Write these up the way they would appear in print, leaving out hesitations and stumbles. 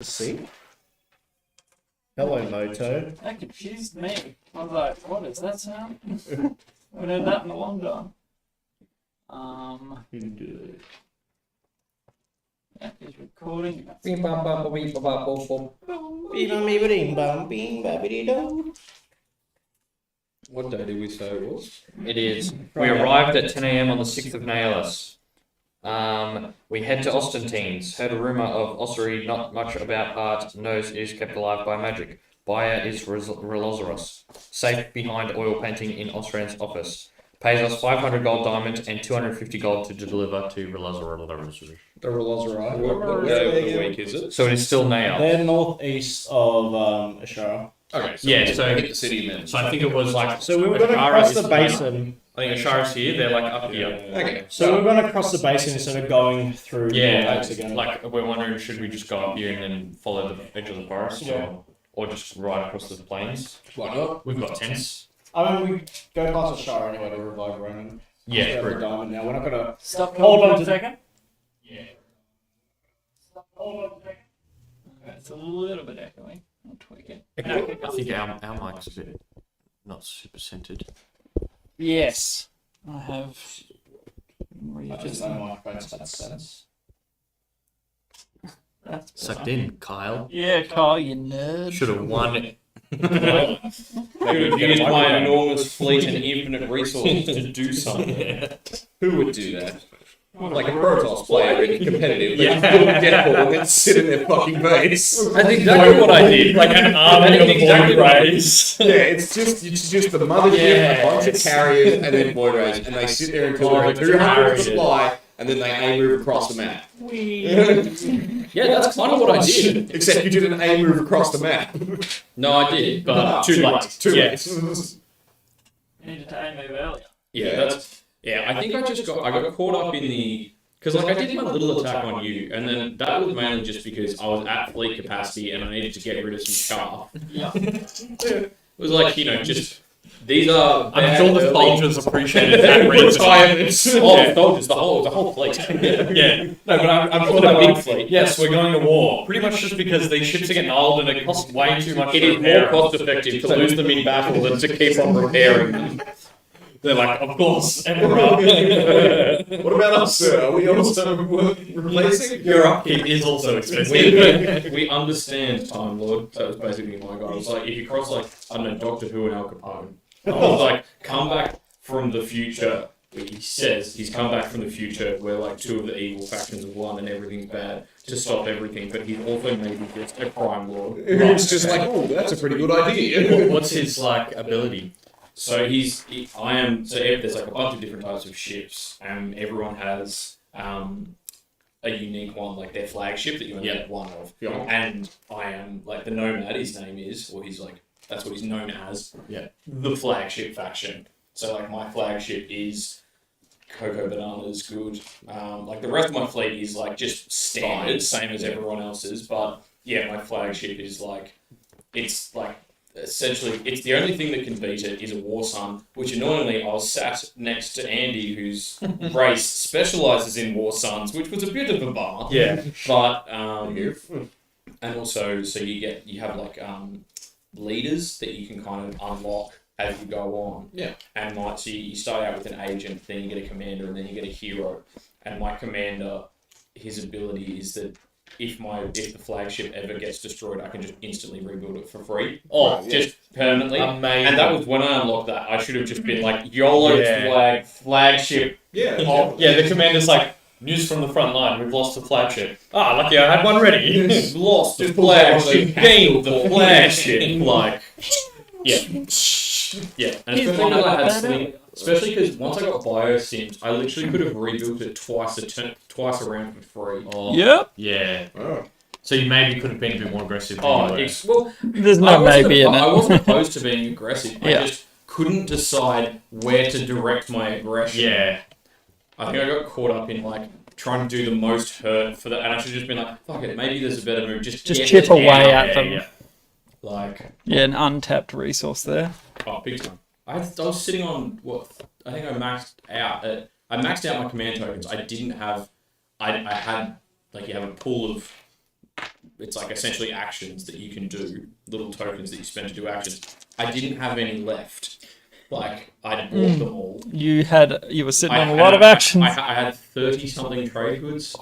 See? Hello, Moto. That confused me. I was like, what is that sound? I haven't heard that in a long time. That is recording. Bing bam bam bing bam bam boom boom. What day did we say it was? It is. We arrived at 10 a.m. on the 6th of AUS. We head to Ostentines. Heard a rumour of ossuary, not much about art. Knows is kept alive by magic. Buyer is Relozorus. Safe behind oil painting in Ostran's office. Pays us 500 gold diamonds and 250 gold to deliver to Relozorus. The Relozorite. What day of the week is it? So it is still now. They're northeast of Ashara. Okay, so Yeah, we so- hit the city then. So I think it was like. So we were going to cross the basin. I think Ashara's here. They're like up here. Okay. So we're going to cross the basin instead of going through Yeah, Northeast again. like we're wondering, should we just go up here and then follow the edge of the forest, Yeah. or just ride across the plains? Why not? We've got tents. I mean, we go past Ashara anyway to revive Ronan. Yeah, We're true. diamond now. We're not going to... Stop Hold on for to- a second. Yeah. It's a little bit echoey. I'll tweak it. I think our mic's a bit not super centered. Yes. I have. I just know my phone's had sense. That's Sucked in, Kyle. Yeah, Kyle, you nerd. Should have won it. Maybe we used my enormous fleet and infinite resources to do something. Who would do that? Like a Protoss player in competitive. They just build a death ball and sit in their fucking base. That's exactly what I did. Like an army of Exactly void right. rays. Yeah, it's just the mothership, a bunch of carriers, and then void rays, and they sit there until they're 200 supply, and then they A move across the map. Yeah, that's kind of what I did. Except you did an A move across the map. No, I did, but too late. Too Yeah. late. You needed to aim move earlier. Yeah, I think I got caught up in the because like I did my little attack on you, and then that was mainly just because I was at fleet capacity and I needed to get rid of some chaff. Yeah. It was like just these are. I'm sure the soldiers appreciated that Retirements. Oh, soldiers, the whole fleet. Yeah, no, but I'm sure What that a big big fleet. Yes, we're going to war. Pretty much just because these ships are getting old and it costs way too much. It to is repair more cost effective to lose them in battle than to keep on repairing them. They're like, of course, Emperor. What about us, sir? Are we also replacing? Your upkeep is also expensive. We understand, Time Lord. That was basically my guy. I was like, if you cross like I don't know Doctor Who and Al Capone, I was like, come back from the future. He says he's come back from the future where like two of the evil factions have won and everything's bad to stop everything, but he's also maybe just a crime lord. It's just like, oh, that's a pretty good idea. What's his like ability? So there's like a bunch of different types of ships, and everyone has a unique one, like their flagship that you only get one of. Yeah. And I am like the Nomad. His name is, or he's like that's what he's known as. Yeah. The flagship faction. So like my flagship is Cocoa Banana's good. Like the rest of my fleet is like just standard, same as everyone else's. But yeah, my flagship is like it's like. Essentially, it's the only thing that can beat it is a War Sun, which annoyingly I was sat next to Andy, whose race specialises in War Suns, which was a bit of a bummer. Yeah. But and also so you have like leaders that you can kind of unlock as you go on. Yeah. And like so you start out with an agent, then you get a commander, and then you get a hero. And my commander, his ability is that if the flagship ever gets destroyed, I can just instantly rebuild it for free. Just permanently. Amazing. And that was when I unlocked that. I should have just been like YOLO flagship. Yeah. Yeah, the commander's like, news from the front line, we've lost the flagship. Ah, lucky I had one ready. Lost the Just pull out one of flagship. those Gained the flagship. Like, Yeah. Yeah. And it's funny that I had sleep. Especially because once I got biosims, I literally could have rebuilt it twice around for free. oh, Yep. yeah. Oh. So you maybe could have been a bit more aggressive than Oh, you were. well, There's I no wasn't maybe in I it. wasn't opposed to being aggressive. Yeah. I just couldn't decide where to direct my aggression. Yeah. I think I got caught up in like trying to do the most hurt for that, and I should just been like, "Fuck it, maybe there's a better move." Just get chip it away out. at them. Yeah. Like, Yeah, an untapped resource there. oh, big time. I was sitting on what I think I maxed out my command tokens. I didn't have. I had like you have a pool of it's like essentially actions that you can do, little tokens that you spend to do actions. I didn't have any left. Like, I'd bought them all. You were sitting on a lot of actions. I had 30-something trade goods.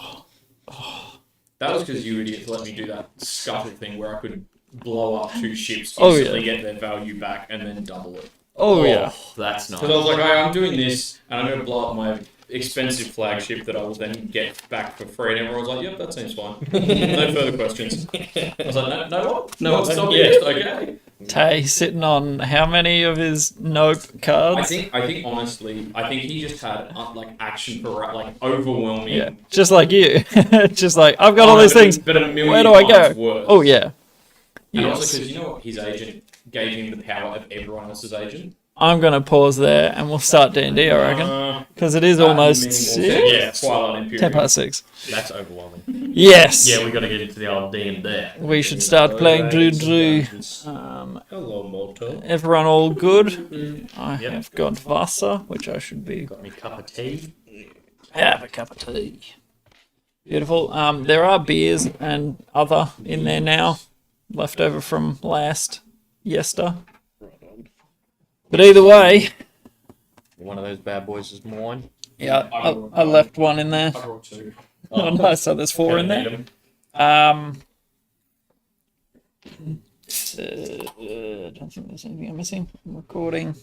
That was because you idiots let me do that scuttle thing where I could blow up 2 ships, instantly get their value back, and then double it. Oh, yeah. That's nice. Because I was like, I'm doing this, and I'm going to blow up my expensive flagship that I will then get back for free. And everyone was like, yep, that seems fine. No further questions. I was like, no, stop yet. Okay. Tay sitting on how many of his nope cards? I think honestly, he just had like action for overwhelming. Yeah, just like you. Just like, I've got all these things. But a million Where do I go? times worse. Oh, yeah. And also because you know what, his agent gave him the power of everyone else's agent. I'm going to pause there and we'll start D&D, I reckon. Because it is almost 6. Yeah, Twilight Imperium. 10 past 6. That's overwhelming. Yes! Yeah, we got to get into the old D&D. We should start playing D&D. Hello, Mortal. Everyone all good? I have got Vasa, which I should be... Got me a cup of tea. Have a cup of tea. Beautiful. There are beers and other in there now, left over from yester. But either way, One of those bad boys is mine. yeah, I left one in there. I brought 2. Oh, nice. So there's 4 in there. Don't think there's anything I'm missing. I'm recording.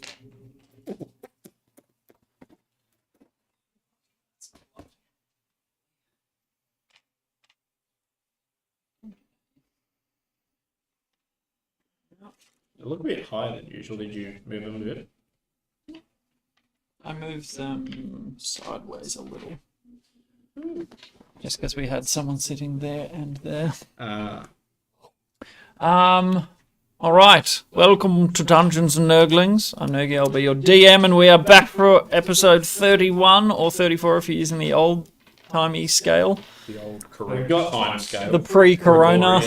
They look a bit higher than usual. Did you move them a bit? I moved them sideways a little. Just because we had someone sitting there and there. All right. Welcome to Dungeons and Nurglings. I'm Nergy. I'll be your DM, and we are back for episode 31 or 34 if you're using the old-timey scale. The old We've correct got time scale. The pre-corona.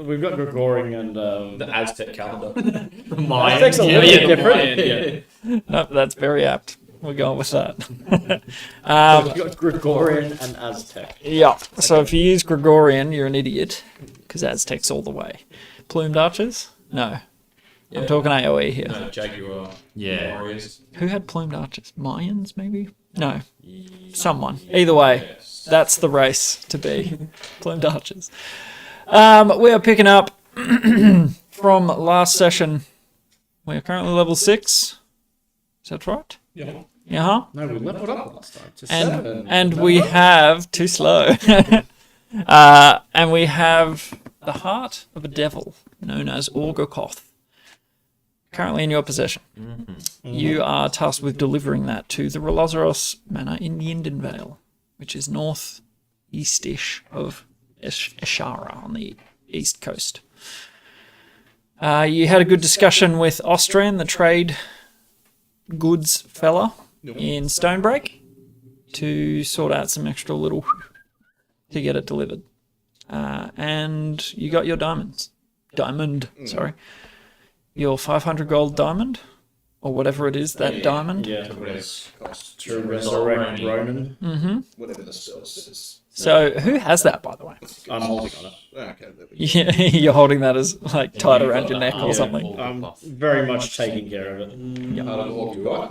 We've got Gregorian and the Aztec calendar. Aztec's a little bit different. Nope, that's very apt. We're going with that. We've got Gregorian and Aztec. Yeah. So if you use Gregorian, you're an idiot, because Aztec's all the way. Plumed archers? No. I'm talking AOE here. No, Jaguar. Yeah. Warriors. Who had plumed archers? Mayans, maybe? No. Someone. Either way, that's the race to be. Plumed archers. We are picking up from last session. We are currently level 6. Is that right? Yeah. Yeah. No, we leveled up last time to And 7. and we have too slow. And we have the heart of a devil known as Orgokoth. Currently in your possession. You are tasked with delivering that to the Rolozaros Manor in Yindenvale, which is north-east-ish of Eshara on the east coast. You had a good discussion with Austrian, the trade goods fella, in Stonebreak, to sort out some extra little to get it delivered. And you got your diamond, sorry. Your 500 gold diamond, or whatever it is, that diamond. Yeah. Cost To resurrect Ronan. Mm-hmm. whatever the spell says. So who has that, by the way? I'm holding on it. Okay, there we go. Yeah, you're holding that as like tied around your neck or something. I'm very much taking care of it.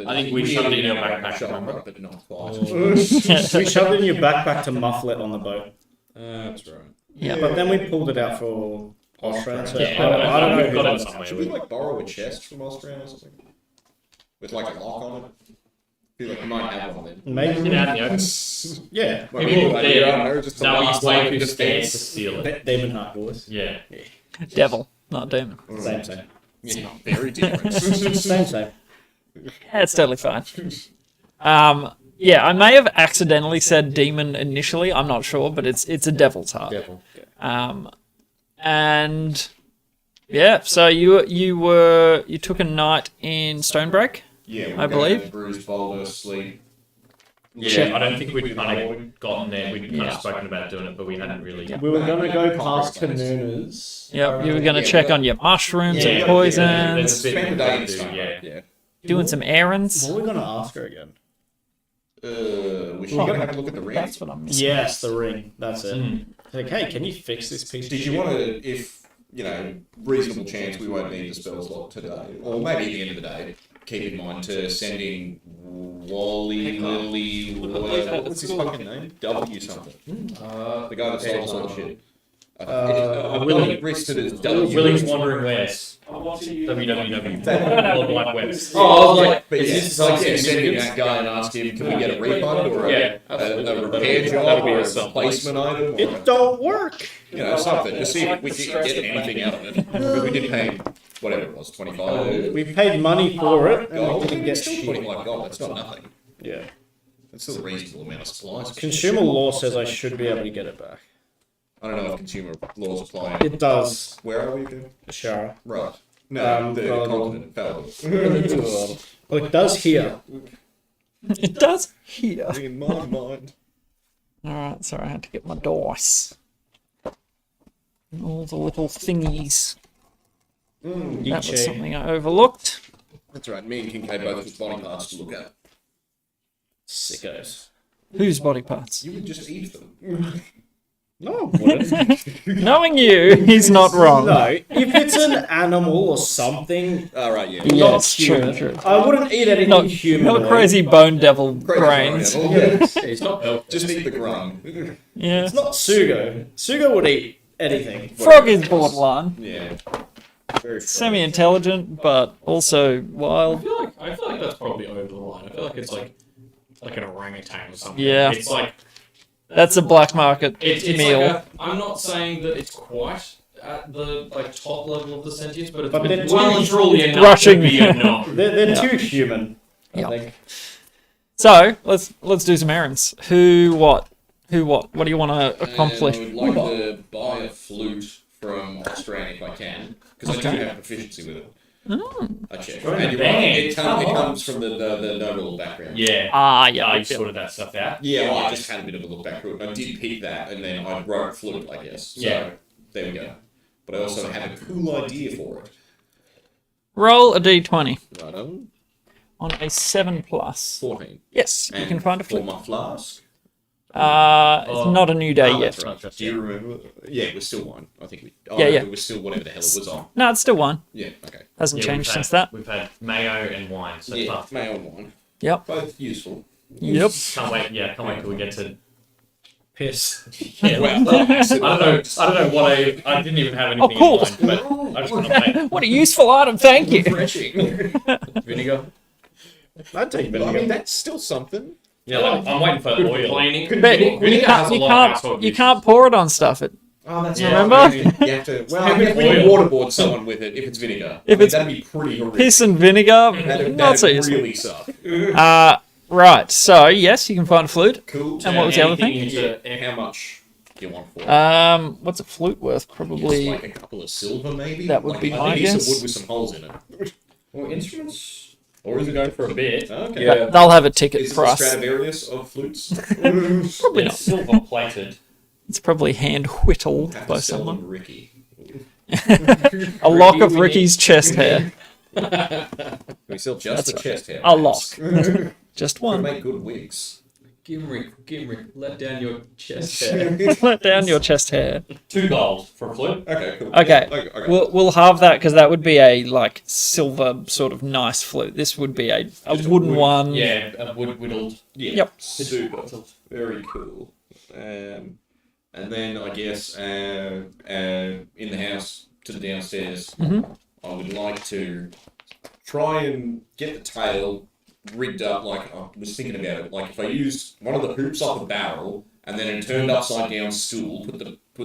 I think we shoved it in your backpack, remember? but not quite. We shoved it in your backpack to muffle it on the boat. That's right. Yeah. But then we pulled it out for Austrian. So Yeah, I don't know we've who got it does somewhere. Should we like borrow a chest from Australia or something? With like a lock on it? I feel like you might have one then. Maybe. Get out the open. Yeah. Well, People I there, don't know, just to now last he's way line too of scared to defense. steal it. Demon Heart boys. Yeah. Devil, not demon. Same. It's not very different. Same. Yeah, it's totally fine. Yeah, I may have accidentally said demon initially. I'm not sure, but it's a devil's heart. Devil. And yeah, so you took a night in Stonebreak. Yeah, I believe. Bruised boulder, sleep. Yeah, I don't think we'd kind of gotten there. We'd kind of spoken about doing it, but we hadn't really. We were going to go past Kanuna's. Yep, you were going to check on your mushrooms and there's poisons, a bit Spend the we day gotta in do, Stonebreak, yeah. yeah. doing some errands. What were we going to ask her again? We should have a look at the ring. That's what I'm missing. Yes, the ring. That's it. Like, hey, can you fix this piece? Did you want to, if, reasonable chance we won't need the spell slot today, or maybe at the end of the day, keep in mind to send in Lily, what's his fucking name? W something. The guy that solves all the shit. Willie. Listed as W. Willie's Wandering West. www. World Wide Webs. Oh, I was like, but is this like sending that guy and ask him, can we get a refund or a repair job or a replacement item? Or It don't work. Something. Just see if we can get anything out of it. Because we did pay, whatever it was, 25 We paid money for it, and gold. we didn't get Still shit. 25 gold, that's not nothing. Yeah. That's still a reasonable amount of supplies. Consumer law says I should be able to get it back. I don't know if consumer laws apply. It does. Where are we again? Sure. Right. No, the continent fell. Well, it does here. It does here. In my mind. Alright, sorry, I had to get my dice. And all the little thingies. That was something I overlooked. That's right. Me and Kincaid both with body parts to look at. Sickos. Whose body parts? You would just eat them. No, I wouldn't. Knowing you, he's not wrong. No, if it's an animal or something, All right, yeah. Yes, true, human, true. I wouldn't eat anything Not, human. not crazy bone devil brains. It's not healthy. Just eat the grung. Yeah. It's not Sugo. Sugo would eat anything. Frog is borderline. Yeah. Very Semi-intelligent, but also I wild. feel like that's probably over the line. I feel like it's like an orangutan or something. Yeah. It's like That's a black market it's meal. like I'm not saying that it's quite at the top level of the sentience, but it's But they're well and too- truly enough Rushing. to be a no. They're too human. I Yeah. think. So let's do some errands. Who what? What do you want to accomplish? I would like to buy a flute from Australia if I can, because I do have proficiency with it. I checked. And you're right, it comes from the noble background. Yeah. Ah, yeah. I sorted that stuff out. Yeah, well, I just had a bit of a look back through it. I did pick that, and then I wrote flute, I guess. So, Yeah. there we go. But I also have a cool idea for it. Roll a d20 Right on. on a 7+. 14. Yes, you can find a for flute. my flask. It's not a new day Oh, yet. that's right. Do you remember? Yeah, it was still one. I think we. Oh, Yeah, no, yeah. It was still whatever the hell it was on. No, it's still one. Yeah. Okay. Hasn't Yeah, changed we've since had- that. We've had mayo and wine so Yeah. far. Mayo and wine. Yep. Both useful. Yep. Can't wait till we get to. Piss. Yeah, Well, I don't know what I didn't even have anything cool. in mind, but I just want to make What a useful item, thank you. refreshing. vinegar. I'd take I vinegar. mean, that's still something. Yeah, like, I'm waiting for oil. Cleaning. But Vinegar has a lot of household you uses. can't pour it on stuff. Oh, that's Yeah. Remember? You have to. Well, I Heavy guess we can oil. waterboard someone with it if it's vinegar. If it's that'd be pretty horrific. Piss and vinegar, That'd not so useful. really suck. Right, so yes, you can find a flute. Cool. And what was the other thing? How much do you want for it? What's a flute worth? Just Probably. like a couple of silver, maybe. That would like be a my piece guess. of wood with some holes in it. Well, instruments. Or is it going for a bit? Okay. Yeah. They'll have a ticket Is it the price. Stradivarius of flutes? Probably It's not. silver plated. It's probably hand whittled Have by to sell someone. them Ricky. A lock of Ricky's chest hair. Can we sell just That's the right. chest hair? A lock. Just We one. make good wigs. Gimrick, let down your chest hair. Let down your chest hair. 2 gold for a flute. Okay, cool. Okay. Okay. We'll halve that because that would be a like silver sort of nice flute. This would be a wooden one. Yeah, whittled. Yeah. Yep. Super. Very cool. And then I guess in the house to the downstairs, Mhm. I would like to try and get the tail rigged up like I was thinking about it. Like if I used one of the hoops off a barrel and then a turned upside down stool, put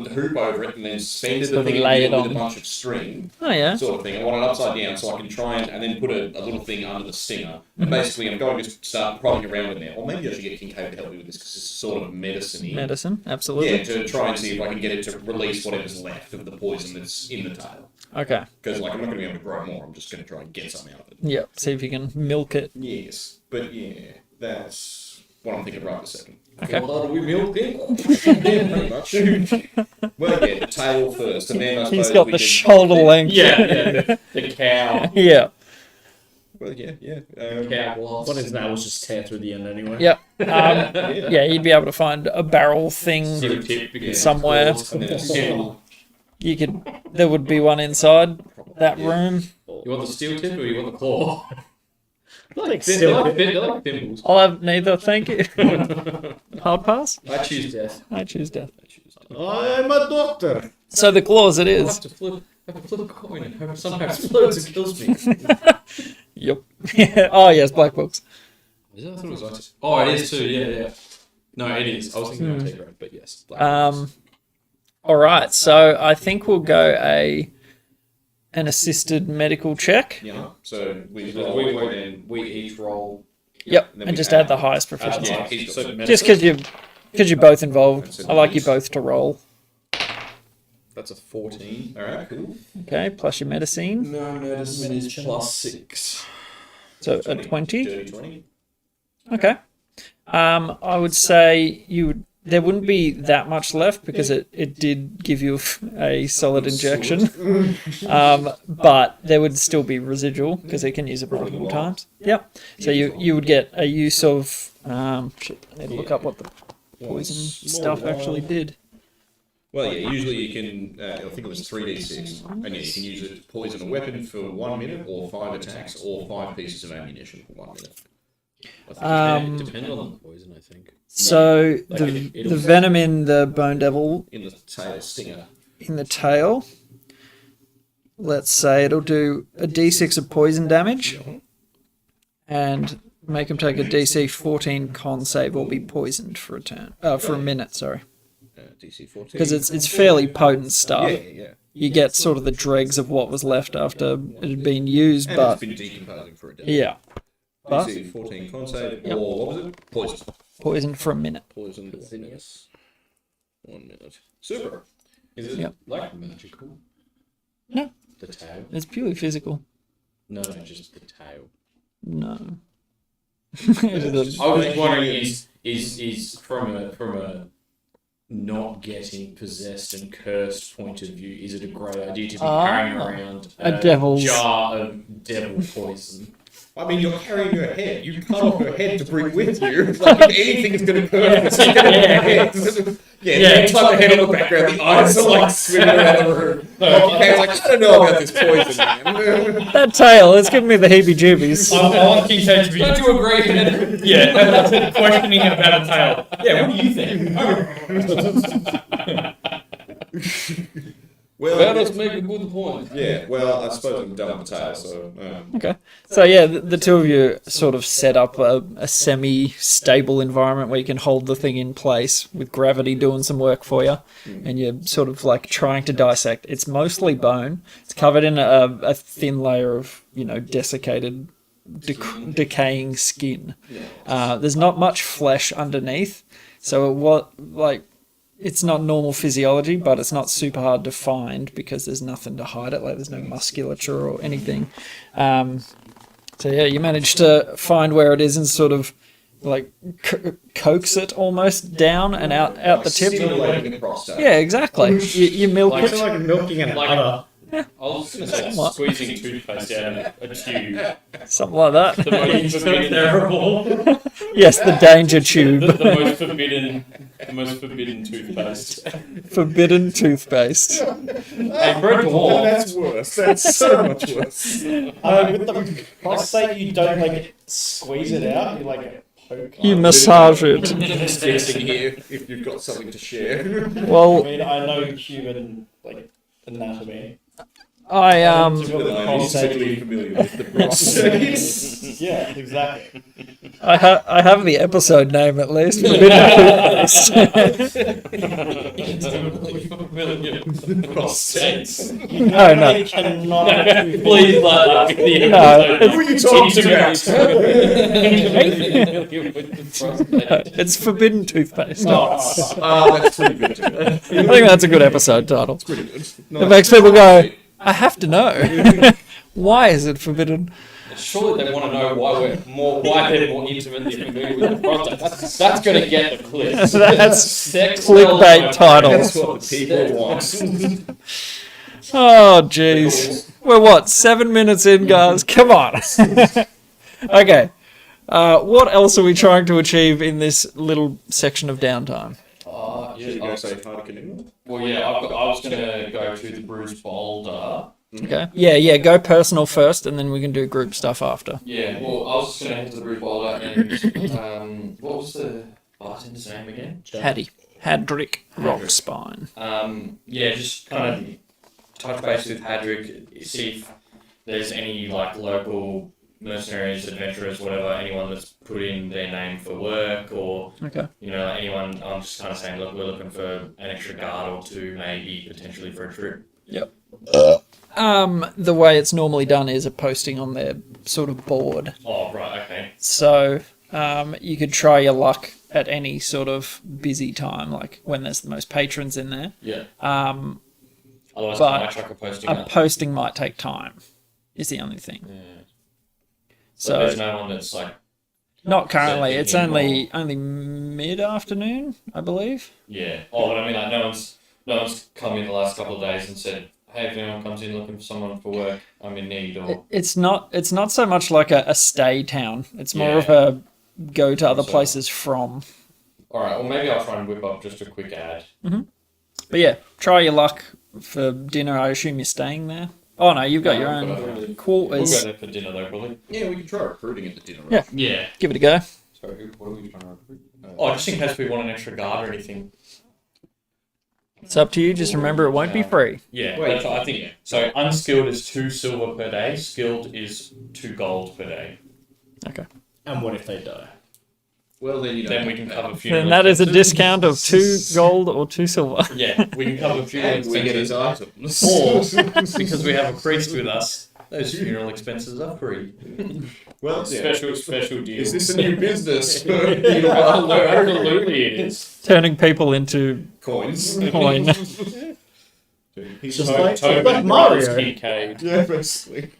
the hoop over it and then suspended So the thing lay in the it middle with a on. bunch of string. Oh yeah. Sort of thing. I want it upside down so I can try and then put a little thing under the stinger. And basically, I'm going to start prodding around with there. Or maybe I should get Kincaid to help me with this because it's sort of medicine-y. Medicine, absolutely. Yeah, to try and see if I can get it to release whatever's left of the poison that's in the tail. Okay. Because like I'm not going to be able to grow more. I'm just going to try and get some out of it. Yep. See if you can milk it. Yes, but yeah, that's what I'm thinking right this second. Okay. What are we milking? Yeah, pretty much. Well, yeah, the tail first, and then I suppose He's got we the can- shoulder length. Yeah, the cow. Yeah. well, yeah. What is that? Was just tear through the end anyway. Yep. Yeah, you'd be able to find a barrel thing Steel tip, again. somewhere. And then a steel. You could. There would be one inside that room. You want the steel tip or you want the claw? Like They're still. like thimbles. I'll have neither. Thank you. Hard pass. I choose death. I choose death. I'm a doctor. So the claws it I is. have to flip a coin and hope somehow explodes and kills me. Yep. Oh yes, black books. Is it? I thought it was IT. Oh, it is too. Yeah. No, it is. I was thinking IT grade, but yes. All right. So I think we'll go an assisted medical check. Yeah. So we We each roll. Yep. then And we just add- add the highest proficiency. Yeah, he's got some Just because you're both involved. I like you both to roll. That's a 14. All right, cool. Okay. Plus your medicine. No, medicine is plus 6. So a 20. Dirty 20. Okay. I would say there wouldn't be that much left because it did give you a solid injection. But there would still be residual because it can use it multiple times. Yep. So you would get a use of shit, I need to look up what the poison stuff actually did. Well, yeah, usually you can, I think it was 3d6, and yeah, you can use it to poison a weapon for 1 minute, or 5 attacks, or 5 pieces of ammunition for 1 minute. It depends on the poison, I think. So Like the venom in the Bone Devil In the tail stinger. in the tail, let's say it'll do a d6 of poison damage and make him take a DC 14 con save or be poisoned for a turn. For a minute, sorry. DC 14. Because it's fairly potent stuff. Yeah. You get sort of the dregs of what was left after it had been used, And but it's been decomposing for a day. yeah. But DC 14 con save, Yep. or what was it? Poison. poison for a minute. Poison for 1 minute. 1 minute. Super. Is it Yep. like magical? No, The tail? it's purely physical. No, just the tail. No. I was just wondering, is from a not getting possessed and cursed point of view, is it a great idea to be carrying around a devil's jar of devil poison? I mean, you're carrying her head. You cut off her head to bring with you. Like, if anything is going to hurt, it's going to be her head. Yeah, the entire head on the background, the eyes are like swimming around the room. Okay, like, I don't know about this poison, man. that tail, it's giving me the heebie-jeebies. I want Kincaid to be Don't you agree, man? questioning about a tail. Yeah, what do you think? Well, Let us make a good point. yeah, well, I suppose I'm done with the tail, so... Okay. So yeah, the two of you sort of set up a semi-stable environment where you can hold the thing in place with gravity doing some work for you, and you're sort of like trying to dissect. It's mostly bone. It's covered in a thin layer of, desiccated, decaying skin. There's not much flesh underneath, so it's not normal physiology, but it's not super hard to find because there's nothing to hide it. Like there's no musculature or anything. So yeah, you manage to find where it is and sort of like coax it almost down and out the tip. Stimulating the prostate. Yeah, exactly. You milk It's it. like milking an udder. I was going to say Somewhat. squeezing toothpaste out of a tube. Something like that. The most forbidden, Terrible. Yes, the danger tube. the most forbidden toothpaste. Forbidden toothpaste. Hey, Brett Dwarf. That's worse. That's so much worse. With the prostate, you don't squeeze it out. You poke. You massage it. Guessing here if you've got something to share. Well, I know human anatomy. I Sexually familiar with the prostate. Yeah, exactly. I have the episode name at least. Forbidden Prostates. No, no. They cannot. Please let that be the No, episode. Who are you talking about? It's forbidden toothpaste. That's pretty good to know. I think that's a good episode title. Pretty good. It makes people go, I have to know. Why is it forbidden? Surely they want to know why they're more intimately familiar with the prostate. That's going to get the clicks. That's Sex clickbait title. That's what the people want. Oh, jeez. We're what, 7 minutes in, guys? Come on. Okay. What else are we trying to achieve in this little section of downtime? Should you go say hi to Canoe? Well, yeah, I was gonna go to the Bruce Boulder. Okay. Yeah. Go personal first, and then we can do group stuff after. Yeah, well, I was just gonna head to the Bruce Boulder and what was the bartender's name again? Hadrick Rockspine. Yeah, just kind of touch base with Hadrick, see if there's any like local mercenaries, adventurers, whatever, anyone that's put in their name for work, or Okay. like anyone. I'm just kind of saying, look, we're looking for an extra guard or two, maybe potentially for a trip. Yep. The way it's normally done is a posting on their sort of board. Oh, right, okay. So you could try your luck at any sort of busy time, like when there's the most patrons in there. Yeah. But Otherwise, I might chuck a posting a up. posting might take time, is the only thing. Yeah. So There's no one that's like, not currently. It's Anything only mid-afternoon, I believe. yeah. Oh, but I mean, like, no one's come in the last couple of days and said, hey, if anyone comes in looking for someone for work, I'm in need, or It's not so much like a stay town. It's more Yeah. of a go to other So- places from. all right. Well, maybe I'll try and whip up just a quick ad. But yeah, try your luck for dinner. I assume you're staying there. Oh no, you've got your We'll own go quarters. there for dinner though, probably. Yeah, we can try recruiting at the dinner. Yeah. Yeah. Give it a go. So, what are we trying to recruit? Oh, just in case we want an extra guard or anything. It's up to you. Just remember, it won't be free. Yeah. Wait, That's what I think. yeah. So unskilled is 2 silver per day. Skilled is 2 gold per day. Okay. And what if they die? Well, then you Then we can cover funeral. Then that is a expenses. discount of 2 gold or 2 silver. Yeah, we can cover funeral And we get his expenses. items. Or because we have a priest with us, those funeral expenses are free. Well, Special deal. is this a new business? Absolutely, it is. Turning people into Coins. coin. He's Just so- like Mario. Kincaid. Yeah, basically.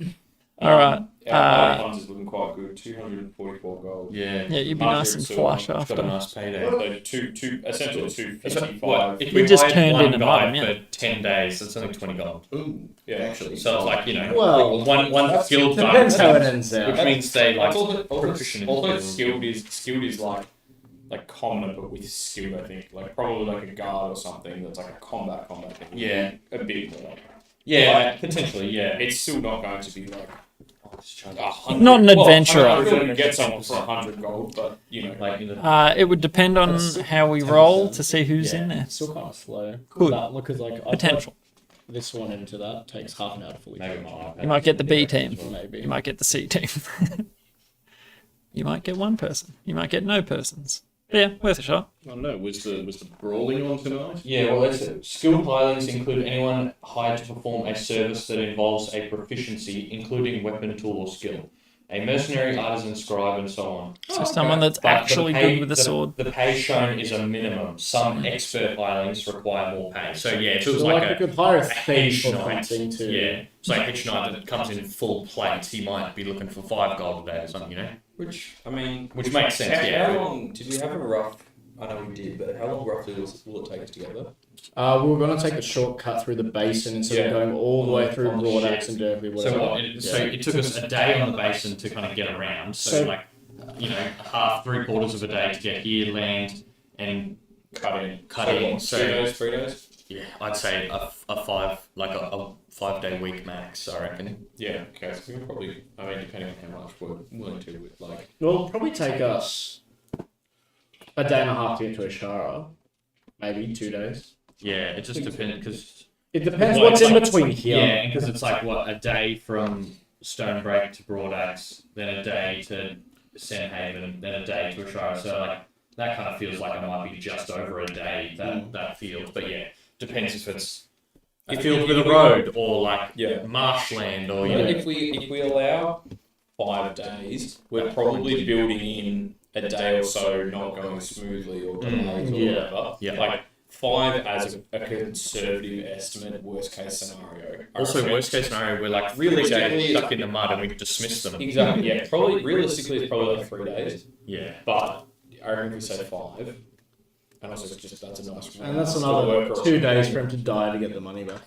All right. Our funds is looking quite good. 244 gold. Yeah. Yeah, you'd be After nice and it's flush Got a after. nice payday. So essentially That's what, 255. if We we just hired turned one in a guy mum, yeah. for 10 days, that's only 20 gold. Ooh, Yeah, actually. So it's like, Well, one skilled guy. depends how it ends out. Which means they like Also proficient in skilled is like common, but with skilled, I think like probably like a guard or something that's like a combat thing. Yeah. A bit more. Yeah, potentially, yeah. It's still not going to be like Not an adventurer. I'm going to get someone for 100 gold, but you know, Like in the, It would depend on how we roll to see who's in there. Still kind of slow. Could. Because like I Potential. put this one into that takes half an hour to fully maybe charge. You might get the B team. Maybe. You might get the C team. You might get one person. You might get no persons. But yeah, worth a shot. I don't know. Was the brawling on tonight? yeah, well, that's it. Skilled hirelings include anyone hired to perform a service that involves a proficiency, including weapon, tool, or skill. A mercenary, artisan, scribe, and so on. So someone that's But the actually pay- good with a sword. The pay shown is a minimum. Some expert hirelings require more pay. So yeah, if it was So like we a could hire a hedge thief or knight, something to. yeah, it's like a hedge knight that comes in full plate. He might be looking for 5 gold a day or something, you know. Which, I mean, Which makes sense, how, yeah. How long did we have a rough? I know we did, but how long roughly will it take us to get there? We were going to take a shortcut through the basin instead of going all the way through Broadaxe and Derby. So what? It took us a day on the basin to kind of get around. So like, half, 3/4 of a day to get here, land, and cut in. cut So in. what, So 3 days? yeah, I'd say a 5-day week max. I reckon. Yeah. Okay. So we can probably. I mean, depending on how much we're willing to with like. Well, it'll probably take us a day and a half to get to Ashara. Maybe 2 days. Yeah, it just depends because It depends Well, what's it's in like- between here. yeah, because it's like what a day from Stonebreak to Broadaxe, then a day to Sandhaven, then a day to Ashara. So like that kind of feels like it might be just over a day that field. But yeah, depends if it's a field with a road or like Yeah. marshland or But if we allow 5 days, we're probably building in a day or so not going smoothly or delays or Yeah. whatever. Yeah. Like 5 as a conservative estimate, worst case scenario. also worst case scenario we're like really stuck in the mud and we dismiss them. Exactly. Yeah. Probably realistically, it's probably like 3 days. Yeah. But I reckon if we say 5, and also it's just that's a nice. And that's still another work 2 days for him to die to get the money back.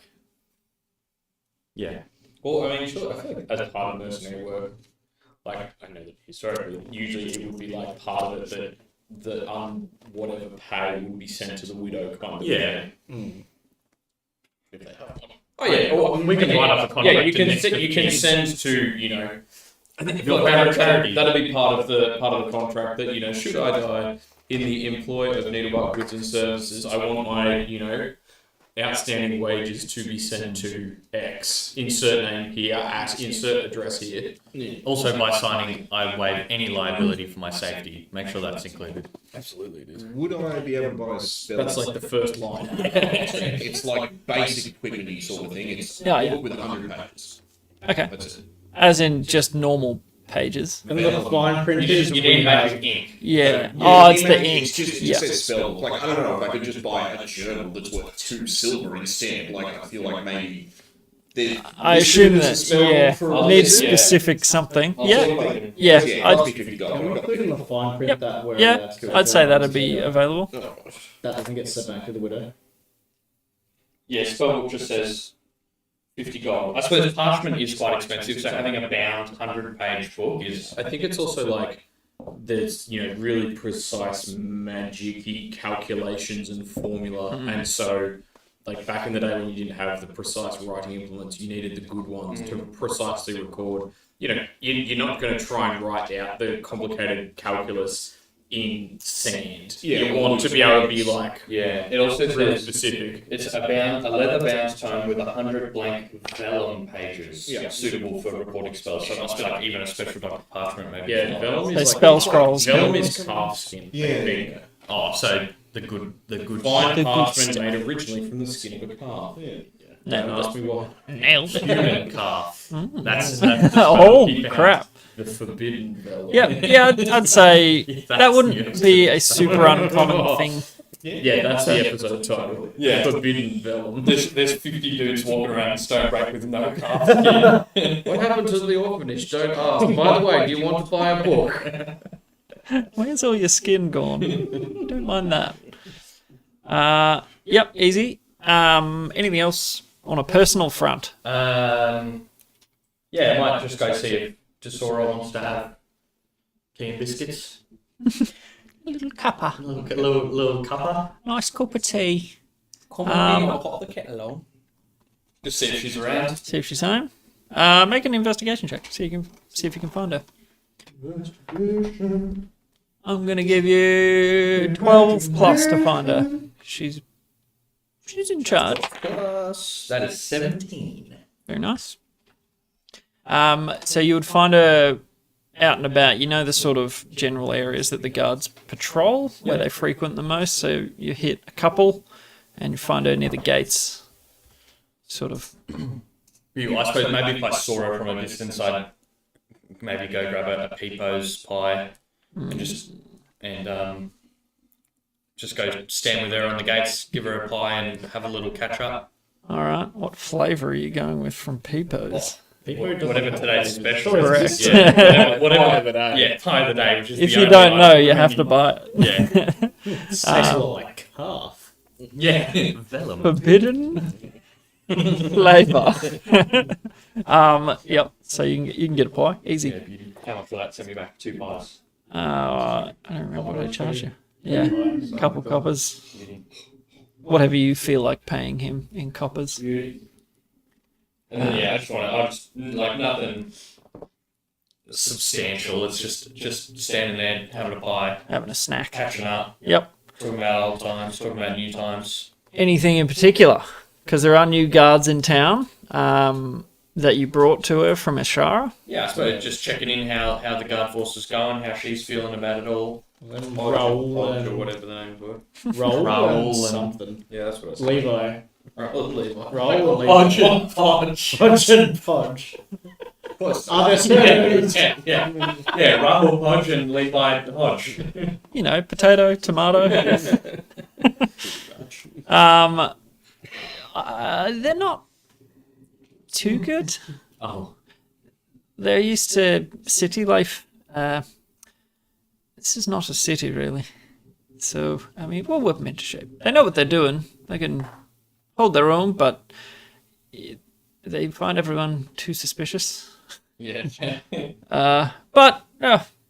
Yeah. Well, I mean, sure. I feel like as part of mercenary work, like I know that historically, usually it would be like part of it that the whatever pay would be sent to the widow kind of Yeah. thing. If they have one. Oh yeah, or we can write up a contract. Yeah, you can next you can meeting. send to I think if Look, you're a charity, that'll be part of the contract that should I die in the employ of Needlebark Goods and Services, I want my outstanding wages to be sent to X. Insert name here at insert address here. also by signing, I waive any liability for my safety. Make sure that's included. Absolutely, it is. Would I be able to buy a spell? That's like the first line. It's like basic equipment sort of thing. It's Yeah, a yeah. book with 100 pages. Okay. That's it. As in just normal pages. And the fine print is You need magic ink. Yeah. Yeah, Oh, it's the it ink. just Yeah. says spell. Like, I don't know if I could just buy a journal that's worth 2 silver instead. Like, I feel like maybe... I assume that, for needs yeah. specific something. Yeah. Yeah, Yeah. it I'd, must be $50. Can we include in the fine print Yep. that where yeah. that's I'd say that'd be available. that doesn't get sent back to the widow. Yeah, spellbook just says 50 gold. I suppose parchment is quite expensive, so having a bound 100-page book is. I think it's also like there's really precise magic-y calculations and formula, and so like back in the day when you didn't have the precise writing implements, you needed the good ones to precisely record. You're not going to try and write out the complicated calculus in sand. Yeah, you want to be able to be like Yeah, it also really says specific. it's a leather-bound tome with 100 blank vellum pages, Yeah. suitable for recording spells. So it must be like even a special type of parchment, maybe. Yeah, vellum They is spell scrolls. Vellum is calf skin. Yeah. Oh, so the good Fine The good parchment stuff. made originally from the skin of a calf. No. Don't ask me why. Nailed. human calf. Mm. That's Oh, Keep it crap. The forbidden vellum. Yeah, I'd say that That's wouldn't be a super uncommon thing. Yeah, that's the episode title. Yeah. Forbidden vellum. There's 50 dudes walking around Stonebreak with no calf. What happened to the orphanage? Don't ask. By the way, do you want to buy a book? Where's all your skin gone? Don't mind that. Yep, easy. Anything else on a personal front? Yeah, I might just go see if Desora wants to have canned biscuits. A little cuppa. Little cuppa. Nice cup of tea. Come on in, I'll pop the kettle on. Just see if she's around. See if she's home. Make an investigation check. See if you can find her. I'm gonna give you 12 plus to find her. She's in charge. That is 17. Very nice. So you would find her out and about. You know the sort of general areas that the guards patrol, where they frequent the most. So you hit a couple, and you find her near the gates. Sort of. I suppose maybe if I saw her from a distance, I'd maybe go grab a Peepo's pie and just go stand with her on the gates, give her a pie, and have a little catch up. All right. What flavour are you going with from Peepo's? Whatever today's special. Correct. Yeah, whatever. Pie of the day. Yeah, pie of the day. Which is If the you only don't know, item. you have to buy it. Yeah. Tastes a lot like calf. Yeah. Vellum. Forbidden flavour. Yep. So you can get a pie, easy. Yeah, beauty. How much for that? Send me back 2 pies. I don't remember what I charged you. Yeah, a couple coppers. Whatever you feel like paying him in coppers. And then, I just like nothing. Substantial. It's just standing there having a pie, Having a snack. catching up, Yep. talking about old times, talking about new times. Anything in particular? Because there are new guards in town that you brought to her from Ashara. Yeah, I suppose just checking in how the guard force is going, how she's feeling about it all. Raoul or and whatever the names were. Raoul Raoul and and- something. Yeah, that's what I said. Levi. Levi. Raoul and Podge Levi. and Podge. Podge and Podge. Are there surnames? Yeah. Rahul Podge and Levi Hodge. You know, potato, tomato. They're not too good. Oh. They're used to city life. This is not a city, really. So, I mean, we'll whip them into shape. They know what they're doing. They can hold their own, but they find everyone too suspicious. Yeah. But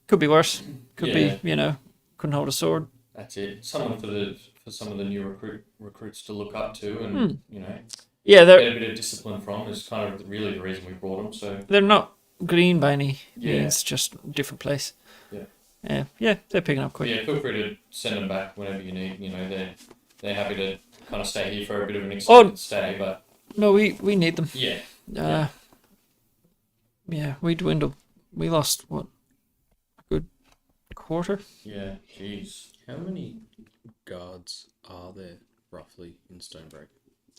could be worse. Could Yeah. be, couldn't hold a sword. That's it. Someone for some of the new recruits to look up to, and Yeah, get they're a bit of discipline from is kind of really the reason we brought them. So they're not green by any Yeah. means, just a different place. Yeah. Yeah, they're picking up But quick. yeah, feel free to send them back whenever you need. They're happy to kind of stay here for a bit of an extended stay, but No, we need them. yeah, Yeah, we dwindled. We lost what, a good quarter. yeah, jeez. How many guards are there roughly in Stonebreak?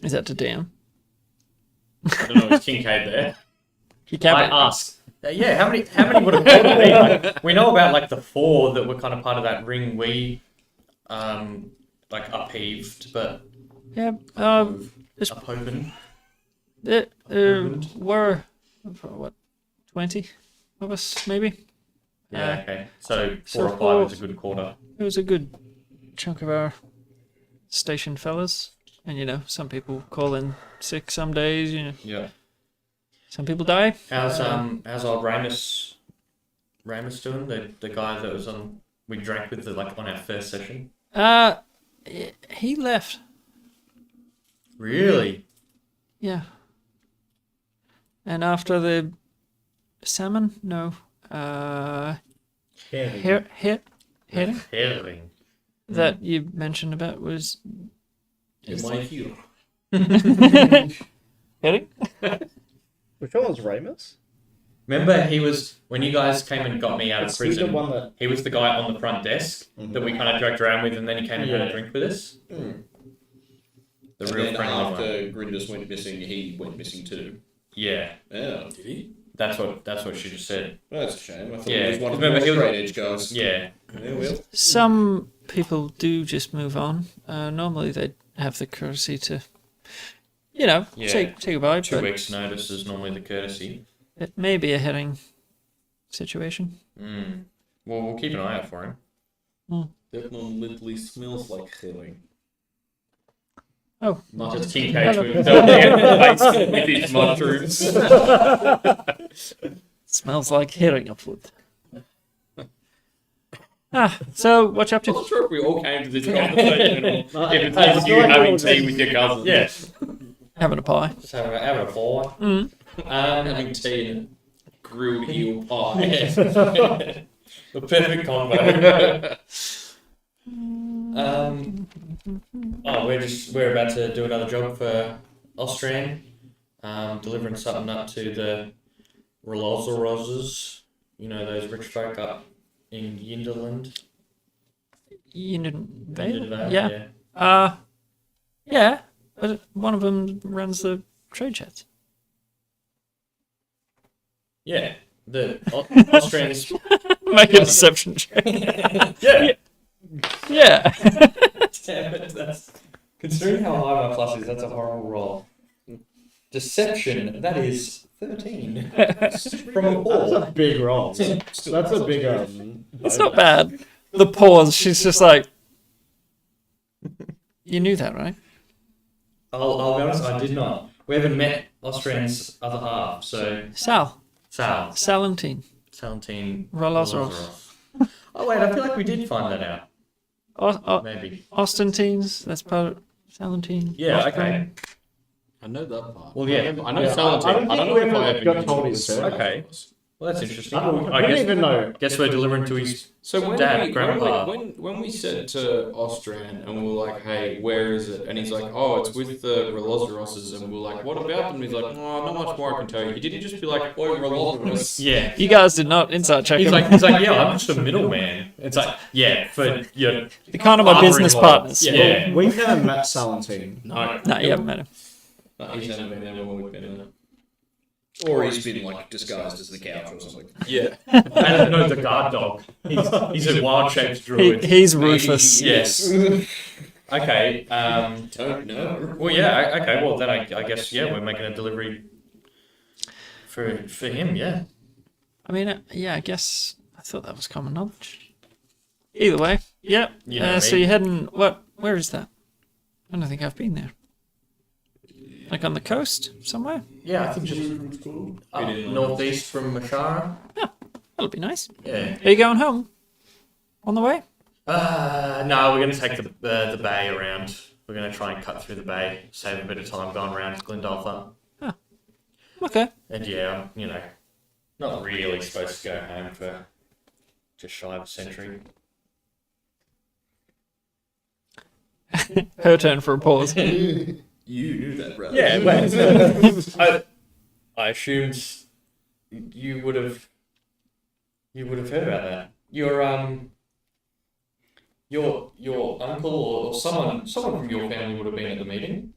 Is that to Dan? I don't know. Is Kincaid there? He can't. I asked. Yeah, how many would have been? We know about like the 4 that were kind of part of that ring we like upheaved, but Yeah. uphoven. There were what, 20 of us maybe. Yeah, okay. So so 4 or 5 four- is a good quarter. It was a good chunk of our station fellas, and some people call in sick some days. Yeah. Some people die. How's old Ramus doing? The guy that was on we drank with on our first session. He left. Really? Yeah. And after the salmon, no. Herring Herring. that you mentioned about was My hero. herring. Which one was Ramus? Remember, he was when you guys came and got me out of Is he prison. the one that? He was the guy on the front desk that we kind of dragged around with, and then he came and had a drink with us. Hmm. The And real then friendly one. after Grindus went missing, he went missing too. Yeah, Yeah. Did he? that's what she just said. Well, that's a shame. I thought Yeah, he was one of remember the he was- straight edge guys. Yeah, Yeah, well. Some people do just move on. Normally they have the courtesy to, Yeah. say goodbye. 2 But weeks' notice is normally the courtesy. it may be a herring situation. Mm. Well, we'll keep an eye out for him. That one literally smells like herring. Oh, Not just Kincaid Hello. with his mushrooms. smells like herring upwood. So what you up I'm to? not sure if we all came to this conversation or if it's I just feel you like having we're tea all with your cousin. Yeah, Having a pie. just have a boy. Mm. Having tea and a grilled eel pie. The perfect combo. We're about to do another job for Austrian, delivering something up to the Rolozeroses, those rich folk up in Yinderland. Vale? Yeah. Yeah. But one of them runs the trade chats. Yeah, the Austrians. Make a deception check. Yeah. Yeah. Damn it, considering how high my plus is, that's a horrible roll. Deception, that is 13. From a That's 4. a big roll. That's a big It's not bad. The pause. She's just like, you knew that, right? I'll be honest, I did not. We haven't met Austrian's other half, so... Sal. Salentine. Rolozerov. Oh wait, I feel like we did find that out. Maybe. Austintines. That's part of Salentine. Yeah, Austrian. okay. I know that part. Well, yeah. I know Yeah, Salentine. I don't know if I ever got used told it. his turn. Okay. Well, that's interesting. I I don't guess, even know. guess we're delivering to his So when dad, we, grandpa. when we said to Austrian and we were like, hey, where is it? And he's like, oh, it's with the Rolozeroses. And we're like, what about them? He's like, oh, not much more I can tell you. He didn't just be like, oh, Rolozeroses. Yeah. You guys did not insight check He's him. like, yeah, I'm just a middleman. It's like, yeah, for your They're kind of my business father-in-law. partners. Yeah. We've never met Salentine. No. No, you haven't met him. No, he's never been there when we've been there. Or he's been like disguised as the couch or something. Yeah. And no, the guard dog. He's a wild-shaped druid. He's Rufus. Yes. Okay. Don't know. Well, yeah. Okay. Well, then I guess we're making a delivery for him. Yeah. I mean, yeah, I guess I thought that was common knowledge. Either way, yeah. You know So me. you're heading. Where is that? I don't think I've been there. Like on the coast somewhere? Yeah, I think just up northeast from Mashara. That'll be nice. Yeah. Are you going home on the way? No, we're going to take the bay around. We're going to try and cut through the bay, save a bit of time going around to Glendolphin. Okay. And yeah, you know, not really supposed to go home for just shy of a century. Her turn for a pause. You knew that, brother. Yeah, well, I assumed you would have heard about that. Your uncle or someone from your family would have been at the meeting.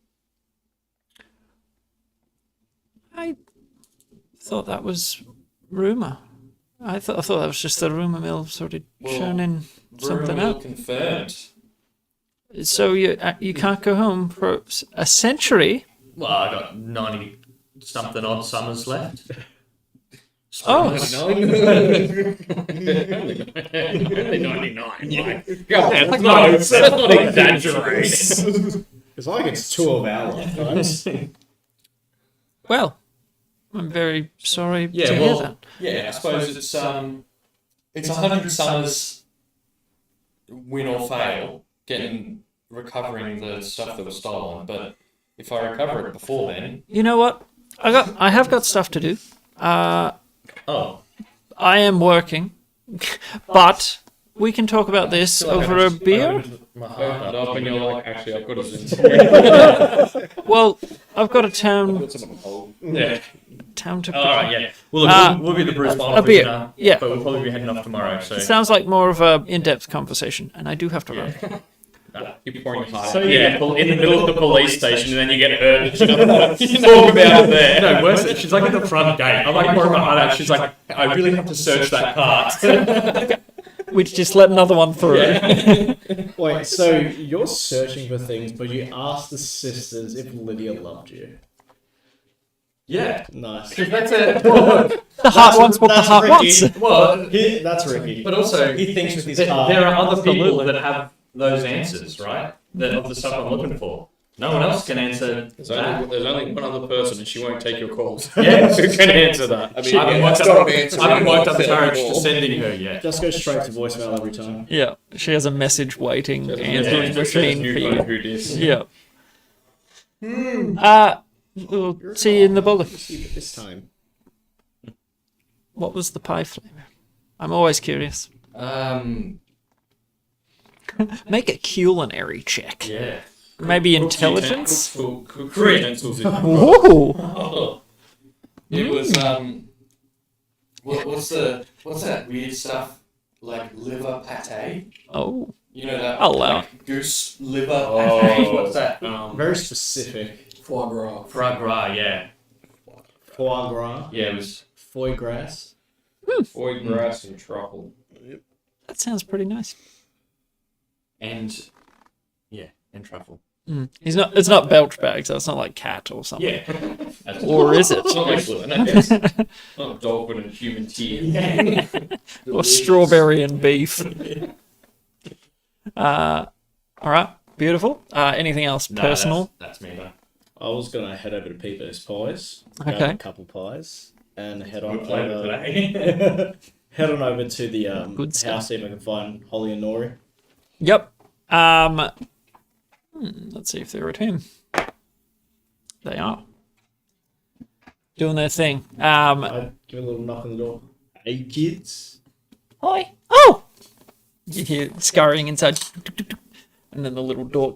I thought that was rumour. I thought that was just the rumour mill sort of churning something out. Confirmed. So you can't go home for a century? Well, I got 90 something odd summers left. Oh, Only 99. Like, God, no, that's not exaggerating. It's like it's 2 of our lifetimes. well, I'm very sorry to Yeah, hear well, that. yeah, I suppose it's 100 summers, win or fail, recovering the stuff that was stolen. But if I recover it before then, You know what? I have got stuff to do. oh, I am working, but we can talk about this over a beer. my heart up, and you're like, actually, I've got a Well, I've got a town yeah. to. All right, yeah. Well, look, we'll be the Bruce Bottle a beer. now, Yeah. but we'll probably be heading off tomorrow. So It sounds like more of a in-depth conversation, and I do have to run. You're pouring hard. So yeah, in the middle of the police station, and then you get hurt. And she doesn't want to talk about it there. No, worse. She's like at the front gate. I'm like pouring my heart out. She's like, I really have to search that cart. We just let another one through. Wait, so you're searching for things, but you asked the sisters if Lydia loved you. Yeah, Nice. that's it. The heart wants what the heart wants. Well, That's Ricky. but also He thinks with his there heart. are other people that have those answers, right? That of the stuff I'm looking for. No one else can answer There's that. only one other person, and she won't take your calls. Yeah, who can answer that? I mean, I haven't yeah, worked that's up- not an answer. I haven't worked up the Sell courage more. to sending her yet. Just go straight to voicemail every time. Yeah, she has a message waiting answering machine for you. Who dis? Yeah. We'll see you in the bullet. See you this time. What was the pie flavour? I'm always curious. Make a culinary check. Yeah. Maybe intelligence? Utensils. Whoa! It was what's that weird stuff like liver pate? Oh, You know that I'll allow like, goose liver pate. What's that? Very specific. Foie gras. Foie gras. Yeah. Foie gras. Yeah. It was. Foie gras. Foie gras and truffle. that sounds pretty nice. And and truffle. He's not. It's not belch bag, so it's not like cat or something. Yeah. Or is it? It's not like fluid. It's not dolphin and human tear. Or strawberry and beef. All right, beautiful. Anything else No, personal? That's me though. I was gonna head over to Peeper's Pies. Grab Okay. a couple pies and head on Good plan over. today. Head on over to the Good stuff. house, see if I can find Holly and Nori. Yep. Let's see if they're at home. They are. Doing their thing. I give a little knock on the door. Hey kids. Hi. Oh! You hear scurrying inside. And then the little door.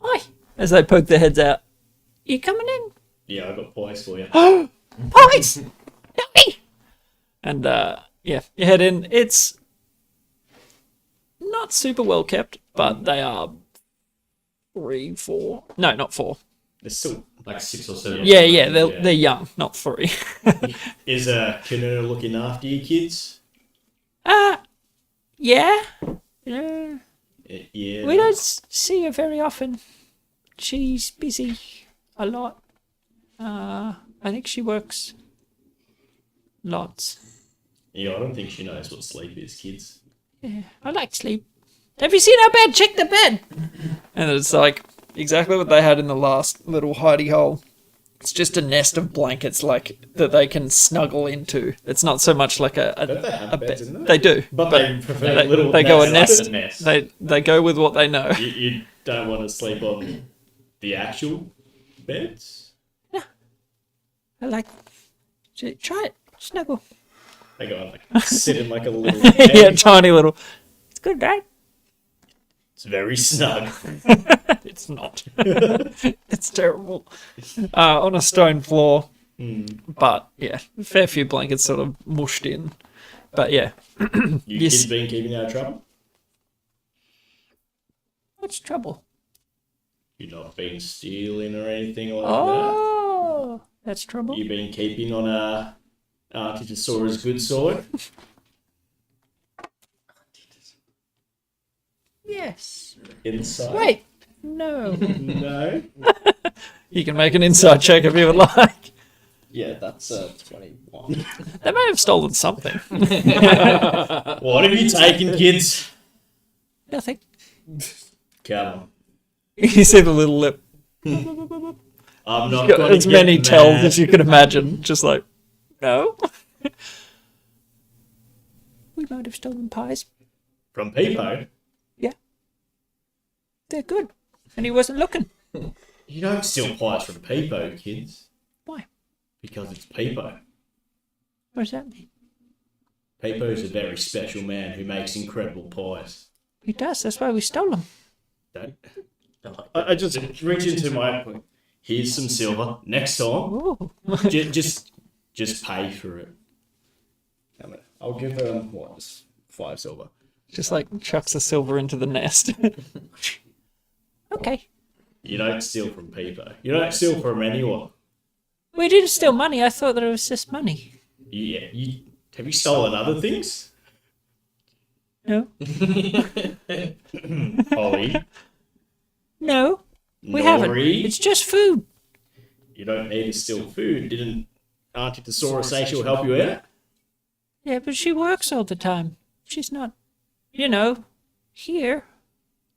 Hi. As they poke their heads out. You coming in? Yeah, I got pies for you. Pies! Yummy! And, yeah, you head in. It's not super well kept, but they are 3, 4. No, not 4. There's still Like 6 or 7. Yeah, they're young, not 3. is Kanuna looking after you kids? Yeah. Yeah. We don't see her very often. She's busy a lot. I think she works lots. Yeah, I don't think she knows what sleep is, kids. Yeah, I like sleep. Have you seen our bed? Check the bed. And it's like exactly what they had in the last little hidey hole. It's just a nest of blankets, like that they can snuggle into. It's not so much like Don't they have beds in there? They do, But they prefer they, little they go a nests. nest. They go with what they know. You don't want to sleep on the actual beds? I like. Try it. Snuggle. They go like sit in like a little Yeah, bed. tiny little. It's good, right? It's very snug. It's not. It's terrible. On a stone floor. But yeah, a fair few blankets sort of mushed in. But yeah. You Yes. kids been keeping out of trouble? What's trouble? You've not been stealing or anything like Oh, that's trouble. that? You've been keeping on a Artichosaurus good sword? Yes. Inside? Wait. No. No? You can make an inside check if you would like. Yeah, that's 21. They may have stolen something. What have you taken, kids? Nothing. Come on. You see the little lip. I'm not Got going as to many get tells mad. as you can imagine. Just like, no. We might have stolen pies. From Peepo? They're good. And he wasn't looking. You don't steal pies from Peepo, kids. Why? Because it's Peepo. What does that mean? Peepo's a very special man who makes incredible pies. He does. That's why we stole them. Don't. I just reach into my. Here's some silver. Next time, Ooh. just pay for it. I'll give them what? Just 5 silver. Just like chucks the silver into the nest. Okay. You don't steal from Peepo. You don't steal from anyone. We didn't steal money. I thought that it was just money. Yeah. Have you stolen other things? No. Holly. No. We haven't. Nori? It's just food. You don't need to steal food. Didn't Auntie Thesaurus say she'll help you out? Yeah, but she works all the time. She's not, here.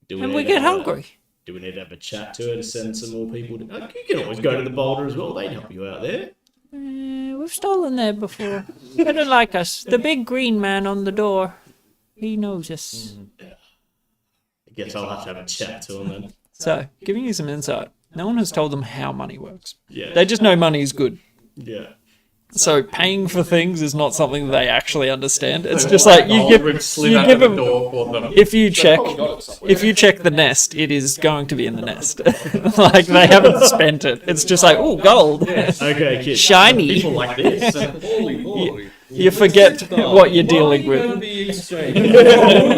Do And need we to get have a- hungry. Do we need to have a chat to her to send some more people? You can always go to the Boulder as well. They'd help you out there. We've stolen there before. They don't like us. The big green man on the door. He knows us. I guess I'll have to have a chat to him then. So, giving you some insight. No one has told them how money works. Yeah. They just know money is good. Yeah. So paying for things is not something they actually understand. It's just like you give them. If you check the nest, it is going to be in the nest. Like they haven't spent it. It's just like, oh, gold, Okay, kids. shiny. People like this. Holy moly. You forget what you're dealing with.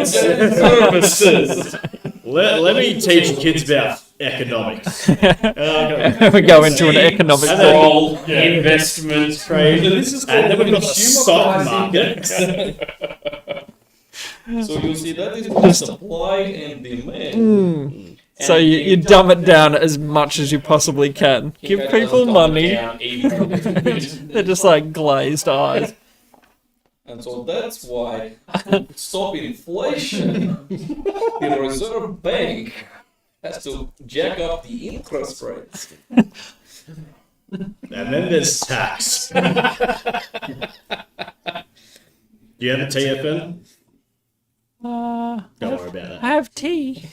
Services. Let me teach you kids about economics. We go into an economic And then- brawl. All investment trade. This is And then we've got the consumer stock pricing. market. So you see, that is the supply and demand. So you dumb it down as much as you possibly can. Give people money. They're just like glazed eyes. And so that's why, to stop inflation, the Reserve Bank has to jack up the interest rates. And then there's tax. Do you have a TFN? Don't worry about it. I have tea.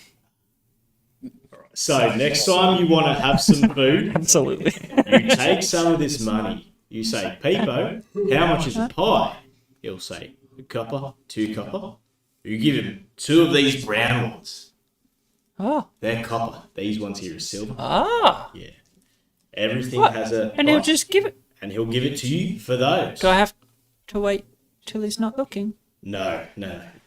So next time you want to have some food, Absolutely. you take some of this money. You say, Peepo, how much is a pie? He'll say, a copper, 2 copper. You give him 2 of these brown ones. Oh. They're copper. These ones here are silver. Ah. Yeah. Everything What? has a And he'll price. just give it. And he'll give it to you for those. Do I have to wait till he's not looking? No,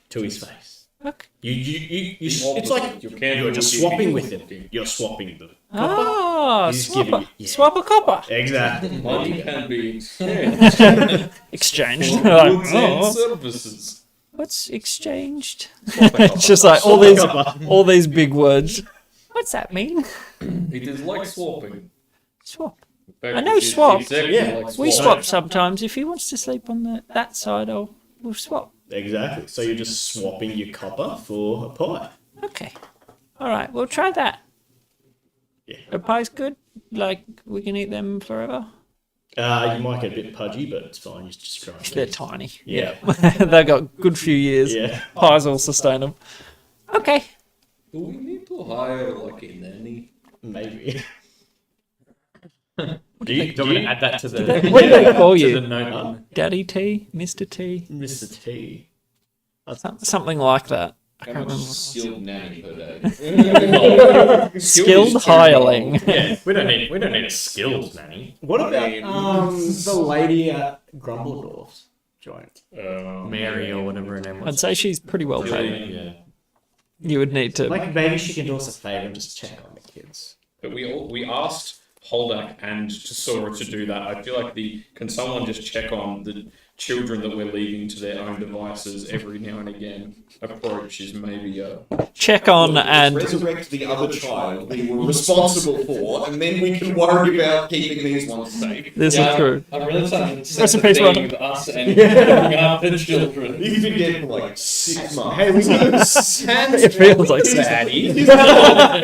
to his face. Okay. It's like you're just swapping with him. You're swapping them. Ah, He's swap giving a, you- yeah. swap a copper. Exactly. Money can be exchanged Exchanged. for Like, goods and oh, services. what's exchanged? It's just like all these big words. What's that mean? It is like swapping. Swap. In fact, I know it is swap. Exactly Yeah. like We swapping. swap sometimes. If he wants to sleep on that side, we'll swap. Exactly. So you're just swapping your copper for a pie. Okay. All right. We'll try that. Are pies good? Like, we can eat them forever? You might get a bit pudgy, but it's fine. You just try. They're tiny. Yeah. They've got a good few years. Yeah. Pies will sustain them. Okay. Do we need to hire like a nanny? Maybe. Do you want me to add that to the? What do they call to you? the note? Daddy T? Mr. T? Mr. T. Something like that. I How can't much remember. skilled nanny per day? Skilled hireling. Yeah, we don't need a skilled nanny. What I about mean- the lady at Grumbledorf's joint? Mary or whatever her name I'd was. say she's pretty well paid. Yeah. You would need to. Like maybe she can do us a favor and just check on the kids. But we asked Holdak and Sora to do that. I feel like can someone just check on the children that we're leaving to their own devices every now and again? Approach is maybe check on and resurrect the other child we were responsible for, and then we can worry about keeping these ones safe. this is true. I'm really starting to Rest in set peace, the Ron. theme with us and looking after the children. He's been dead for like 6 months. Hey, we It feels like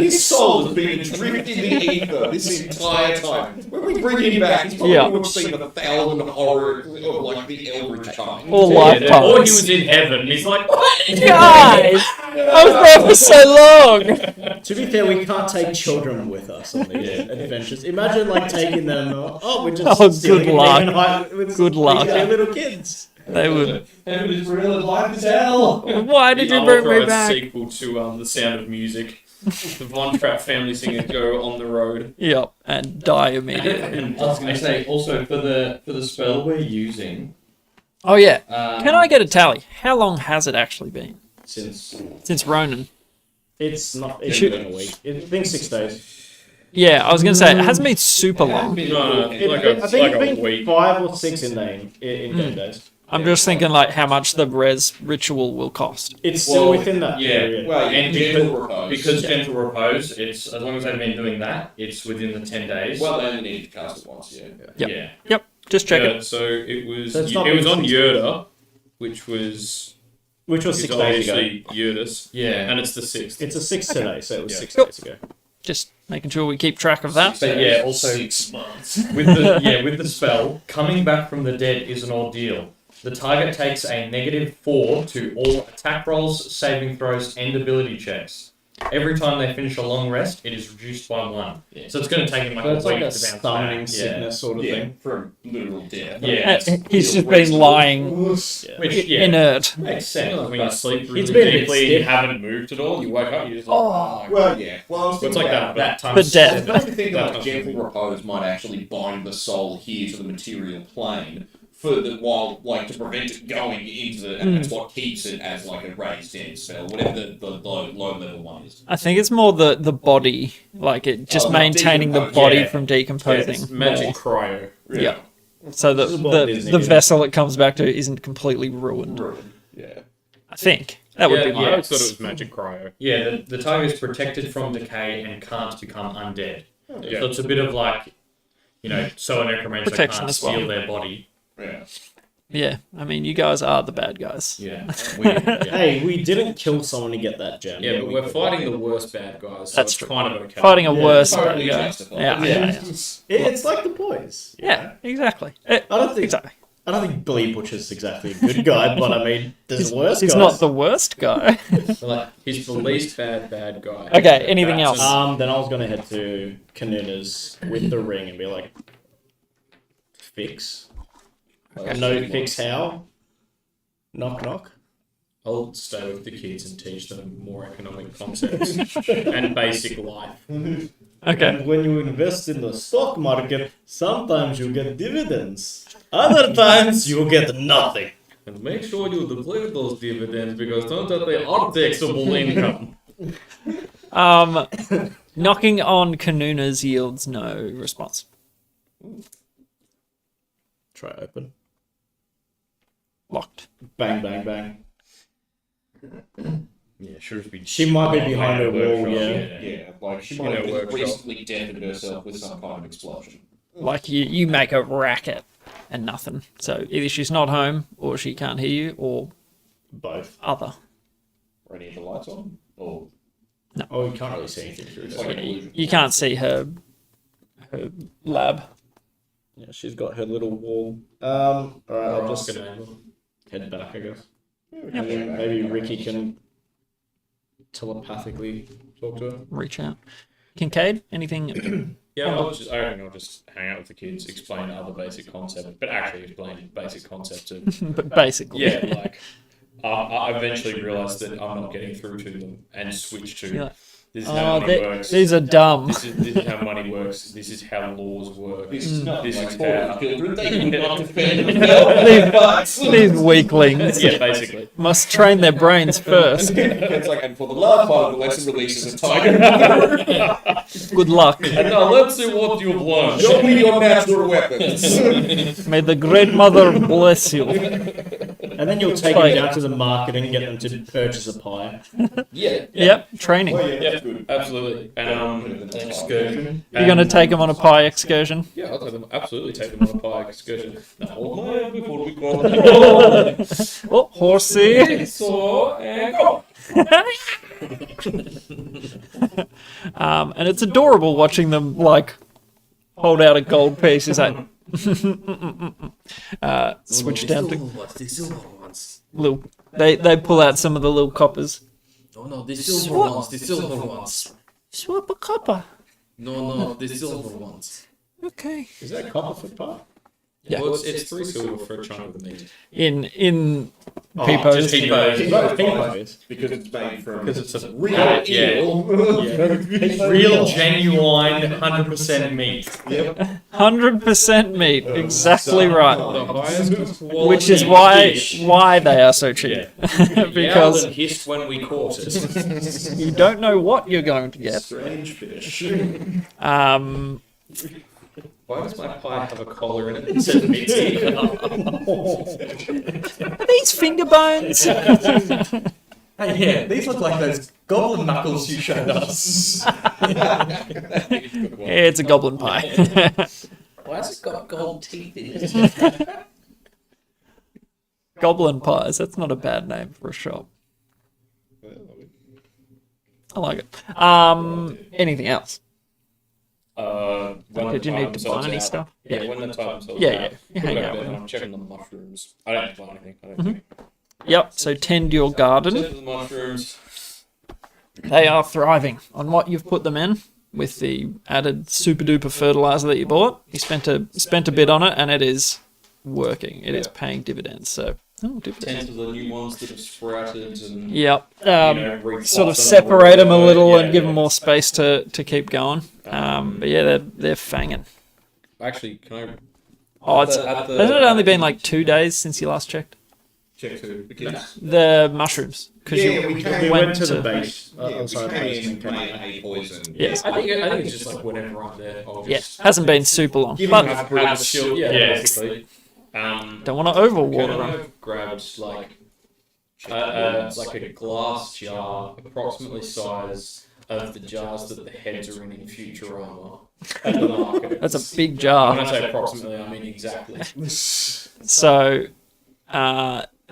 His soul has been adrift in the ether this entire time. When we bring him back, he's probably Yeah. would have seen 1,000 horrors of like the Eldritch kind. all Or he lifetimes. was in heaven. He's like, Guys, I was there for so long. To be fair, we can't take children with us on these adventures. Imagine like taking them. Oh, we're just. Oh, good stealing a luck. demon hut with Good luck. these little kids. They would. Heaven is real and life is hell. Why did you bring me unauthorized back? sequel to The Sound of Music. The Von Trapp family singers go on the road. Yep, and die immediately. I was going to say also for the spell we're using. Oh yeah. Um, Can I get a tally? How long has it actually been Since Ronan? it's not. It's Should- been a week. It's been 6 days. Yeah, I was gonna say it hasn't been super long. No, I think it's been 5 or 6 in game days. I'm just thinking like how much the res ritual will cost. It's still Well, within that yeah. period. Well, And gentle repose. because gentle repose, it's as long as they've been doing that, it's within the 10 days. Well, they only need to cast it once, yeah. Yep. yeah. Yep, just check Yeah, it. so it was That's not it was been on 6 Yerda, which was 6 days ago. obviously Yerdis, Yeah. and it's the 6th. It's a 6 today, so it was Yeah. 6 Cool. days ago. Just making sure we keep track of that. But yeah, also 6 months. with the spell, coming back from the dead is an ordeal. The target takes a -4 to all attack rolls, saving throws, and ability checks. Every time they finish a long rest, it is reduced by 1. So it's going to take him like So a it's week like a to bounce stunning back. sickness sort of Yeah, thing. from literal death. Yeah. He's just been lying Which yeah, inert. makes sense. When you sleep He's really been a bit deeply and you stiff. haven't moved at all, you wake up, you just like, oh, Well, yeah. Well, I was So it's thinking like about that That But death. I don't think That like gentle repose might actually bind the soul here to the material plane for the while like to prevent it going into the, and that's what keeps it as like a raised dead spell, whatever the low level one is. I think it's more the body, like it just Oh, maintaining the decompose, body yeah. from yeah, decomposing. it's magic more. cryo. Yeah. So This is what the Disney did. vessel it comes back to isn't completely ruined. Yeah. I think that would Yeah, be I my always thought it was magic cryo. Yeah, the target is protected from decay and can't become undead. Yeah. So it's a bit of like, so a necromancer Protection can't as well. steal their body. Yeah. Yeah, I mean, you guys are the bad guys. Yeah. Hey, we didn't kill someone to get that gem. Yeah, but we're fighting the worst bad guys, so That's it's true. kind of okay. Fighting a worse bad Totally guy. justified. Yeah. It's like the boys. Yeah, exactly. I don't think Exactly. I don't think Billy Butcher's exactly a good guy, but I mean, there's worse He's guys. not the worst guy. Like, he's the least bad guy. Okay, anything That's else? Then I was gonna head to Kanuna's with the ring and be like, fix. No fix how? Knock knock. I'll stay with the kids and teach them more economic concepts and basic life. Okay. And when you invest in the stock market, sometimes you get dividends. Other times you get nothing. And make sure you declare those dividends because don't that they are taxable income. Knocking on Kanuna's yields no response. Try open. Locked. Bang bang bang. Yeah, should be. She might be behind a wall, yeah. Yeah, like she In might a have workshop. recently deafened herself with some kind of explosion. Like you make a racket and nothing. So either she's not home or she can't hear you or Both. other. Are any of the lights on? Or Oh, you can't really see anything through It's that. like an illusion. You can't see her lab. Yeah, she's got her little wall. Alright, I'll just gonna head back, I guess. Maybe Ricky can telepathically talk to her. Reach out. Kincaid, anything? Yeah, I reckon I'll just hang out with the kids, explain other basic concepts, but actually explain basic concepts of But basically, yeah, like I eventually realised that I'm not getting through to them and switch to You're like, this is how oh, money works. these are dumb. This is how money works. This is how laws work. This is not This like is poor how- children. They would not defend themselves. These weaklings Yeah, basically. must train their brains first. It's like, and for the last part of the lesson, releases a tiger. Good luck. And now let's see what you've learned. Show me your natural weapons. May the Great Mother bless you. And then you'll take them down to the market and get them to purchase a pie. Yeah. Yep, training. Yeah, absolutely. And excursion. You're going to take them on a pie excursion. Yeah, I'll take them. Absolutely, take them on a pie excursion. Now, hold my hand before we go. Oh, horsey. So and go. And it's adorable watching them, like, hold out a gold piece. It's like, switch down to The silver ones. little. They pull out some of the little coppers. Oh no, the silver ones. The silver ones. Swap a copper. No, the silver ones. Okay. Is that copper for pie? Yeah. Well, it's 3 silver for a chunk of the meat. In Oh, Peepos. Just Peepos. Because it's made from Because it's a real yeah. eel. Real, genuine, 100% meat. 100% meat. Exactly right. The highest quality Which is fish. why they are so cheap. Because Yelled and hissed when we caught it. you don't know what you're going to get. Strange fish. Why does my pie have a collar in it that says meaty? Are these finger bones? Hey, yeah, these look like those goblin knuckles you showed us. It's a goblin pie. Why has it got gold teeth in it? Goblin pies. That's not a bad name for a shop. I like it. Anything else? When Did you the need time to sorts buy any out. stuff? Yeah, when the time sorts Yeah, out. yeah. You hang Look out at with it, them. I'm checking the mushrooms. I don't buy anything. I don't think. Yep. So tend your garden. Check the mushrooms. They are thriving on what you've put them in with the added super duper fertilizer that you bought. You spent a bit on it, and it is working. It is paying dividends. So dividends. Tend to the new ones that have sprouted and Yep. repot Sort of them separate them a or- little yeah, and give them yeah. more space to keep going. But yeah, they're fanging. Actually, can I? Oh, it's At the- hasn't it only been like 2 days since you last checked? Check to the kids. The mushrooms, because Yeah, you we went to the to base. Yeah, we Sorry, came base. in, made a poison. yes, I think it's just like whenever I'm there, I'll yeah, just hasn't been super long, Give but him have a chill. Yeah, Yeah. basically. don't want to Can overwater I them. have grabbed like a glass jar, approximately size of the jars that the heads are in Futurama at the market? That's a big When jar. I say approximately, I mean exactly. So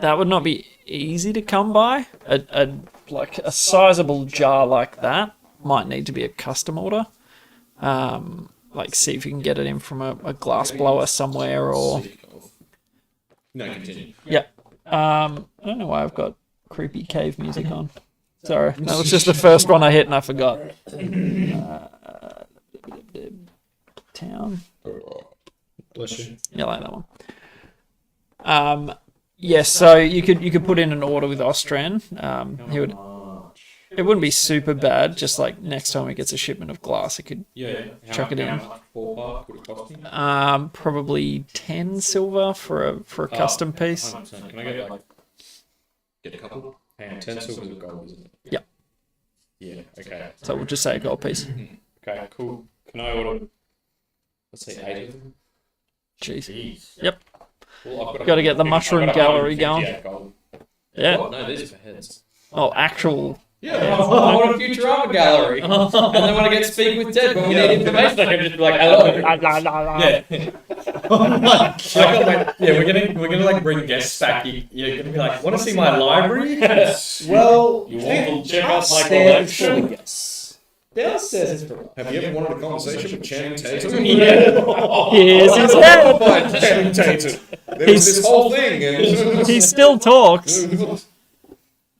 that would not be easy to come by. A sizable jar like that might need to be a custom order. Like see if you can get it in from a glass blower somewhere or No, continue. yeah. I don't know why I've got creepy cave music on. Sorry, that was just the first one I hit and I forgot. Town. Bless you. Yeah, like that one. Yes, so you could put in an order with Austrian. He would. It wouldn't be super bad. Just like next time he gets a shipment of glass, he could Yeah. Chuck it in. How much ballpark would it cost me? probably 10 silver for a custom piece. 100%. Can I get Get a couple. hang on, 10 silver is gold, isn't it? Yeah. Yeah, okay. So we'll just say a gold piece. Okay, cool. Can I order, let's say 8 of them? Jeez. Yep. Well, I've Gotta get the mushroom gallery going. Gold. Yeah. What? No, these are for heads. Oh, actual Yeah. I want a Futurama gallery. And then when I get to speak with Ted, when we need information, I can just be like, hello. Yeah. Oh my god. Yeah, we're gonna like bring guests back. You're gonna be like, want to see my library? Well, You want to check out my upstairs, collection? yes. Downstairs is for Have you ever wanted a conversation with Channing Tatum? Here's his head. By Channing Tatum. There was this whole thing. And He still talks.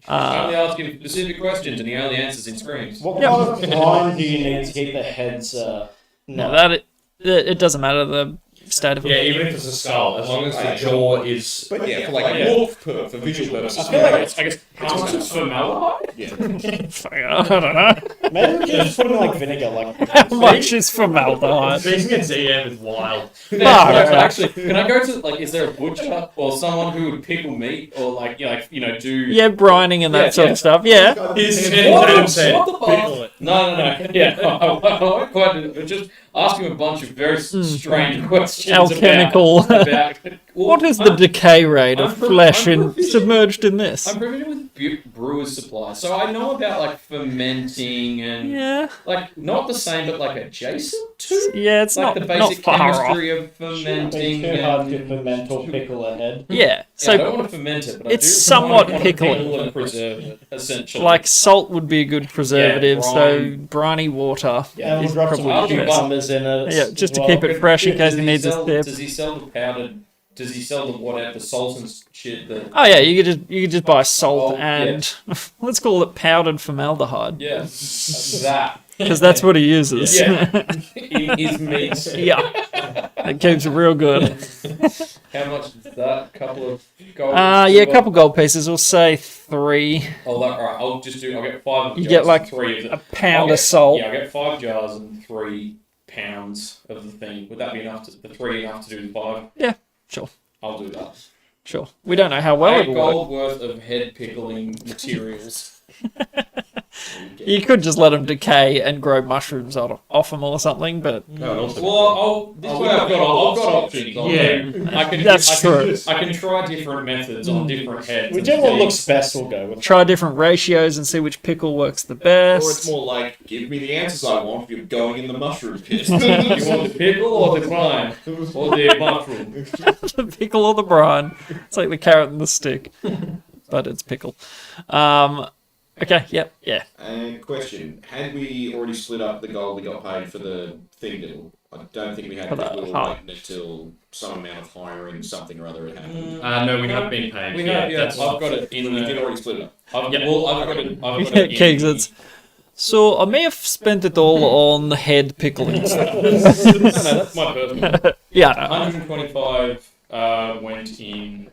I only ask him specific questions and he only answers in screams. What kind of line do you need to keep the heads? No, that it doesn't matter the state of Yeah, it. even if it's a skull, as long as the jaw is. But yeah, for like for visual purposes. I feel like I guess how much is formaldehyde? Yeah. I don't know. Maybe we can just put them in like vinegar, like. How much is formaldehyde? Being a DM is wild. Actually, can I go to like? Is there a butcher or someone who would pickle meat or like do? Yeah, brining and that sort of stuff. Yeah. He's What the fuck? pickle it. No. Yeah, I won't quite do it. Just ask him a bunch of very strange questions. Alchemical. About What is the decay rate of flesh submerged in this? I'm familiar with brewer's supply, so I know about like fermenting and Yeah. like not the same, but like adjacent to. Yeah, it's Like not the basic far off. chemistry of fermenting. Too hard to ferment or pickle a head. Yeah. So I don't So want to ferment it, but it's I do somewhat want to pickling. pickle and preserve it, essentially. like salt would be a good preservative, Yeah, so briny water. And we'll drop some probably the best. cucumbers in it. Yeah, just to as keep well. it fresh in case he Does needs a sell- step. Does he sell the powdered? Does he sell the whatever the salt and shit that? Oh yeah, you could just buy salt Oh, and let's call it powdered formaldehyde Yeah, that. because that's what he uses. Yeah. In his meat. Yeah, it keeps it real good. How much is that? Couple of gold. Yeah, a couple gold pieces. We'll say 3. Oh, that, all right. I'll get 5. You jars get, like, and 3 of A them. pound of salt. Yeah, I'll get 5 jars and 3 pounds of the thing. Would that be enough? The 3 enough to do the 5? Yeah, sure. I'll do that. Sure. We don't know how well 8 it'll work. gold worth of head pickling materials. You could just let them decay and grow mushrooms off them or something, but Well, this way I've got options. Yeah. I can. That's true. I can try different methods on different heads. Whichever one looks best, we'll go with. try different ratios and see which pickle works the Or it's best. more like, give me the answers I want if you're going in the mushroom pit. You want the pickle or the brine or the mushroom? The pickle or the brine. It's like the carrot and the stick, but it's pickle. Okay, yep, yeah. And question, had we already split up the gold we got paid for the thing deal? I don't think we had, For because the we were heart. waiting until some amount of hiring something or other had happened. No, we have been paid. We have, yeah. that's I've got it in We did the. already split it up. I've got it. I've got Yeah, it in Kegs, the- it's... So I may have spent it all on head pickling. No, that's my personal. Yeah, no. 125 went in.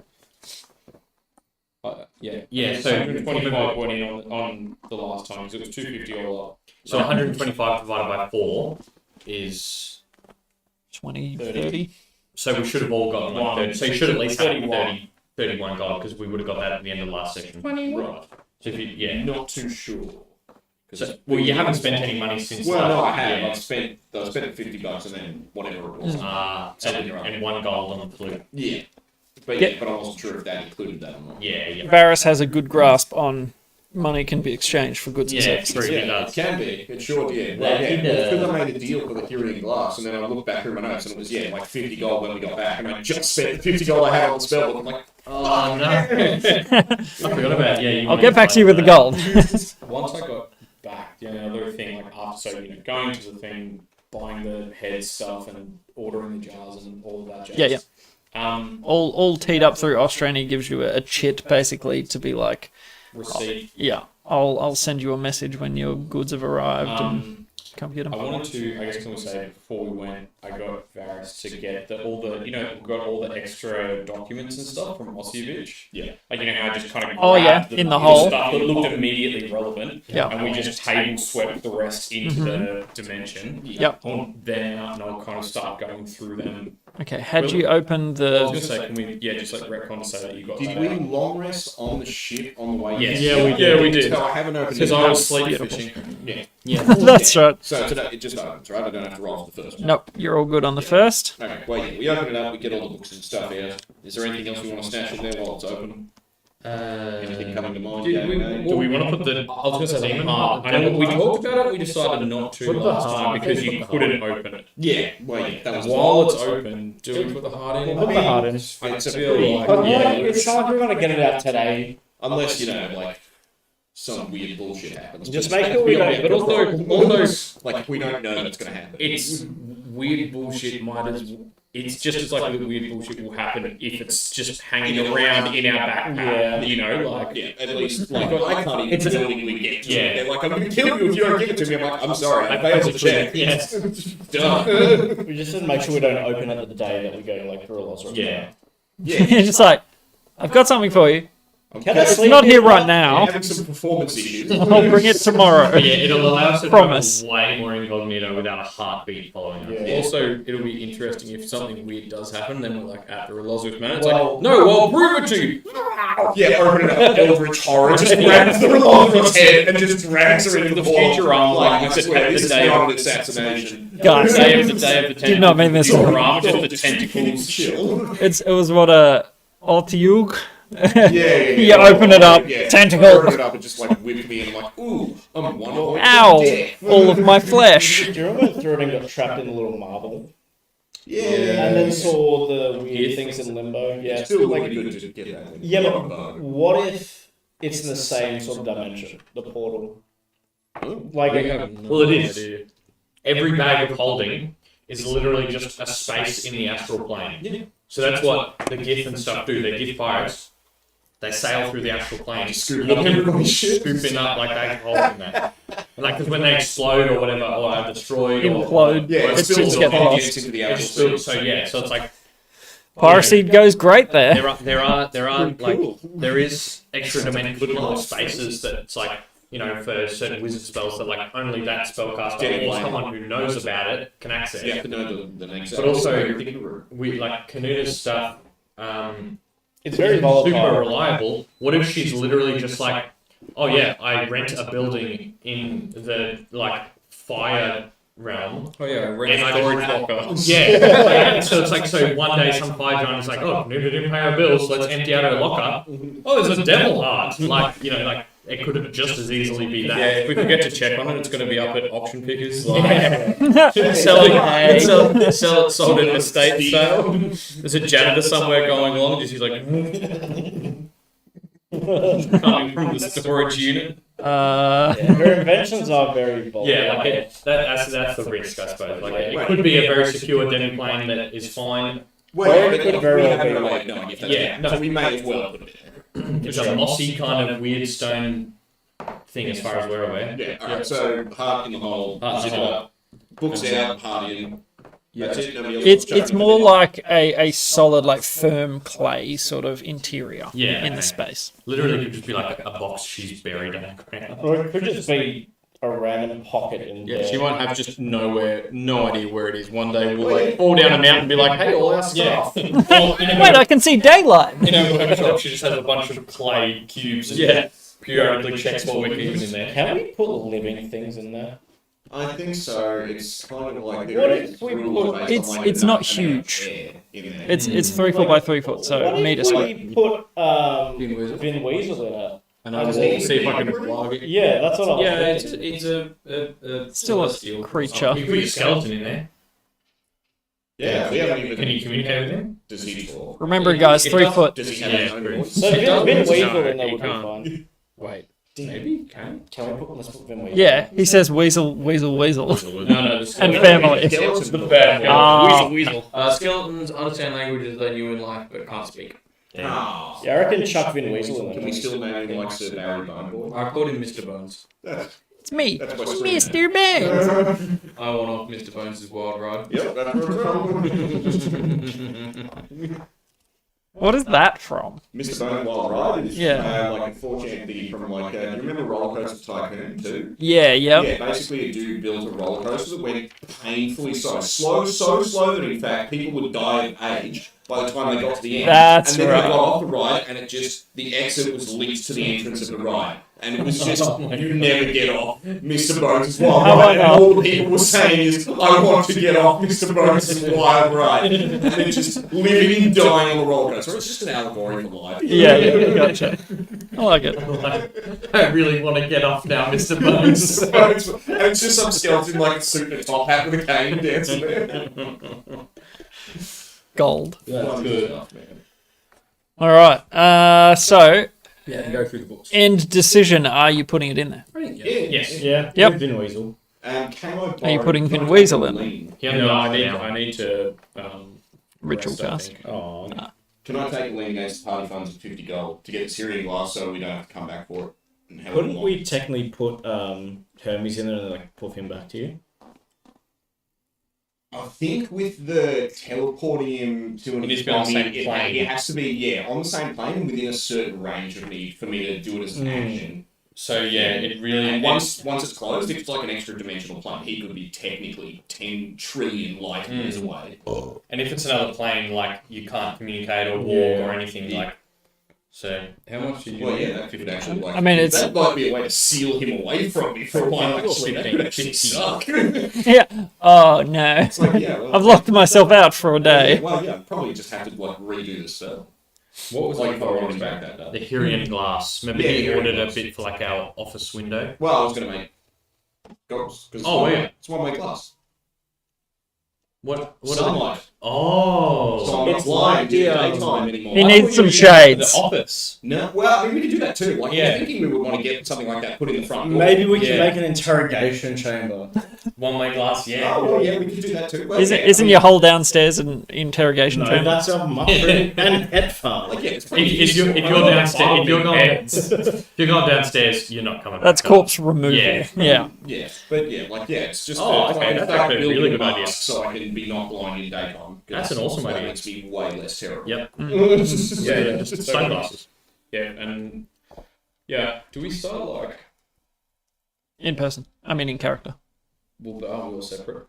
Yeah, so 125 went in on the last time because it was 250 all up. So 125 divided by 4 is. 20, 30. So we should have all gotten like 30. So you should at least have 31. 31 gold because we would have got that at the end of the last section. Right. So if you, yeah. Not too sure. So, well, you haven't spent any money since. Well, no, I last have. year. I've spent $50 and then whatever it was. And 1 gold on the flute. Yeah. But Yeah. yeah, but I wasn't sure if that included that or not. Yeah, yeah. Varys has a good grasp on money can be exchanged for goods and Yeah, services. true. Yeah, does. it can be. It sure did. Well, Well, yeah, he does. because I made a deal for the Kyrian glass, and then I looked back through my notes, and it was, like 50 gold when we got back, and I just spent the 50 gold I had on the spell book. I'm like, Oh, no. I forgot about it. Yeah, I'll get back to you with the gold. Once I got back, the only other thing, like after, so going to the thing, buying the head stuff and ordering the jars and all of that jazz. Yeah, yeah. All All teed up through Australia gives you a chit basically to be like, receipt. yeah, I'll send you a message when your goods have arrived and come get them. I wanted to, I guess, can we say before we went, I got Varys to get all the extra documents and stuff from Ossievich. Yeah. Like, how I just kind of Oh, yeah, grabbed in the hole. stuff that looked immediately relevant. Yeah. And we just table swept the rest into the dimension. Yep. And then I'll kind of start going through them. Okay, had you opened I was the... going to say, can we, just like retcon to say that you got did that we out. long rest on the ship on the way? Yes. Yeah, we did. So I haven't opened Because it. I was sleep Beautiful. fishing. Yeah. That's right. So today it just opens, right? I don't have to roll for the first one. Nope, you're all good on the first. Okay, well, yeah, we open it up, we get all the books and stuff out. Is there anything else we want to stash in there while it's open? Anything coming to mind? Do we want to put the? I was going to say demon heart. I know we talked about it. We decided not to last time because you couldn't open it. Yeah, well, yeah, that was While it's open, do we put the heart in? Put the heart in. It's a feel pretty, like- But yeah, it's not like we're gonna get it out today. unless you know, like some weird bullshit happens. Just But make sure we don't. But also, like we don't know what's gonna happen. it's weird bullshit. It's just as likely that weird bullshit will happen if it's just hanging around in our backpack. Yeah. You know, like Yeah, at least like I can't even It's a- willingly get to yeah. it. They're like, I'm gonna kill you if you don't give it to me. I'm like, I'm sorry, I failed to check. Yes. Done. We just need to make sure we don't open it the day that we go to like Gorillas. Or Yeah. It's just like, I've got something for you. Can I It's sleep not here right I'm now. having some performance issues. I'll bring it tomorrow. But yeah, it'll allow us to Promise. travel way more incognito without a heartbeat following us. Yeah. Also, it'll be interesting if something weird does happen. Then we're like at the Relozos man. It's Well- like, no, well, I'll prove it to you. Yeah, open it up. Eldritch horror just grabs the Revolver's head and just drags her into the future arm. Like, I It's swear, the this is day not of- an assassination. Guys, Day of the tentacles. did not mean this. Your arm, just the tentacles. Chill. It was what a Altiug. Yeah. You open it up, Yeah. tentacle. Open it up and just like whip me and I'm like, ooh, I'm 1 point Ow! dead. All of my flesh. Do you remember Thurin got trapped in the little marble? Yeah. And then saw the weird things in limbo? Yeah. It's still like, really good to get that. yeah, but what if it's in the same sort of dimension? The portal? Like, Well, it is. Every bag of holding is literally just a space in the astral plane. So that's what the Gith and stuff do. They're Gith pirates. They sail through the astral plane, Scooping up everybody's shit. scooping up like bags of holding that. Like, because when they explode or whatever, or are destroyed, or Implode. Yeah, or it's It's still just get lost. into the it's actual still, scene. so yeah, so it's like Piracy goes great there. there are Pretty like cool. there is extra dimensional spaces that it's like, you know, for certain wizard spells that like only that spellcaster or someone who knows about it can access. You have to know the next. But also- everything in the room. We like Kanuna's stuff. it's very Super volatile. reliable. What if she's literally just like, oh yeah, I rent a building in the like fire realm. Oh yeah, And red I storage just- locker. Yeah. So it's like, so one day some fire giant is like, oh, Kanuna didn't pay her bills, so let's empty out her locker. Oh, there's a devil heart. Like, you know, like it could have just as easily be that. Yeah, if we forget to check on it, it's going to be up at auction pickers. Like, Hey. sold at an estate sale. There's a janitor somewhere going along, just he's like coming from the storage unit. Her inventions are very volatile. Yeah, like that's the risk, I suppose. Like it could be a very secure demi-plane that is fine. Well, it but could very we well have be. no way of knowing if that's Yeah, so we may as well put it there. It's a mossy kind of weird stone thing, as far as we're aware. Yeah, alright, so heart in the hole, Heart in the zip it hole. up, books out, heart in. That's it, nobody else It's will it's chuck more anything like a solid, like firm clay sort of interior Yeah, in the okay. space. Literally, could just be like a box she's buried underground. Or it could just be a random pocket in Yeah, there. she won't have just no idea where it is. One day we'll like fall down a mountain and be like, hey, all our stuff. Wait, I can see daylight. In her workshop, she just has a bunch of clay cubes and Yeah. periodically checks what we're keeping in there. Can we put living things in there? I think so. It's kind of like What there if is we rules put- based on, like, it's not enough amount of huge. air in there. It's 3 foot by 3 foot, What so if meter square. we put Vin Weasel. Vin Weasel in it? And I will see if I can plug it. Yeah, that's what I was Yeah, thinking. it's a Still a celestial creature. You put your skeleton in there. Yeah, we haven't even. Can you communicate with him? Does he talk? Remember, guys, It 3 does- foot. Does he have Yeah, his own true. voice? So Vin does- Weasel no, in there you would be can't. fine. Wait, maybe? Can Let's put Vin Weasel. Yeah, he says weasel, weasel, weasel. No, the And skeleton. family. Skeletons, The bad guy. Ah. Weasel. Skeletons understand languages they knew in life but can't speak. Oh. Yeah, I reckon chuck Vin Weasel in Can there. we still name him like Sir Barry Boneboy? I called him Mr. Bones. It's me, That's my screen Mr. Bones. I want off Mr. Bones' wild ride. Yep, that's What is that from? Mr. Bone Wild Ride is Yeah. like a 4chan thing from like, do you remember Roller Coaster Tycoon 2? Yeah, Yeah, yep. basically a dude built a roller coaster that went painfully so slow that in fact people would die of age by the time they got to the end. That's and then right. they got off the ride and it just, the exit was linked to the entrance of the ride. And it was just, you never get off Mr. Bones' wild How ride. And about all the people were saying is, I want to get off Mr. Bones' wild ride. And then just living and dying on the roller coaster. It's just an allegory for life. Yeah, gotcha. I like it. I really want to get off now, Mr. Bones. And it's just some skeleton like a suit and a top hat with a cane dancing there. Gold. That's good enough, man. All right. So, Yeah, go through the books. end decision. Are you putting it in there? Yes. Yeah. Yep. with Vin Weasel. Can I Are you putting can Vin I Weasel take in? a lean? No, I need to Ritual rest, I cast. think. Oh, Can I take a lean against the party funds of 50 gold to get the Syrian glass so we don't have to come back for it? And how couldn't long? we technically put Hermes in there and like puff him back to you? I think with the teleporting him to an It needs to be on the same plane. It has to be, on the same plane and within a certain range of me for me to do it as an action. So yeah, it really. And once it's closed, if it's like an extra dimensional plane, he could be technically 10 trillion light years away. And if it's another plane, like you can't communicate or walk or anything, like. So how much do you? Well, yeah, that could actually like. I mean, it's- that might be a way to seal him away from me for a while. Actually, that could actually suck. Yeah. Oh no. It's like, yeah, well, I've locked myself out for a day. Well, yeah, probably just have to like redo the spell. What was Like like if I wanted back that day. The Hyrian glass. Remember Yeah, he Hyrian ordered a glass. bit for like our office window? Well, I was going to make goggles. Oh, yeah. It's one way glass. What? Sunlight. Oh. So I'm not blind in the daytime anymore. He I needs thought some you- shades. The office. No, well, I mean, we could do that too. Like, Yeah. I'm thinking we would want to get something like that put in the front door. Maybe we can Yeah. make an interrogation chamber. One-way glass, yeah. Oh, well, yeah, we could do that too. Well, Isn't, yeah, isn't I your whole downstairs an interrogation No, chamber? that's a mushroom and head farm. Like, yeah, it's If you're downstairs, if you're going downstairs, you're not coming. That's back. corpse removal. Yeah. Yeah. Yeah, but yeah, like, yeah, it's just Oh, it's okay, like that's start actually a building really good masks idea. so I can be not blind in daytime. 'cause That's an awesome that idea. makes me way less terrible. Yep. Yeah. Sunglasses. Yeah, and yeah. Do we start like? In person. I mean, in character. Are we all separate?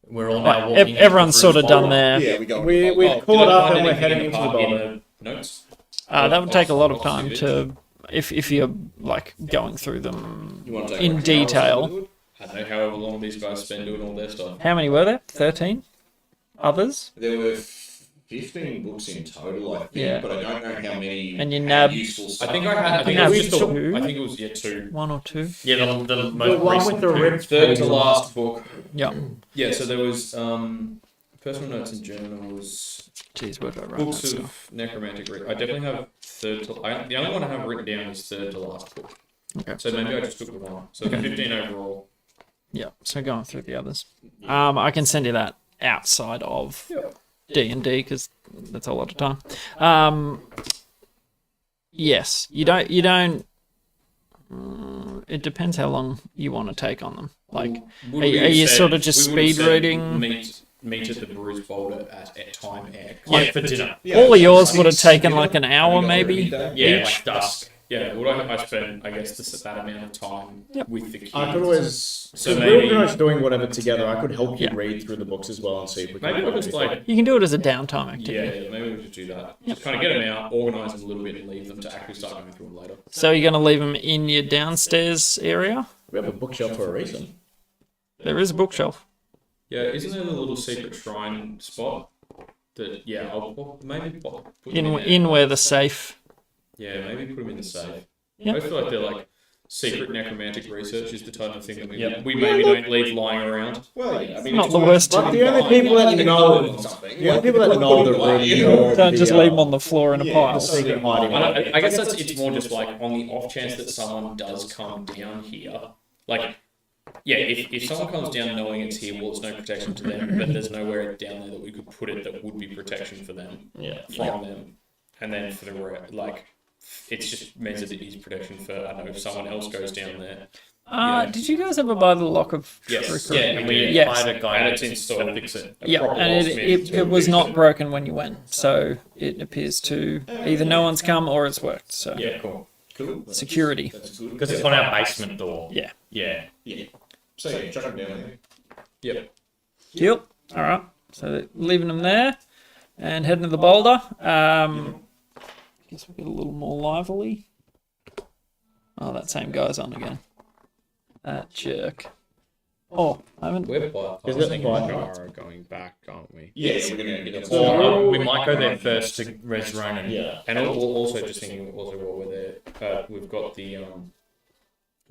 We're all Right, now walking. everyone's sort of done Yeah, their. we go. We've did caught I up find and we're anything heading in into the the part- in bottom. the notes? That would take a lot of time to, if you're like going through them You want to take in like an hour or detail. something to do it? I don't know however long these guys spend doing all their stuff. How many were there? 13? Others? There were 15 books in total, I think, Yeah. but I don't know how many. And you had nabbed- useful stuff. I think I think I it was think just two. I think it was two. One or two? Yeah, the The most one recent with the two. ripped Third to pages. last book. Yeah. Yeah, so there was personal notes and journals, Jeez, where did I write books that stuff? of necromantic. I definitely have third to. The only one I have written down is third to last book. Okay. So maybe I just took the one. So 15 overall. Yeah, so going through the others. I can send you that outside of D&D because that's a lot of time. Yes, you don't. It depends how long you want to take on them. Like, Would are we you have said- sort of just we would have speed said reading? Meet at the Bruce Boulder at time X. Yeah, for dinner. All of yours would have taken like an hour, maybe. Yeah, each. like dusk. Yeah, would I spend, I guess, that amount of time with the kids. I could always. So So maybe- we were guys doing whatever together. I could help you Yeah. read through the books as well and see if we can. Maybe find we'll just anything. like, You can do it as a downtime yeah, activity. yeah, maybe we should do that. Just kind of get them out, organise them a little bit, and leave them to actually start going through them later. So you're going to leave them in your downstairs area? We have a bookshelf for a reason. There is a bookshelf. Yeah, isn't there a little secret shrine spot? That I'll maybe put them In there. in where the safe. Yeah, maybe put them in the safe. Yeah. I feel like they're like secret necromantic research is the type of thing that Yep. we maybe don't leave lying around. Well, yeah, I mean, Not it's the worth worst. trying But to the only find people that like a know- code or something. The only people that know the room. Don't just leave them on the floor in a Yeah, pile. the secret hiding. I guess it's more just like on the off chance that someone does come down here. Like, yeah, if someone comes down knowing it's here, well, it's no protection to them, but there's nowhere down there that we could put it that would be protection for them, from them. And then for the like, it just means that it is protection for, I don't know, if someone else goes down there. Did you guys ever buy the lock of Yes. trickery? Yeah, And we Yes. hired a guy And it's to installed. fix it. A Yeah, proper and locksmith it to was fix not it. broken when you went, so it appears to either no one's come or it's worked. So Yeah, cool. Cool. security. That's good. Because it's on our basement door. Yeah. Yeah. So yeah, chuck them down there. Yep. Deal. All right. So leaving them there and heading to the boulder. Guess we'll get a little more lively. Oh, that same guy's on again. That jerk. Oh, I haven't. We're Is it the fight? are going back, aren't we? Yes, we're going to get Or we might go there first to res Ronan. Yeah. And also just thinking also while we're there, we've got the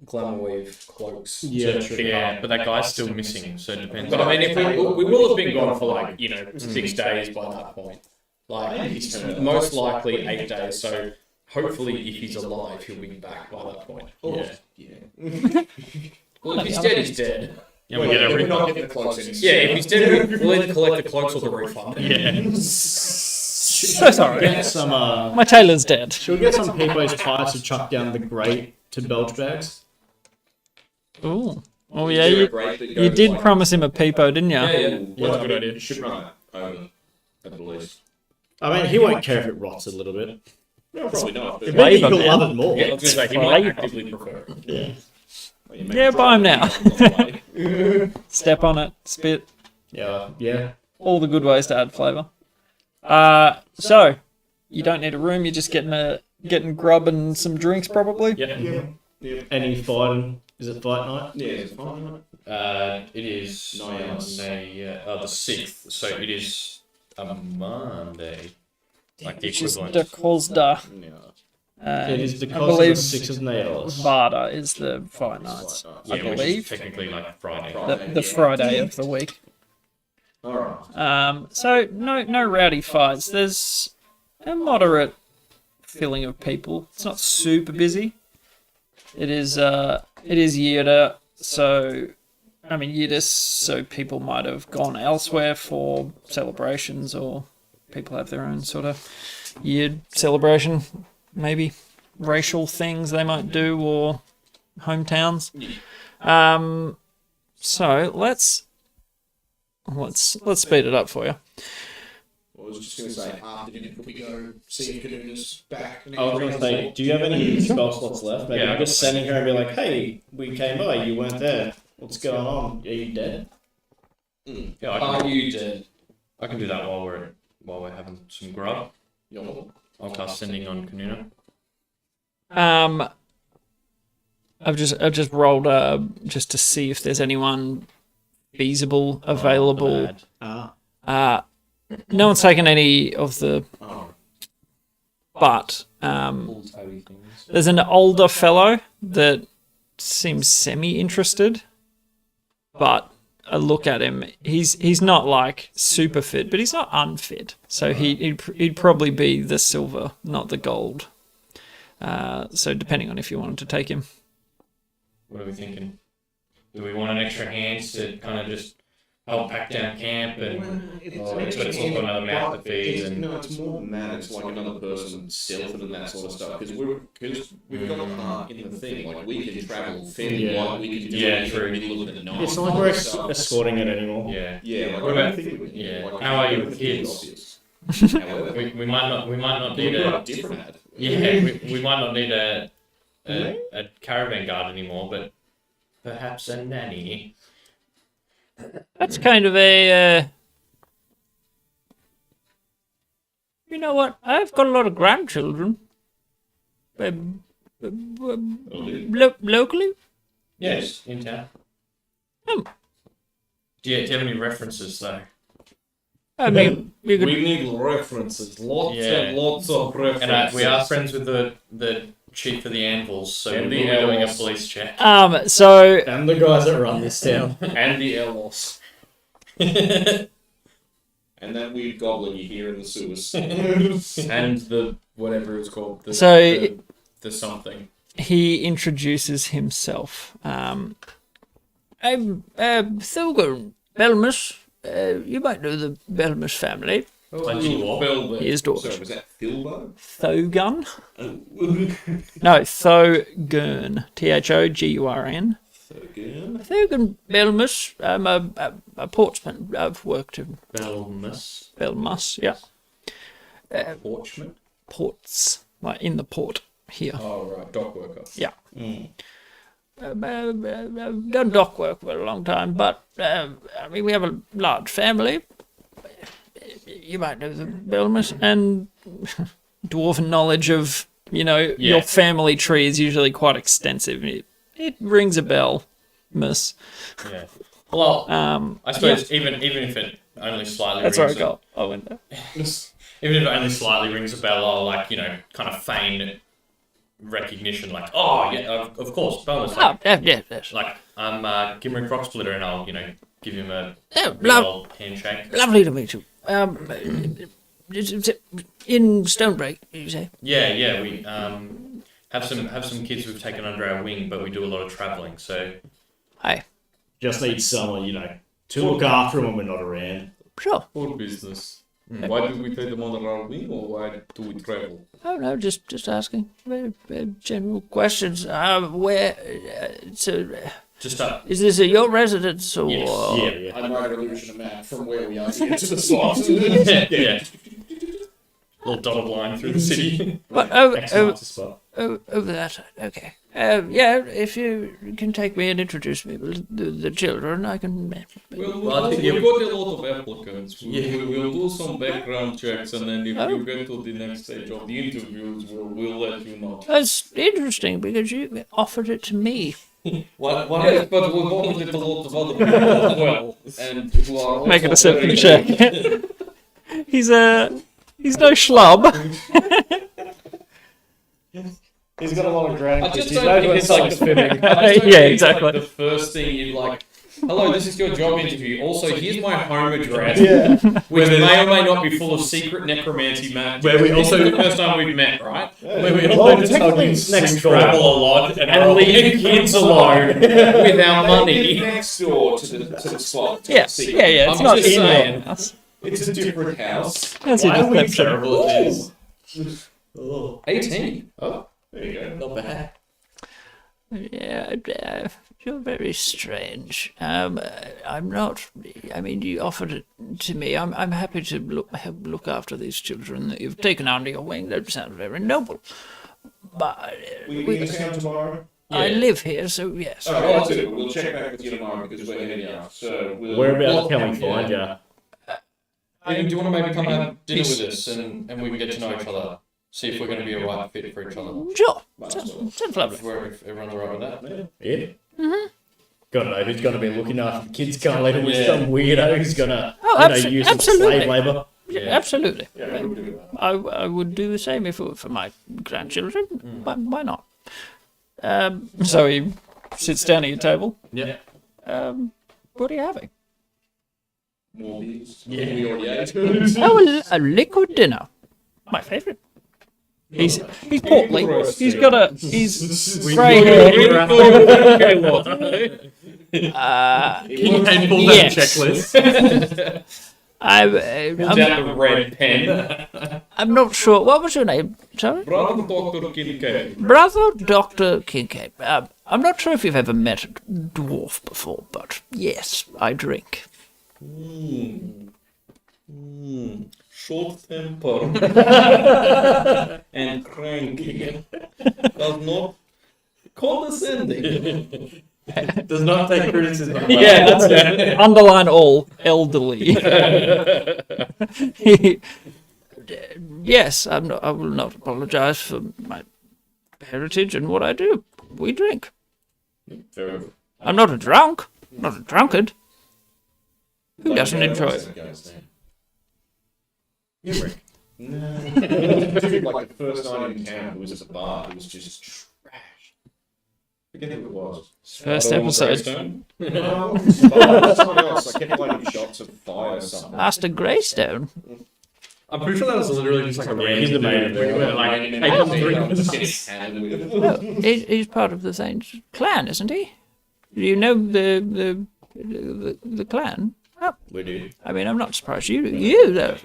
glamour wave cloaks. Yeah, to pick Yeah, up. but that guy's still missing, so it depends. But I mean, if we will have been gone for like 6 days by that point. Like most likely 8 days. So hopefully, if he's alive, he'll be back by that point. Yeah. Well, if he's dead, he's dead. Yeah, we get we're everything. not getting the clocks in. Yeah, if he's dead, we'll either collect the cloaks or the refund. Yeah. So sorry. Get some. My tailor's dead. Should we get some people's pipes to chuck down the grate to belch bags? Ooh. Oh yeah, Do a you, great that you goes did like- promise him a peepo, didn't you? Well, That's a good idea. You should run that over at the least. I mean, he won't care if it rots a little bit. No, probably not. But Maybe Flavor, he'll man. love it more. Yeah, I was going to say, he might actively prefer it. Yeah, buy him now. Step on it, spit, Yeah. all the good ways to add flavour. So you don't need a room. You're just getting grub and some drinks probably. Yeah. Any fighting? Is it fight night? Yeah, it's fine. It is the 6th, so it is a Monday. Like the Which is equivalent. the Kozda. It is the I cost of believe the 6 of nails. Vada is the fight nights. Yeah, I which is believe technically like Friday. the Friday of the week. Alright. So no rowdy fights. There's a moderate filling of people. It's not super busy. It is Yida, so I mean Yidis, so people might have gone elsewhere for celebrations, or people have their own sort of Yid celebration, maybe racial things they might do, or hometowns. So let's speed it up for you. I was just going to say, after dinner, could we go see if Kanuna's back? I was going to say, do you have any spell slots left? Maybe Yeah, I just got sending her and be like, hey, we came by, you weren't there. What's going on? Are you dead? Yeah, Are you dead? I can do that while we're having some grub. I'll cast sending on Kanuna. I've just rolled just to see if there's anyone feasible, available. No one's taken any of the. But there's an older fellow that seems semi-interested, but a look at him, he's not like super fit, but he's not unfit. So he'd probably be the silver, not the gold. So depending on if you wanted to take him. What are we thinking? Do we want an extra hands to kind of just help pack down camp and it's also another mouth to feed? And No, it's more than that. It's like another person stealthing and that sort of stuff. Because we've got a part in the thing. Like, we can travel fairly light. We can do it true. in the middle of the night. It's not like we're So- escorting it anymore. yeah. Yeah, like, What I don't about- think we yeah. like, How are you I with think it's kids? obvious. However, We might not need we've got a a different ad. we might not need a caravan guard anymore, but perhaps a nanny. That's kind of a. You know what? I've got a lot of grandchildren. Locally? Yes, in town. Hmm. Do you have any references though? I mean, you could. We need references. Lots Yeah. and lots of references. And we are friends with the chief of the anvils, so And we'll the be doing a elves. police check. So And the guys that run this town. And the Elos. And that weird goblin you hear in the sewers. And the whatever it's called. The, So- the something. he introduces himself. I'm Thorgun Belmus. You might know the Belmus family. Like you are. He is So Dwarf. was that Thilbo? Thogun? No, Thogurn. Thogurn. Thogun Belmus. I'm a portsman. I've worked in Belmus. Belmus, yeah. Porchman? Ports. Like in the port here. Oh, right. Dock worker. Yeah. I've done dock work for a long time, but I mean, we have a large family. You might know the Belmus and dwarven knowledge of You know, your family tree is usually quite extensive. It rings a bell, miss. Yeah. Well, I suppose yeah. even if it only slightly That's where I rings got. I went there. even if it only slightly rings a bell, I'll like, you know, kind of feign recognition, like, oh yeah, of course, bonus. Like, yes. like I'm Gimrick Rock Splitter, and I'll, you know, give him a Oh, big old handshake. lovely to meet you. In Stonebreak, did you say? Yeah, we have some kids we've taken under our wing, but we do a lot of travelling, so Hi. Just need someone, you know, to look after them when we're not around. Sure. For business. Why do we take them under our wing, or why do we travel? Oh no, just asking general questions. Where? just Is this your residence or? Yeah. I might illusion a map from where we are to get to the slot. yeah. Little dotted line through the city. But over that side. Okay. Yeah, if you can take me and introduce me to the children, I can. Well, I think we've got a lot of applicants. We'll do some background checks, and then if you get to the next stage of the interviews, we'll let you know. That's interesting because you offered it to me. Yes, but we've offered it a lot of other people as well, and who are Make a also deception very- check. He's no schlub. He's got a lot of I grandkids. just He don't knows think when it's someone's like fibbing. I just don't Yeah, think it's exactly. Like the first thing you like. Hello, this is your job interview. Also, here's my home address, Yeah. which may or may not be full of secret necromancy magic. Where we This also- is the first time we've met, right? Where we Well, also just technically fucking next travel door. a lot And leave kids alone with our money. Next door to the slot. Yes. Yeah. It's I'm not just in saying. your house. It's a different house. That's Why a are we deception. terrible at this? 18. There you go. Not bad. Yeah, you're very strange. I'm not. I mean, you offered it to me. I'm happy to look after these children that you've taken under your wing. That sounds very noble. But We in town tomorrow. I live here, so yes. Oh, well, that's it. We'll check back with you tomorrow because we're heading out. So we'll. Whereabouts can we find you? Do you want to maybe come have dinner with us, and we can get to know each other? See if we're going to be a right fit for each other. Sure. Sounds lovely. If everyone's alright with that. Yeah. Gotta know who's gonna be looking after the kids. Can't let it with some weirdo who's gonna use them for absolutely. slave labour. Yeah, absolutely. Yeah, we'll do that. I would do the same if it were for my grandchildren. Why not? So he sits down at your table. Yeah. What are you having? More beers. Yeah, we already ate. Oh, a liquid dinner. My favourite. He's portly. He's grey hair. And pull that checklist. I'm Out the red pen. I'm not sure. What was your name? Sorry? Brother Dr. Kincaid. Brother Dr. Kincaid. I'm not sure if you've ever met a dwarf before, but yes, I drink. Short temper and cranky. Does not condescending. Does not take criticism. Yeah, that's it. Underline all. Elderly. Yes, I will not apologise for my heritage and what I do. We drink. Very good. I'm not a drunk. Not a drunkard. Who doesn't enjoy it? No. Like the first night in town, it was at the bar. It was just trash. Forget who it was. First episode. No, someone else. I kept lighting shots of fire or something. Master Greystone. I'm pretty sure that was literally just like a random He's the main dude. We were like, hey, come drink. Well, he's part of the same clan, isn't he? Do you know the clan? Oh, We do. I mean, I'm not surprised you though.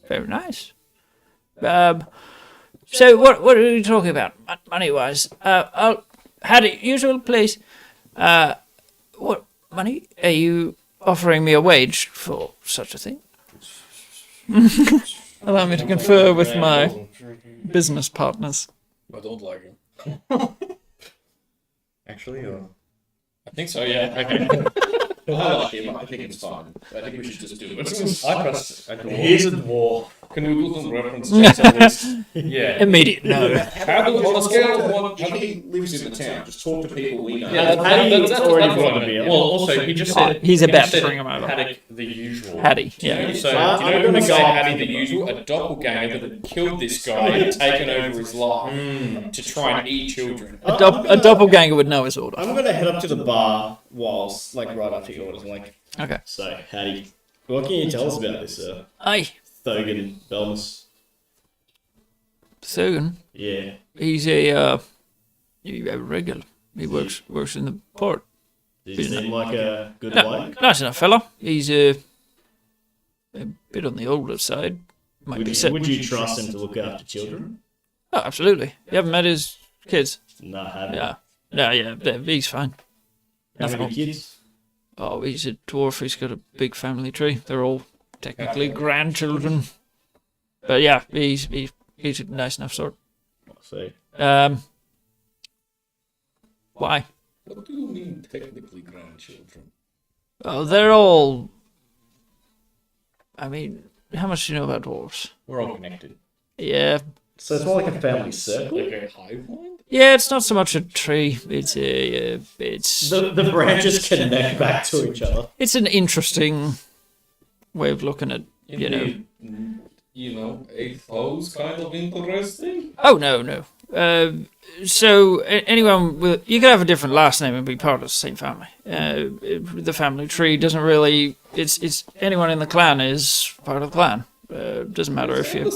Very nice. So what are you talking about, money wise? I'll had it usual, please. What money are you offering me a wage for such a thing? Allow me to confer with my business partners. I don't like him. Actually, or I think so, yeah. Okay. I like him. I think it's fine. I think we should just do it. I trust a dwarf. Here's a dwarf. Can we put some reference checks at least? Yeah. Immediate no. How do on a scale of 1? He lives in the town. Just talk to people we know. Yeah, Paddy's already what I got to meant. be. Well, also, he just said He's about to said bring him over. Haddock the usual. Hattie, yeah. So, I'm do you know gonna the say guy Hattie Hattie the usual? A doppelganger that had killed this guy and taken over his life to try and eat children. A doppelganger would know his order. I'm gonna head up to the bar whilst, like, right after he orders. Like, Okay. So, Hattie, what can you tell us about this, Aye, Thogan Belmus? Thugan. Yeah. He's a regular. He works in the port. Does he seem like a good No, bloke? nice enough fella. He's a bit on the older side. Might be sick. Would you trust him to look after children? Oh, absolutely. You haven't met his kids? No, I haven't. Yeah. No, yeah, he's fine. How Nothing many wrong. kids? Oh, he's a dwarf. He's got a big family tree. They're all technically grandchildren. But yeah, he's a nice enough sort. I see. Why? What do you mean technically grandchildren? Oh, they're all. I mean, how much do you know about dwarves? We're all connected. Yeah. so it's more like a family circle. Like a hive mind? Yeah, it's not so much a tree. It's a. It's The branches connect back to each other. it's an interesting way of looking at. You know. You know, eighth house kind of interesting. Oh no. So anyone with you can have a different last name and be part of the same family. The family tree doesn't really. It's anyone in the clan is part of the clan. Doesn't matter if you.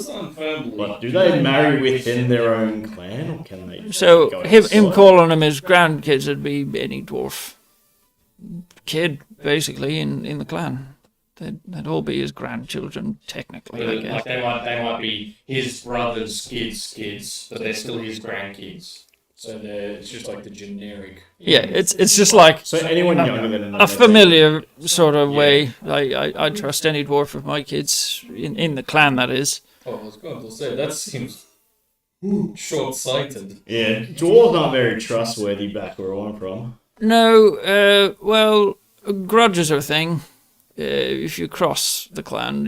But do they marry within their own clan, or can they? So go him outside? calling them his grandkids would be any dwarf kid basically in the clan. They'd all be his grandchildren technically. I guess. Like they might be his brother's kids, but they're still his grandkids. So it's just like the generic. Yeah, it's just like So anyone younger than a familiar sort of way. I trust any dwarf of my kids in the clan. That is. Oh, I was going to say, that seems short-sighted. Yeah, dwarves aren't very trustworthy back where I'm from. No, well, grudges are a thing. If you cross the clan,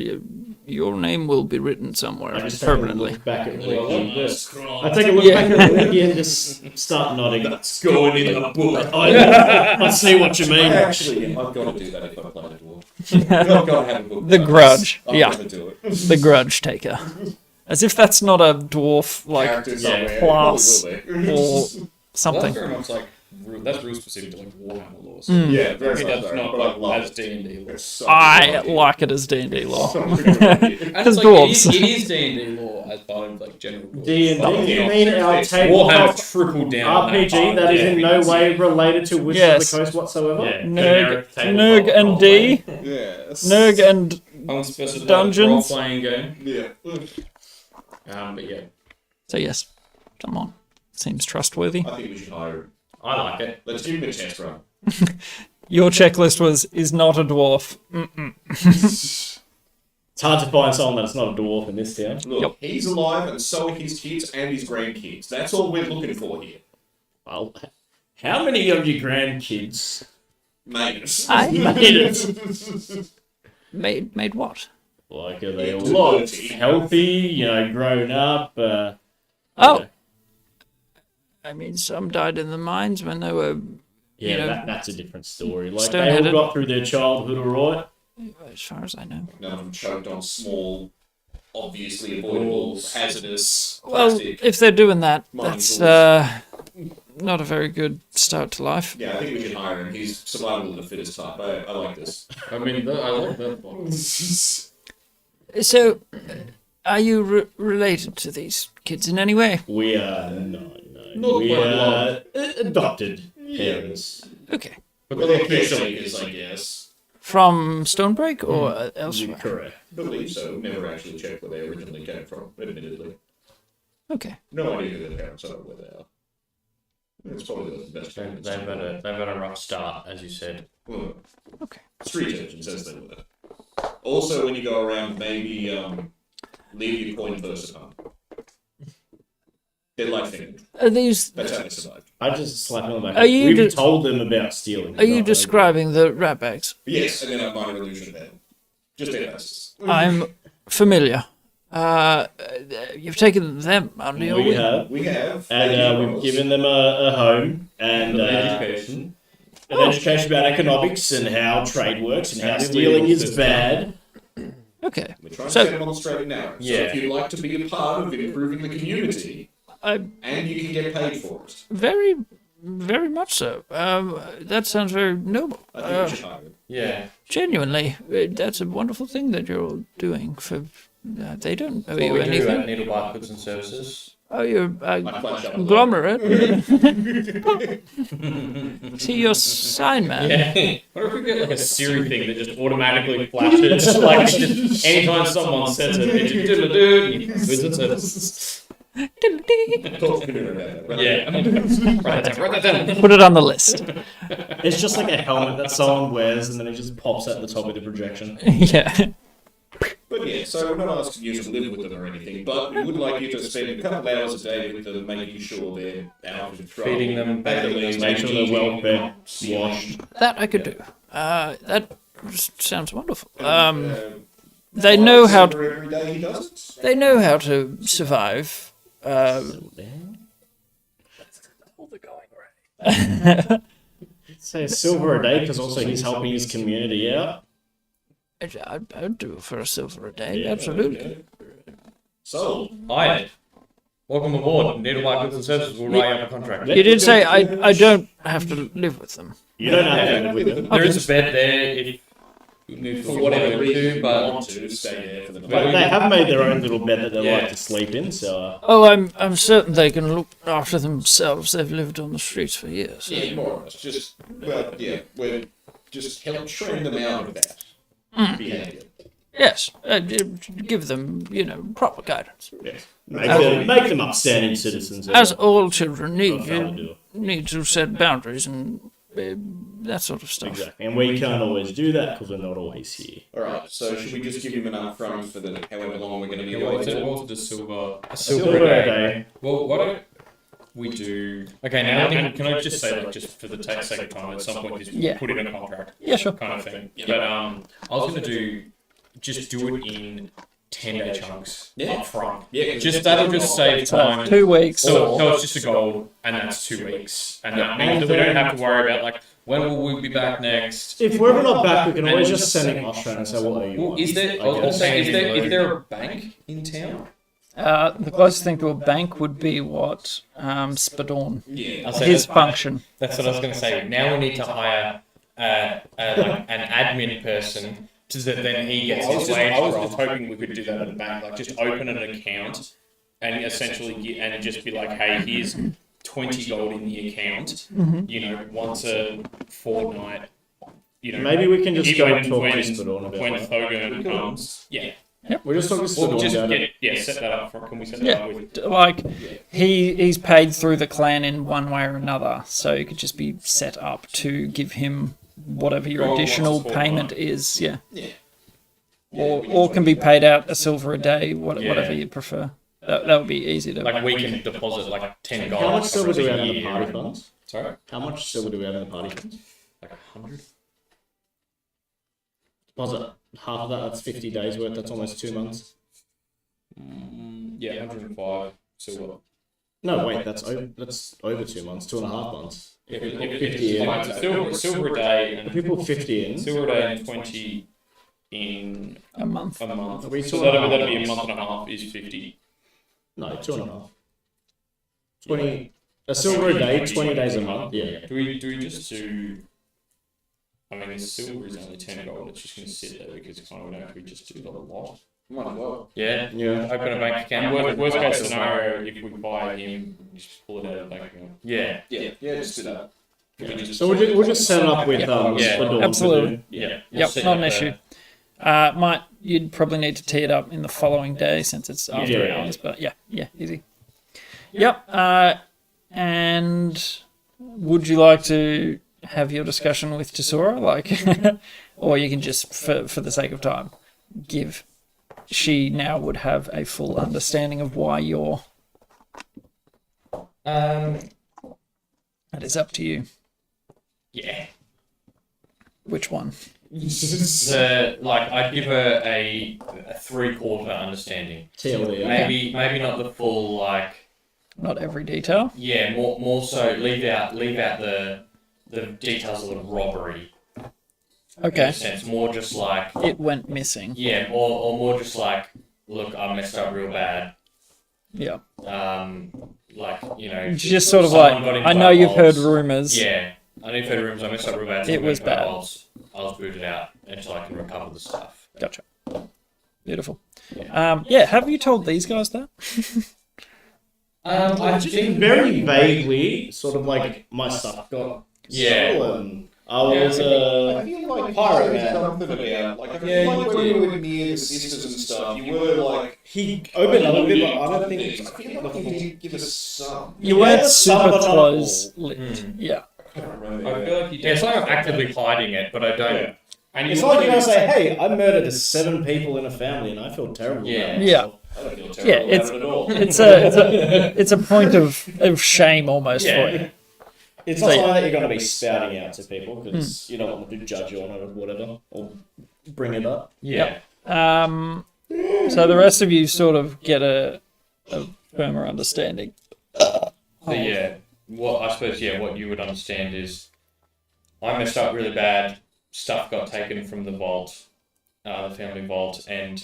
your name will be written somewhere I just permanently. Take a look back at Well, Ricky. this. I take a look back at Ricky and just start nodding. That's going in the book. I see what you mean. Actually, I've got to do that if I play a dwarf. I've got to have a book. The Grudge, I'll yeah. never do it. The grudge taker. As if that's not a dwarf like Character somewhere. class Probably will be. or That's something. very much like that's real specific to like Warhammer laws. Yeah, very much That's so, not but I like love as it. D&D law. It's so I good. like it as D&D law. So good. And Because it's like, dwarves. it is D&D law as part of like general rules. D&D, But, you know, mean our tabletop Warhammer trickled down RPG that is in no way related to Wizards Yes. of the Coast whatsoever? Yeah, Nerg, generic tabletop Nerg and D. role-playing. Yes. Nerg and unspecified Dungeons. role-playing game. Yeah. But yeah. so yes, come on, seems trustworthy. I think we should hire him. I like it. Let's give him a chance run. Your checklist was is not a dwarf. It's hard to find someone that's not a dwarf in this town. Look, Yep. he's alive and so are his kids and his grandkids. That's all we're looking for here. Well, how many of your grandkids Maintenance. I made it? made what? Like, are they all Dirty. healthy, you know, grown up? Oh, Yeah. I mean, some died in the mines when they were, Yeah, you know, that's a different story. Like, they stone-headed. all got through their childhood all right. as far as I know. None of them choked on small, obviously avoidable, hazardous Well, plastic. if they're doing that, Mining that's tools. not a very good start to life. Yeah, I think we should hire him. He's survival of the fittest type. I like this. I mean, I like that one. So, are you related to these kids in any way? We are, no. Not We quite are adopted parents. Okay. Well, they're caretakers, I guess. From Stonebreak or elsewhere? Correct. I believe so. Never actually checked where they originally came from, admittedly. Okay. No idea who their parents are or where they are. It's probably the best They've parents. they've had a rough start, as you said. Well, Okay. street urchins, as they were. Also, when you go around, maybe leave your coin purse at home. They're like thinking. Are these That's how they survived. I just slap him on the back. Are you We've de- told them about stealing. Are you not- describing the rat bags? Yes, and then a minor illusion there. Just emphasis. I'm familiar. You've taken them under your We wing. have. We have. And we've given them a home and Education. an education about economics and how trade works and how stealing is bad. Okay. We're trying to So- set them on the straight and narrow. So Yeah. if you'd like to be a part of improving the community, I and you can get paid for it, very, very much so. That sounds very noble. I think you should hire them. Yeah. Genuinely, that's a wonderful thing that you're all doing for. They don't owe What you we do anything. at Needlebark Goods and Services. Oh, you're a Like flash up. conglomerate. See, your sign man. Yeah. What if we get like a Siri thing that just automatically flashes? Like just anytime someone says it, it just dude, goods services. Talk to me about that. Right? Yeah. Write that down. Put it on the list. It's just like a helmet that someone wears and then it just pops at the top of the projection. Yeah. But yeah, so we're not asking you to live with them or anything, but we would like you to spend a couple of hours a day with them, making sure they're out of control. Feeding them, Bathing Make sure they're well fed, washed. That I could do. That sounds wonderful. They know how to, Every day he does it. they know how to survive. Say a silver a day because also he's helping his community out. I'd do it for a silver a day. Yeah, Absolutely. So, Hi. Welcome aboard. Needlebark Goods and Services will write up a contract. You did say I don't have to live with them. You don't have to live with them. There is a bed there if for whatever reason you but want to, stay there for the But night. they have made their own little bed that they Yeah. like to sleep in, so Oh, I'm certain they can look after themselves. They've lived on the streets for years. Yeah, more or less. Just, well, yeah, we're just help train them out of that behavior. Yes, give them, proper guidance. make them upstanding citizens. As all children of need, Valador. you need to set boundaries and that sort of stuff. Exactly, and we can't always do that because we're not always here. Alright, so should we just give him an upfront for the however long we're going to be Yeah, what's away it? for? What's the silver? Silver a day. Well, why don't we do? Okay, now can I just say, like, just for the sake of time, at some point, just Yeah. put in a contract Yeah, sure. kind of thing. But I was going to do it in 10-day chunks up front. Yeah, Just that'll just save time. 2 weeks. So it's just a goal, and that's 2 weeks, and that means that we don't have to worry about like when will we be back next. If we're ever not back, we can always just send an Austrian and say, "What are you?" Well, on?" is there? I guess. Is there a bank in town? The closest thing to a bank would be what Spadorn. Yeah. I'll say His that- function. That's what I was going to say. Now we need to hire like an admin person so that then he gets his wage. I was just hoping we could do that at a bank, like just open an account and essentially and just be like, hey, here's 20 gold in the account. Once a fortnight. Maybe we can just even go and talk when, to Spadorn about when that. Thogun comes. Yeah. We're just talking to Or Spadorn just about it. set that up. Can we set that Yeah, up with? like he's paid through the clan in one way or another, so it could just be set up to give him whatever your Gold additional once a payment fortnight. is. Yeah. Yeah. Or can be paid out a silver a day, Yeah. whatever you prefer. That would be easy to. Like we can deposit like 10 gold. How much silver do we have every in the year. party funds? Sorry, How much silver do we have in the party funds? like 100. Deposit half of that. That's 50 days worth. That's almost 2 months. Yeah, 105 silver. No, wait. That's over 2 months. 2.5 months. If 50 in. silver a day and People 50 in. silver a day and 20 in a month. a month. Are we So 2.5 that'll be a months? month and a half is 50. No, 2.5. 20. A silver a day, 20 days a month. Yeah. Do we just do? I mean, the silver is only 10 gold. It's just going to sit there because kind of don't we just do the lot? Might as well. Yeah. Yeah. Open a bank account. Worst case scenario, if we buy him, just pull it out of the bank account. Yeah. Yeah, just do that. So we'll just set it up with Yeah. Spadorn to Absolutely. do. Yeah. Yep, not an issue. You'd probably need to tee it up in the following day since it's after Yeah. hours, but yeah, easy. Yep. And would you like to have your discussion with Tesora, or you can just, for the sake of time, give? She now would have a full understanding of why you're. That is up to you. Yeah. Which one? I'd give her a 3/4 understanding. TLD. Maybe not the full like. Not every detail. Yeah, more so leave out the details of the robbery. In Okay. a sense, more just like It went missing. yeah, or more just like look, I messed up real bad. Yeah. Like you know, Just sort of like, someone got into I know our you've heard vaults. rumors. Yeah, I know you've heard rumors. I messed up real bad. It was bad. I was booted out until I can recover the stuff. Gotcha. Beautiful. Yeah, have you told these guys that? I think very vaguely, sort of like my stuff got stolen. I was I feel like pirate man. Something about like I feel like when you were near the sisters and stuff, you were like he opened up a bit, but I don't think I feel like you did give us some. You weren't Yeah, some, super but not close all. lipped. Yeah. I can't remember. I feel like you Yeah, it's like I'm actively hiding it, but I don't. Yeah. And It's you like you're gonna say, "Hey, I murdered 7 people in a family, and I feel terrible." Yeah. about Yeah. myself." I don't feel terrible Yeah, about it at all. It's a point of shame almost for you. It's So, not yeah. something that you're going to be spouting out to people because you don't want them to judge you on it or whatever, or bring it up. Yeah. So the rest of you sort of get a firmer understanding. So yeah, what you would understand is I messed up really bad. Stuff got taken from the vault, the family vault, and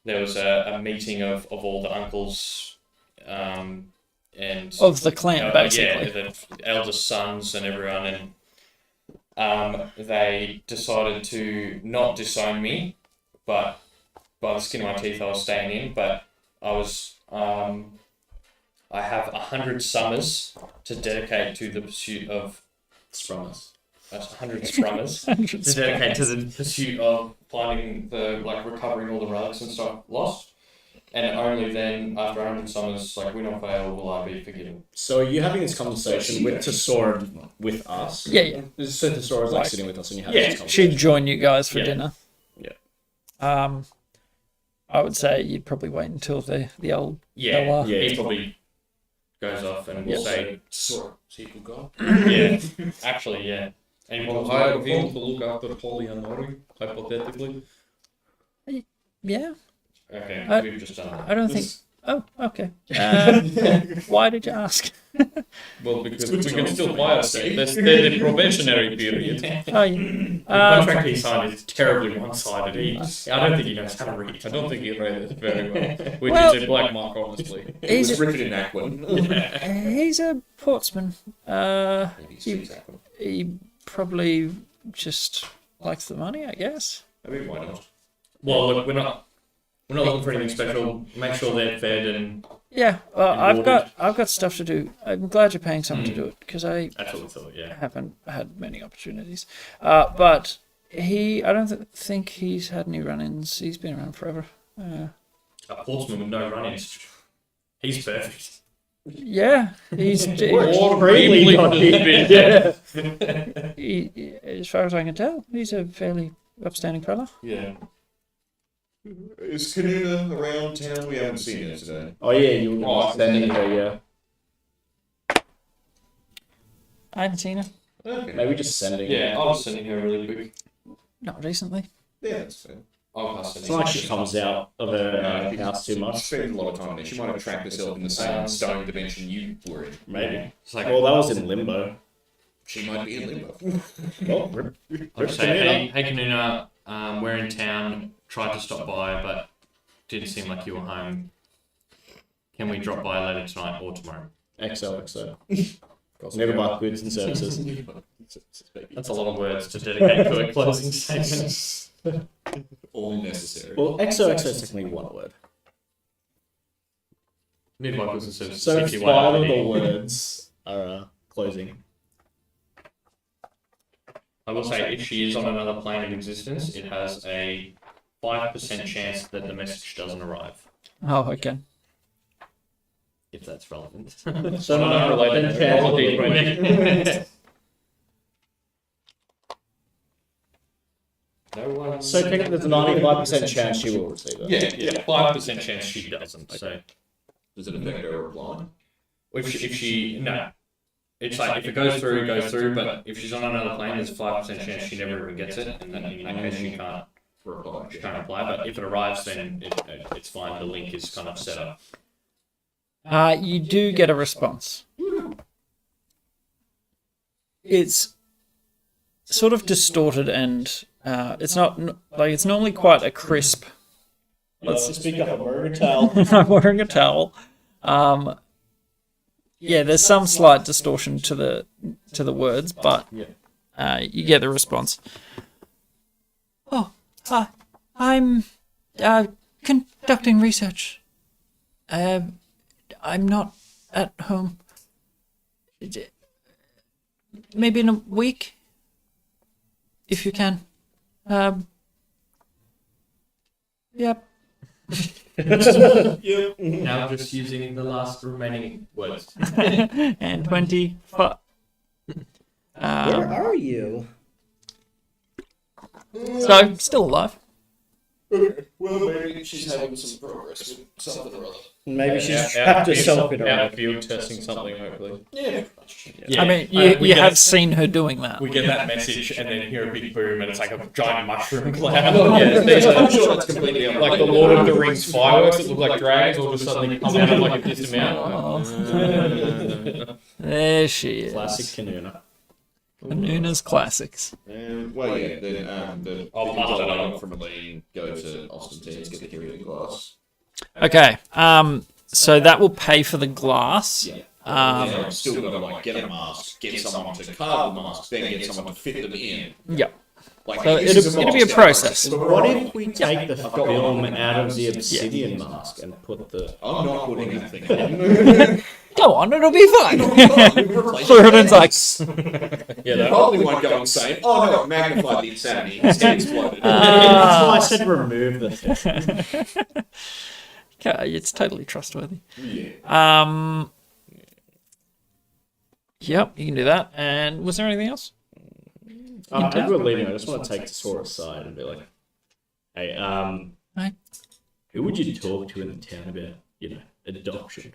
there was a meeting of all the uncles, and Of the clan, basically. yeah, the eldest sons and everyone, and they decided to not disown me, but by the skin of my teeth, I was staying in. But I was, I have 100 summers to dedicate to the pursuit of Strummers. 100 strummers to dedicate to the pursuit of finding recovering all the relics and stuff lost. And only then, after 100 summers, win or fail, will I be forgiven. So are you having this conversation with Tesora with us? Yeah. So Tesora's Right. sitting with us and you have this She'd conversation. join you guys for Yeah. dinner. Yeah. I would say you'd probably wait until the old Yeah, Noah. he probably goes off and will say, Sort sequel go. yeah, actually, yeah. And Well, we'll hire him to look after Polly and Nori, hypothetically. Yeah. Okay, I- we've just done that. I don't think. Oh, okay. Why did you ask? Well, because we can still fire them. There's the probationary period. Oh, yeah. The contract he signed is terribly one-sided. I don't think he knows how to read. I don't think he read it very well, which Well- is a black mark, honestly. It He's was a, written in Aquan. he's a portsman. Maybe he speaks Aquan. He probably just likes the money, I guess. I mean, why not? Well, look, we're not looking for anything special. Make sure they're fed and Yeah. Well, And I've got stuff to do. I'm glad you're paying someone to do it because I that's what we thought. Yeah. haven't had many opportunities. But I don't think he's had any run-ins. He's been around forever. A portsman with no run-ins. He's perfect. Yeah, he's Really not as far as I can tell, he's a fairly upstanding fella. Yeah. Is Kanuna around town? We haven't seen her today. Oh yeah, you Oh, were standing there, yeah. I haven't seen her. Okay. Maybe just sending. Yeah, I was sending her really quick. Not recently. Yeah, that's fair. I'll pass It's not like she comes out of her house too She much. spends a lot of time there. She might have trapped herself in the same stone dimension you were in. Maybe. It's like, Well, that was in limbo. She might be in limbo. Well, I'll just say, hey Kanuna, we're in town. Tried to stop by, but didn't seem like you were home. Can we drop by later tonight or tomorrow? XOXO. Never buy goods and services. That's a lot of words to dedicate to a closing statement. All necessary. Well, XOXO is technically one word. Need my goods and services. So if you 5 want of to. the words are closing. I will say, if she is on another plane of existence, it has a 5% chance that the message doesn't arrive. Oh, okay. If that's relevant. So not related. No one. So technically there's a 95% chance she will receive it. Yeah, 5% chance she doesn't. So Does it affect her reply? if she no, it's like if it goes through, it goes through. But if she's on another plane, there's a 5% chance she never even gets it, and then in that case she can't reply. But if it arrives, then it's fine. The link is kind of set up. You do get a response. It's sort of distorted and it's not like it's normally quite a crisp. Let's speak up. I'm wearing a towel. I'm wearing a towel. Yeah, there's some slight distortion to the words, but you get the response. Oh, hi. I'm conducting research. I'm not at home. Maybe in a week, if you can. Yep. Now just using the last remaining words. And 25. Where are you? So, still alive. Okay, well, maybe she's having some progress with something or other. Maybe she's trapped herself in Out a of field testing something, hopefully. Yeah. I mean, you have seen her doing that. We get that message and then hear a big boom and it's like a giant mushroom cloud. I'm sure that's completely Like the Lord of the Rings fireworks that look like dragons all just suddenly come out of like a distant mountain. There she is. Classic Kanuna. Kanuna's classics. Well, yeah, then I'll pass that on. from Elaine, go to Austin Teens, get the hearing glass. Okay, so that will pay for the glass. Yeah. I'm still got to like get a mask, get someone to carve the mask, then get someone to fit them in. Yep. Like, So this is it'll be a process. What if we take the film out of the obsidian mask and put the... I'm not putting anything on. Go on, it'll be fine. Floridan's Floridan's like, You probably won't go on saying, oh no, it magnified the insanity. His head exploded. That's why I said remove the thing. yeah, it's totally trustworthy. Yeah. Yep, you can do that. And was there anything else? As we're leaving, I just want to take Tesora aside and be like, hey, Hi. who would you talk to in the town about, adoption?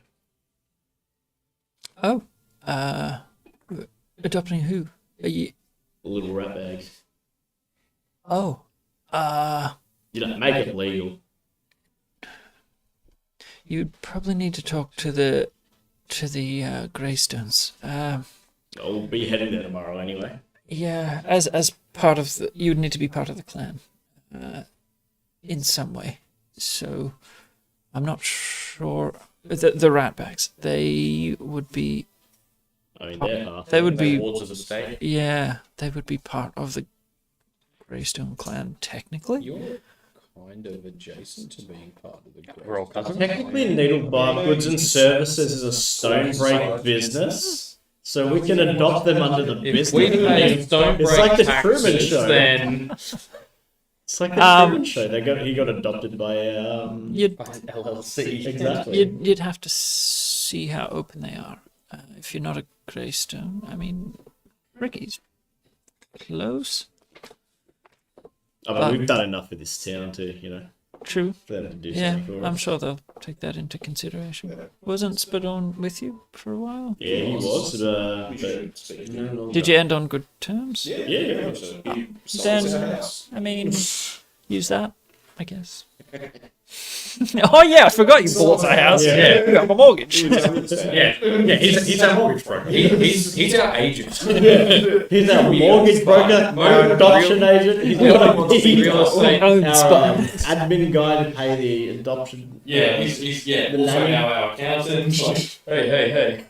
Oh, adopting who? Are you? Little rat bags. Oh, Make it legal. you'd probably need to talk to the Greystones. I'll be heading there tomorrow anyway. Yeah, as part of the, you'd need to be part of the clan, in some way. So, I'm not sure. The ratbags, they would be. I mean, they're half. They would be. Wards of the state. Yeah, they would be part of the Greystone clan technically. You're kind of adjacent to being part of the group. We're all cousins. Technically, Needlebark Goods and Services is a Stonebreak business, so we can adopt them under the business. We pay Stonebreak It's like the taxes, Truman Show. then It's like the Truman Show. He got adopted by You'd LLC. exactly. you'd have to see how open they are. If you're not a Greystone, I mean, Ricky's close. I mean, we've done enough for this town to, True. for them to do Yeah, something for I'm us. sure they'll take that into consideration. Wasn't Spadon with you for a while? Yeah, he was, but We should speak to him. Did you end on good terms? Yeah. Yeah. He sold his Then, house. I mean, use that, I guess. Oh yeah, I forgot you bought a house. Yeah. You got a mortgage. he's our mortgage broker. He's our agent. he's our mortgage broker, our adoption agent. He's got wants the real estate. our admin guy to pay the adoption. Yeah, he's The also nanny. now our accountant. Like, hey.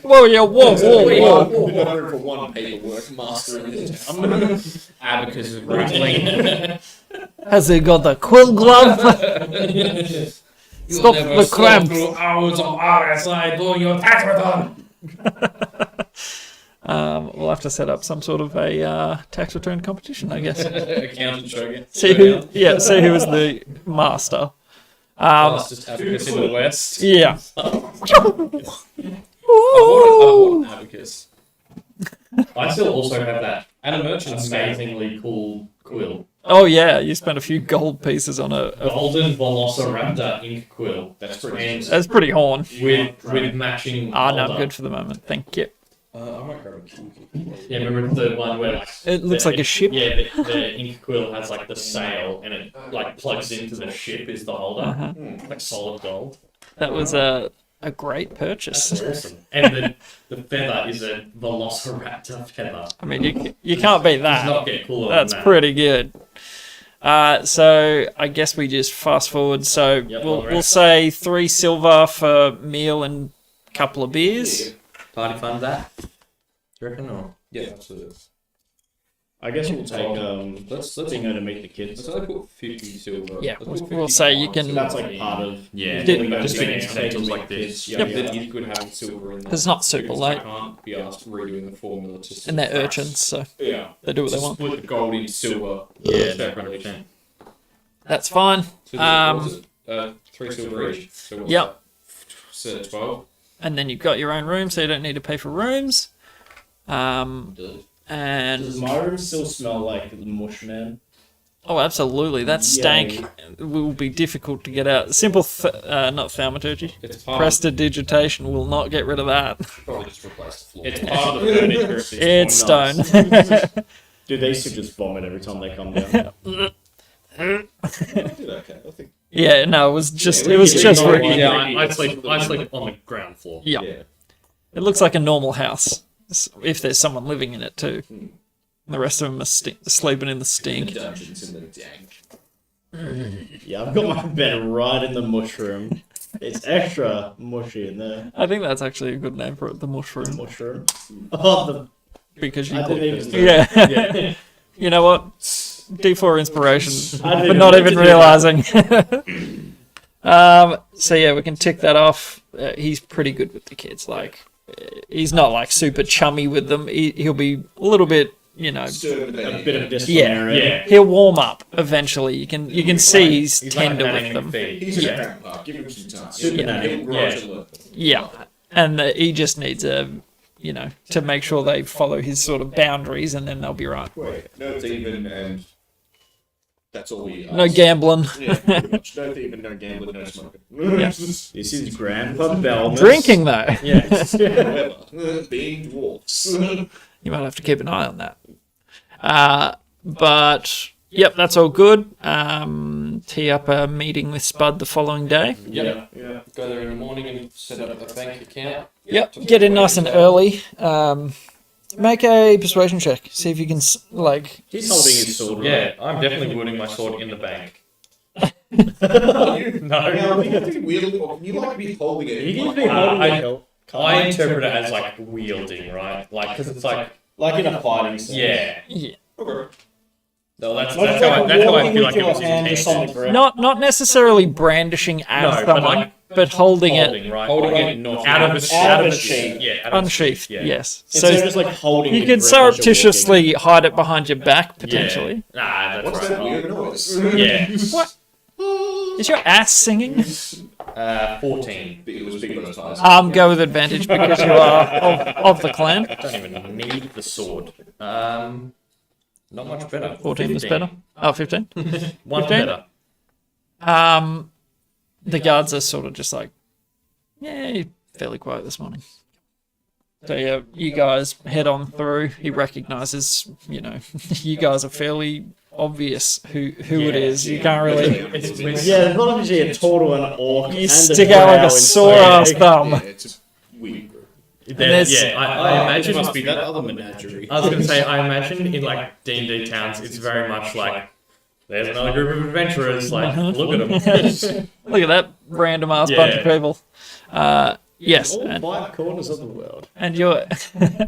Whoa, yeah, whoa. We're going for one paperwork master in this town. Abacus is rattling. Has he got the quill glove? Stop the cramps. Through hours of RSI doing your tax return. We'll have to set up some sort of a tax return competition, I guess. Accountant showing See who is the master. fastest abacus in the West. Yeah. I bought an abacus. I still also have that And a merchant's amazingly cool quill Oh yeah, you spent a few gold pieces on a Golden Velociraptor ink quill. That's pretty. And that's pretty horn. with matching. Ah, no, holder. good for the moment. Thank you. I might grab a key. Yeah, remember the one where like It looks like a ship. Yeah, the ink quill has like the sail, and it like plugs into the ship is the holder, Uh-huh. like solid gold. That was a great purchase. Awesome. And the feather is a Velociraptor feather. I mean, you can't beat Does that. not get cooler That's than that. pretty good. So I guess we just fast forward. So Yep, we'll say 3 silver for meal and a couple of beers. Party fund that? Do you reckon? Or? Yeah, absolutely. I guess we'll take Let's Dingo to meet the kids. let's only put 50 silver. Yeah, Let's put we'll say you 55 can- So that's like part of Yeah, Did- just Taking being essentials meet like the this. kids. Yeah, Yeah, it yeah. is good having silver in there. It's not super because late. I can't be asked redoing the formula to. And they're urchins, so Yeah. they do what they Just want. split the gold into silver. Yeah, separately. 100%. That's fine. So what was it? 3 silver each. So what's Yep. that? So 12. And then you've got your own room, so you don't need to pay for rooms. Does And my room still smell like mush, man? oh, absolutely, that stank will be difficult to get out. Simple, not thaumaturgy. It's part Prestidigitation will not get rid of that. probably just replace the floor. It's part of the furniture. at this It's point. stone. Dude, they used to just vomit every time they come down. Okay, I think. Yeah, no, it was just Yeah, it was we- just we- Ricky. Yeah, I sleep on the ground floor. Yeah. Yeah. It looks like a normal house if there's someone living in it too. The rest of them are sleeping in the stink. Dungeons in the dank. Yeah, I've got my bed right in the mushroom. It's extra mushy in there. I think that's actually a good name for it, the mushroom, Mushroom. Oh, because you I didn't even. yeah. You know what? D4 inspiration, I didn't but not even even realizing. So yeah, we can tick that off. He's pretty good with the kids. Like, he's not like super chummy with them. He'll be a little bit, you know. a bit of Yeah, disciplinary. Yeah. he'll warm up eventually. You can see he's He's tender like with patting them. feet. He's Yeah. a grandpa. Give him some time. Super nanny. He'll grow Yeah. to learn. Yeah, and he just needs to make sure they follow his sort of boundaries, and then they'll be right. Wait, no thieving, and that's all we ask. No gambling. Yeah, pretty much. No thieving, no gambling, no smoking. This is Grandpa Belmas. Drinking though, However, being dwarfs. you might have to keep an eye on that. But yep, that's all good. Tee up a meeting with Spud the following day. Yeah. Go there in the morning and set up a bank account. Yep, get in nice and early. Make a persuasion check. See if you can like. He's holding his sword. Right? Yeah, I'm definitely putting my sword in the bank. No. No. You have to wield it, or can you like be holding it? He in can be like- holding I- the hilt. I interpret it as like wielding, right? Like, because it's like, Like in a fighting sense. yeah. Yeah. Okay. No, that's Like how I feel walking like with it your was hand just on the intended. ground. Not necessarily brandishing at No, but someone, like but holding it Holding, right? Holding Like, it not out of a Out of a sheath. sheath. Yeah, out of a unsheathed. sheath, yeah. Yes. Instead of So just like holding you it can for as you're surreptitiously hide it behind your back potentially. Yeah. Ah, that's What's right. that weird noise? Yeah. What? Is your ass singing? 14. It was big on ties. Go with advantage because you are of the clan. I don't even need the sword. Not much better. 14 is 15. better. Oh, 15. One 15? better. The guards are sort of just like, yeah, you're fairly quiet this morning. So yeah, you guys head on through. He recognizes, you know, you guys are fairly obvious who it is. You can't really. Yeah, there's not actually a turtle, an orc, You and stick a out like drow a sore inside. ass thumb. Yeah, it's a weird group. there's- Yeah, I imagine It must be that other menagerie. I was going to say, I imagine in like D&D towns, it's very much like, there's another group of adventurers, like, look at them. Look at that random ass Yeah. bunch of people. Yes, All and, 5 corners of the world. and you're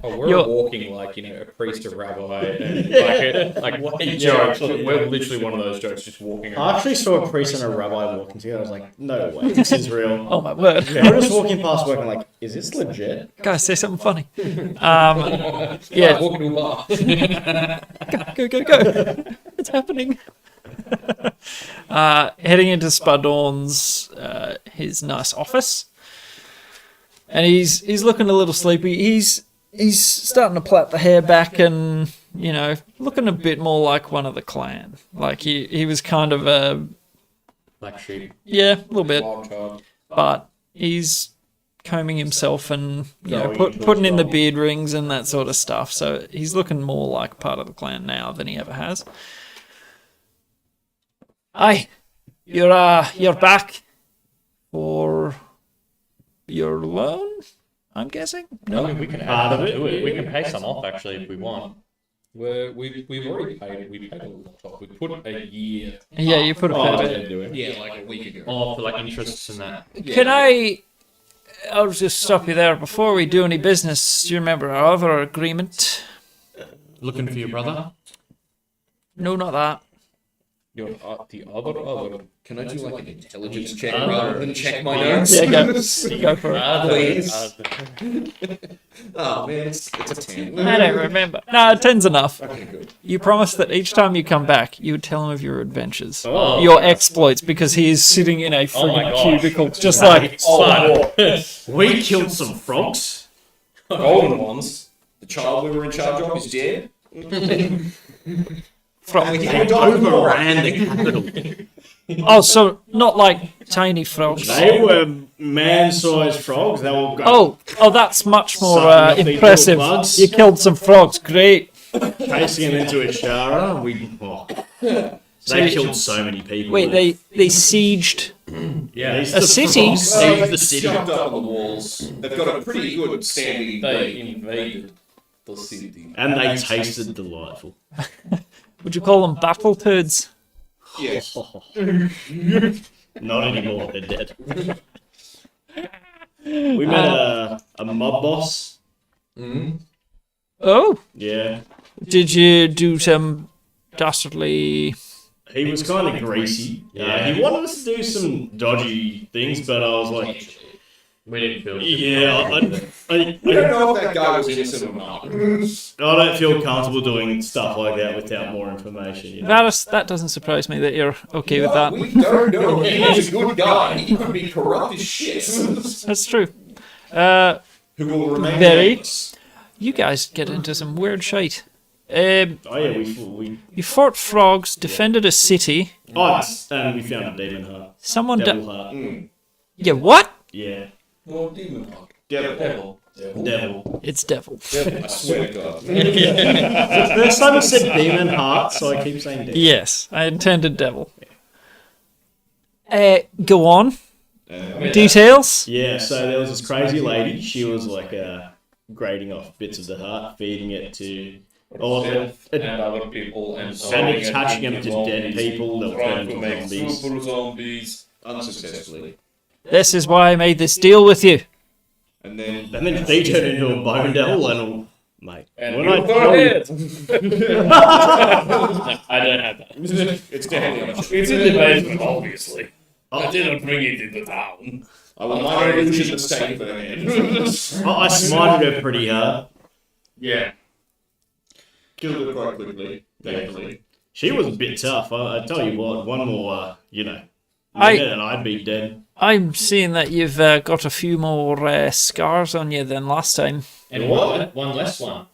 Oh, we're You're- walking like, you know, a priest, a rabbi, and like jokes. We're literally one of those jokes, just walking I around. actually saw a priest and a rabbi walking together. I was like, no way, this is real. oh my word, We were just walking past work and like, is this legit? guys, say something funny. Yeah, Walking to a bar. go! It's happening. Heading into Spudorn's his nice office, and he's looking a little sleepy. He's starting to plait the hair back and you know, looking a bit more like one of the clan. Like he was kind of a Black sheep. yeah, a little bit, Wild child. but he's combing himself and you know Growing into putting his in the role. beard rings and that sort of stuff. So he's looking more like part of the clan now than he ever has. Aye, you're back for your loan, I'm guessing. I mean, we can Part add of it. it. We can pay some off actually if we want. We've already paid. We paid a lot off. We put a year. Yeah, you put a Oh, fair yeah, bit. do it. Yeah, like a week ago. Or for like interests and that. Can I'll just stop you there. Before we do any business, do you remember our other agreement? Looking for your brother? No, not that. Your the other. Can I do like an intelligence check rather than check my notes? Yeah, go for it. Please. Oh man, it's a 10. I don't remember. No, 10's enough. Okay, good. You promised that each time you come back, you would tell him of your adventures, Oh. your exploits, because he is sitting in a Oh my friggin' gosh. cubicle, just like We killed some frogs. Golden ones. The child we were in charge of is dead. frog. We haven't done more. Overran the capital. Oh, so not like tiny frogs. They were man-sized frogs. They were Oh, that's much more Sucking up these impressive. little bugs. You killed some frogs. Great. chasing them into a shara. They killed so many people. Wait, they sieged Yeah. These a the city? frogs saved the They city. jumped up on the walls. They've got a pretty good standing. They invaded the city. And they tasted delightful. Would you call them battle turds? Yes. Not anymore, they're dead. We met a mob boss. Oh, Yeah. did you do some dastardly? He was kind of greasy. He wanted us to do some dodgy things, but I was like, We didn't feel yeah, I We don't know if that guy was innocent or not. I don't feel comfortable doing stuff like that without more information. You know? That doesn't surprise me that you're okay with that. We don't know. He's a good guy. He could be corrupt as shit. That's true. Who will remain Very. nameless. You guys get into some weird shite. Oh yeah, we You fought frogs, defended a city. and we found a demon heart, Someone devil heart. Yeah, what? Yeah, Well, demon hog. Devil. devil. It's devil. I swear to God. First time you said demon heart, so I keep saying devil. Yes, I intended devil. Go on. Details? Yeah, so there was this crazy lady. She was like grating off bits of the heart, feeding it to, And other people and attaching them to dead people that were trying turned to make into zombies. super zombies. Unsuccessfully. This is why I made this deal with you. And then And then she turned into a bone devil, and all, mate. And when you I go tell you- ahead. I don't have that. it's definitely on. It's in the basement, obviously. Oh. I didn't bring it into town. I will not illusion the state for that. I smited her pretty hard. Yeah. Killed it quite quickly. Thankfully. She was a bit tough. I tell you what, one more, I- minute and I'd be dead. I'm seeing that you've got a few more scars on you than last time. And one less one.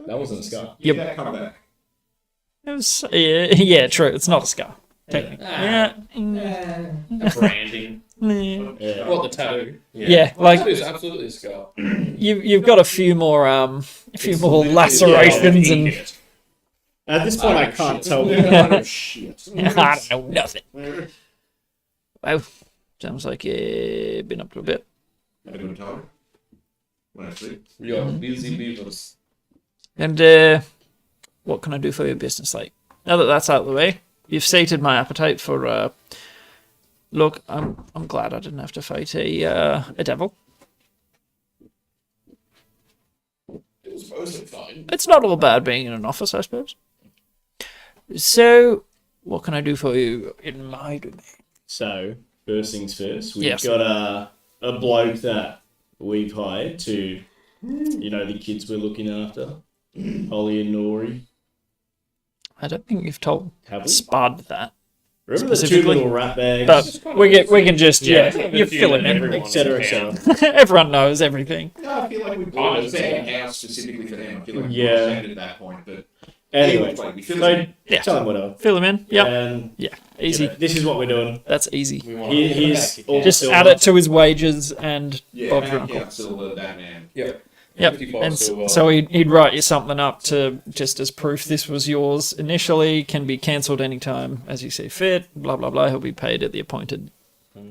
That wasn't a scar. Yep. Yeah, come back. It was, yeah, true. It's not a scar. Technically. Yeah. Branding. Yeah. What, the tattoo? Yeah, like That is absolutely a scar. you've got a few more lacerations and At this point, I can't tell. Shit. I don't know nothing. Wow, sounds like you've been up to a bit. Had a good time. When I sleep. We are busy beavers. And what can I do for your business? Like now that that's out of the way, you've sated my appetite for. Look, I'm glad I didn't have to fight a devil. It was mostly fine. It's not all bad being in an office, I suppose. So, what can I do for you in my domain? So, first things first, we've Yes. got a bloke that we've hired to, the kids we're looking after, Holly and Nori. I don't think you've told Have we? Spud that. Remember the two specifically. little rat bags? But we can just you fill it in. everyone Etc. in town. etc. Everyone knows everything. No, I feel like we bought a second house specifically for them. I feel like we Yeah. ended at that point, but Anyway, we feel so it. Yeah. tell them whatever. Fill them in. Yep. And Easy. you know, this is what we're doing. That's easy. We want Here's all the Just silver. add it to his wages and Yeah, Bob's bank uncle. account silver, that man. Yep. 55 And silver. so he'd write you something up to just as proof this was yours initially, can be cancelled anytime as you see fit, blah, blah, blah. He'll be paid at the appointed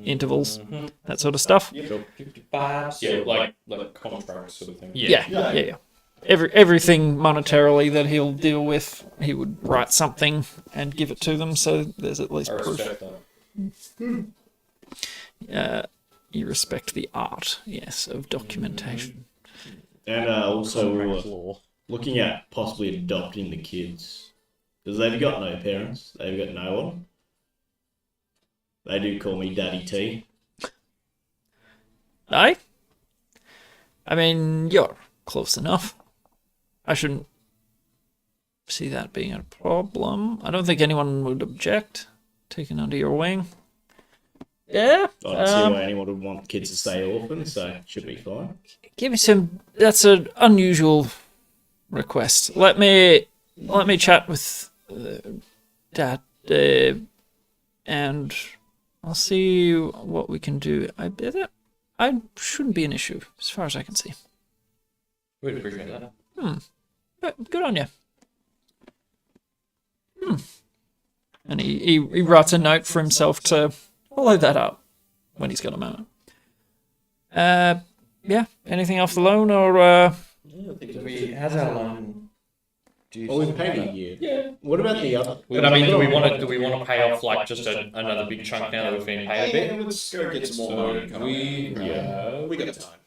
intervals, that sort of stuff. 55. Yeah, like contract sort of thing. Yeah. Everything monetarily that he'll deal with, he would write something and give it to them so there's at least I proof. respect that. You respect the art, yes, of documentation. And also we were looking at possibly adopting the kids. Because they've got no parents. They've got no one. They do call me Daddy T. I mean, you're close enough. I shouldn't see that being a problem. I don't think anyone would object taking under your wing. Yeah. I don't see why anyone would want kids to stay orphans, so it should be fine. Give me some. That's an unusual request. Let me chat with Dad, and I'll see what we can do. I shouldn't be an issue as far as I can see. We'd appreciate that. But good on you. And he writes a note for himself to follow that up when he's got a moment. Yeah. Anything off the loan or? How's our loan? Well, we've paid a year. Yeah. What about the other? But I mean, do we want to pay off like just another big chunk now that we've been paid a bit? Yeah, let's go get some more money. Come on. We got time.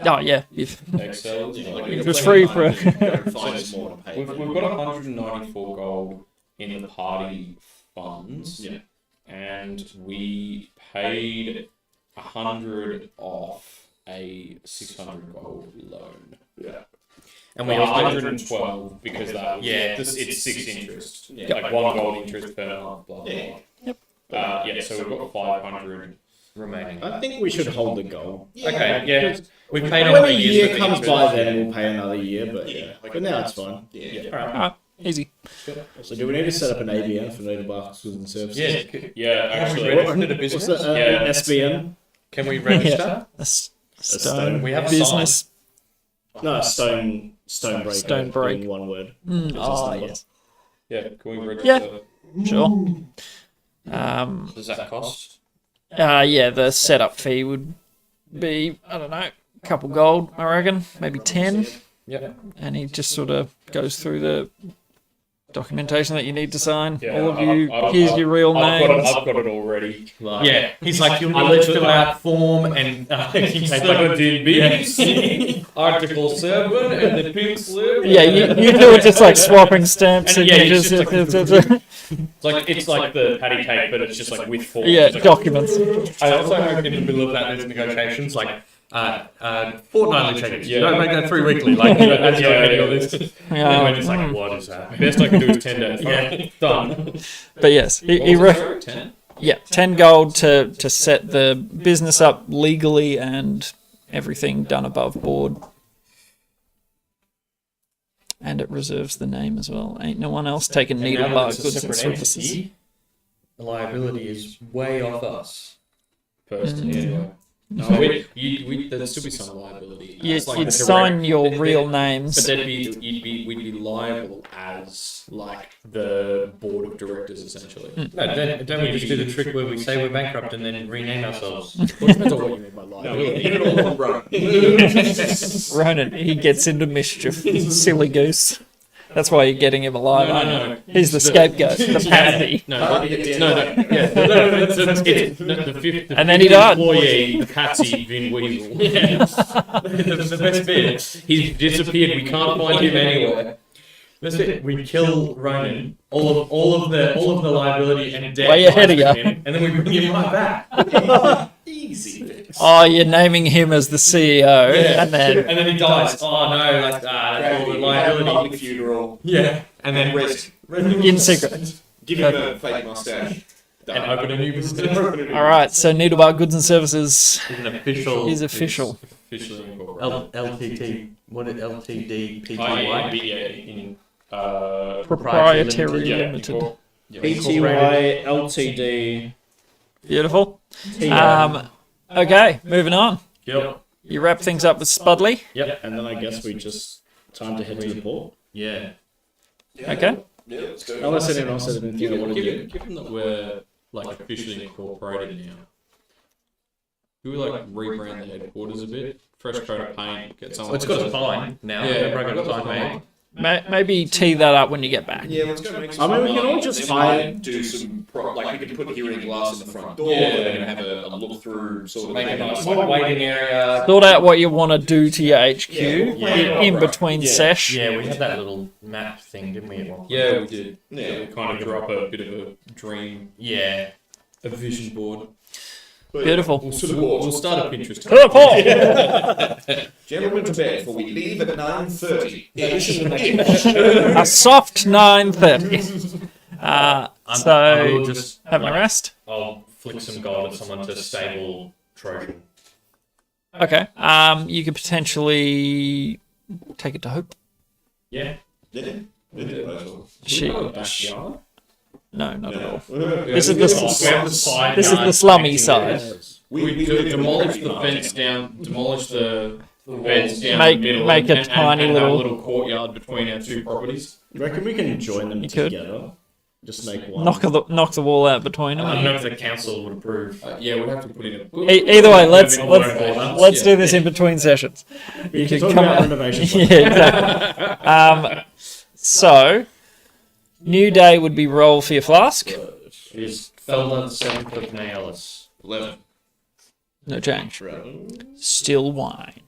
Oh yeah, if Excel. it was free for. Go find some more to pay. We've got 194 gold in the party funds. Yeah. And we paid 100 off a 600 gold loan. Yeah. And we have 112 because that was, it's 6 interest. Yeah. Like 1 gold interest per month, blah, blah, Yeah. blah. Yeah, so we've got 500 Remaining. I think we should hold the goal. Okay, yeah. We've paid When off a the year years. comes by, then we'll pay another year. But yeah, like but now it's fine. Yeah. Alright, easy. So do we need to set up an ABN for Nota Goods and Services? Yeah. Yeah, Have we actually. registered a What's business? that? Yeah. SBN? Can we register? A stone. stone We have a business. No, Stonebreaker. Stonebreak. In one word. Oh number. yes, Yeah, can we register? Yeah. sure. Does that cost? Yeah, the setup fee would be, I don't know, a couple gold, I reckon, maybe 10. Yep. And he just sort of goes through the documentation that you need to sign. Yeah, All of you, I've- here's I've- your real names. I've got it already. Yeah. He's like, you'll need to fill out form and Article 7 and the pink slip. Yeah, you do it just like swapping stamps And and yeah, you it's just, It's like the patty cake, but it's just like with forms. yeah, It's like- documents. I also hope in the middle of that there's negotiations like fortnightly check-ins. Yeah. You don't make that 3 weekly. Like, you know, as you're getting all this. Yeah, And it's like, what is that? Best I can do is 10 days. Yeah. Done. but yes, he 10? yeah, 10 gold to set the business up legally and everything done above board. And it reserves the name as well. Ain't no one else taking And needle now that bar it's a goods and separate services. entity, the liability is way off us. Personally, yeah. No, there'd still be some liability. You'd, It's like you'd the sign direct- your but real then- names. But then we'd be liable as like the board of directors essentially. No, don't we just do the trick where we say we're bankrupt and then rename ourselves? Well, it depends on what you mean by liability. Get it all on run. Ronan, he gets into mischief. Silly goose. That's why you're getting him alive, No, aren't no, you? no. He's the scapegoat, the patsy. No, the fifth. And then he died. Employee, the patsy, Vin Weasel. the best bit. He's disappeared. We can't find him anywhere. That's it. We kill Ronan, all of the liability and debt. Way ahead of lies ya. with him, and then we bring him right back. Easy. Oh, you're naming him as the CEO, and then And then he dies. Oh no, like all the liability. Public funeral. Yeah, And then rest. in secret. Give him a fake mustache. and open a new business. All right, so Needlebar Goods and Services Is an official. is official. Officially incorporated. LTT. What is LTD? in Proprietary yeah, Limited. BTY Ltd. Beautiful. TM. Okay, moving on. Yep. You wrap things up with Spudley. And then I guess we just time to head to the port. Yeah. Okay. Yeah, let's go. Unless anyone else has anything I want to do. Given that we're like officially incorporated now, do we like rebrand the headquarters a bit? Fresh coat of paint, get someone. It's got a sign now. Yeah, Everyone got a sign made. Maybe tee that up when you get back. Yeah, let's go make I some. mean, we can all just hire. do some like we can put hearing glass in the front door. Yeah. And then have a look through sort of Make a thing. nice like waiting area. Sort out what you want to do to your HQ Yeah. in between sesh. Yeah, we had that little map thing, didn't we? At one point? Yeah, we did. Yeah. We kind of drew up a bit of a dream, Yeah. a vision board. Beautiful. We'll start a Pinterest. To the port. Gentlemen to bed, for we leave at 9:30. A soft 9:30. I will So just having a like, rest. I'll flick some gold at someone to stable Trojan. Okay. You could potentially take it to Hope. Yeah. She. Backyard. No, not at all. This is the this is the slummy side. We demolish the fence down, demolish the fence down Make- the middle, make a and tiny have a little- little courtyard between our two properties. You reckon we can join them You could. together? Just make one. Knock the wall out between I don't them. know if the council would approve. Yeah, we'd have to put in a. Either way, let's Yeah. do this in between sessions. We You can can talk come about up. renovations. Yeah, exactly. So, new day would be roll for your flask. Is Felder the 7th of Naelis? 11. No change. Still wine.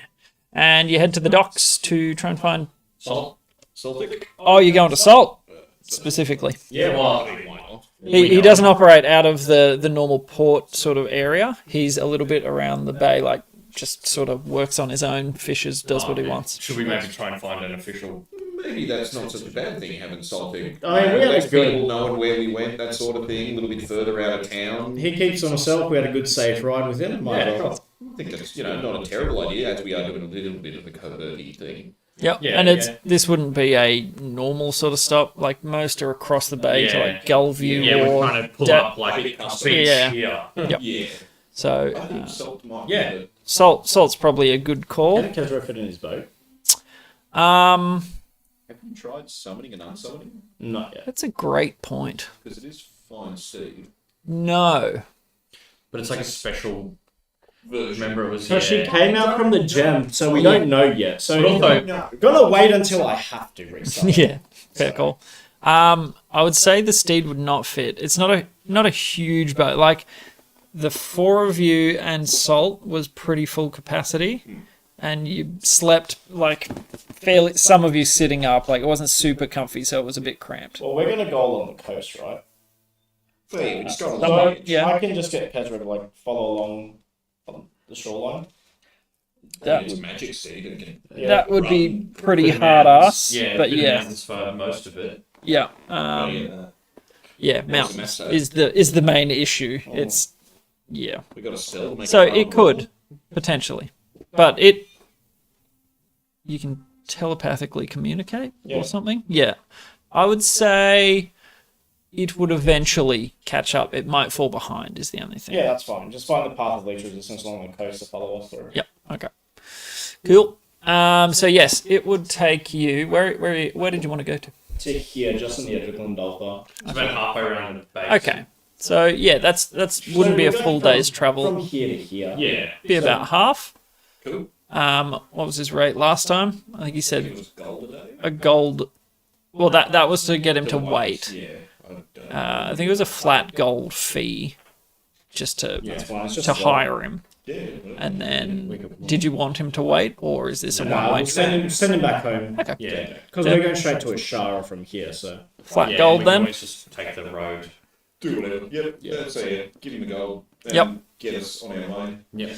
And you head to the docks to try and find. Salt? Celtic? Oh, you're going to Salt specifically. Yeah, well, He doesn't operate out of the normal port sort of area. He's a little bit around the bay, like just sort of works on his own, fishes, does what he wants. Should we maybe try and find an official? Maybe that's not such a bad thing, having Celtic. I mean, we had a Less good- people knowing where we went, that sort of thing, a little bit further out of town. He keeps on himself. We had a good safe ride with him. Might as well. I think that's, not a terrible idea, as we are doing a little bit of a covert-y thing. Yep, Yeah, and yeah. this wouldn't be a normal sort of stop. Like most are across the bay to Yeah. like Gullview Yeah, we or kind of pull Da- up like Big a beach. beach Yeah. here. Yep. Yeah. So I think Salt might yeah. be Salt's probably a good call. How did Kezra fit in his boat? Um, Have you tried summoning and unsummoning? Not yet. that's a great point. Because it is fine seed. No, But it's like a special. Version. Remember, it was So she yeah. came out from the gem, so we don't know yet. So But also, No. gotta wait until I have to reset. yeah, fair call. I would say the steed would not fit. It's not a huge boat. Like the four of you and Salt was pretty full capacity, and you slept like fairly. Some of you sitting up, like it wasn't super comfy, so it was a bit cramped. Well, we're gonna go on the coast, right? Hey, it's got a Some- lot. yeah. I can just get Kezra to like follow along on the shoreline. That It's magic seed. It can that would be run. pretty Put it hard in ass. yeah, but put it in yeah, mountains for most of it. yeah, yeah. Mountains is the main issue. It's yeah. We got a spell. Make So a it could potentially, but you can telepathically communicate Yeah. or something. Yeah, I would say it would eventually catch up. It might fall behind. Is the only thing. Yeah, that's fine. Just find the path of least resistance along the coast to follow us through. Yep. Okay. Cool. So yes, it would take you. Where did you want to go to? To here, just on the edge of Glendower. It's about halfway around the base. Okay. So yeah, that's wouldn't be a full day's From travel. here to here. Yeah. Be about half. Cool. What was his rate last time? I think he It said was gold a day. a gold. Well, that was to get him to wait. Yeah. I don't I think it was a flat gold fee, just to That's fine. It's just to a job. hire him. yeah. And then, did you want him to wait, or is this a No, one-way we'll trip? send him back home. Okay. Yeah. Because we're going straight to Ashara from here, so. Flat Yeah, gold we can then. always just take the road. Do whatever. Yep. That's it. Give him a gold. And Yep. Get us on our way. Yeah.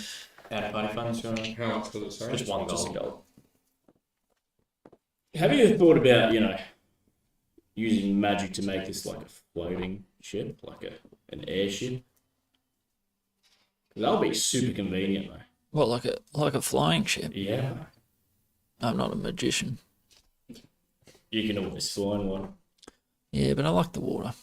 Out of party funds, you want How much was it? Sorry. Just one Just a gold. Have you thought about, using magic to make this like a floating ship? Like a An airship. That'll be super convenient, though. What, like a flying ship? Yeah. I'm not a magician. You can always find one. Yeah, but I like the water.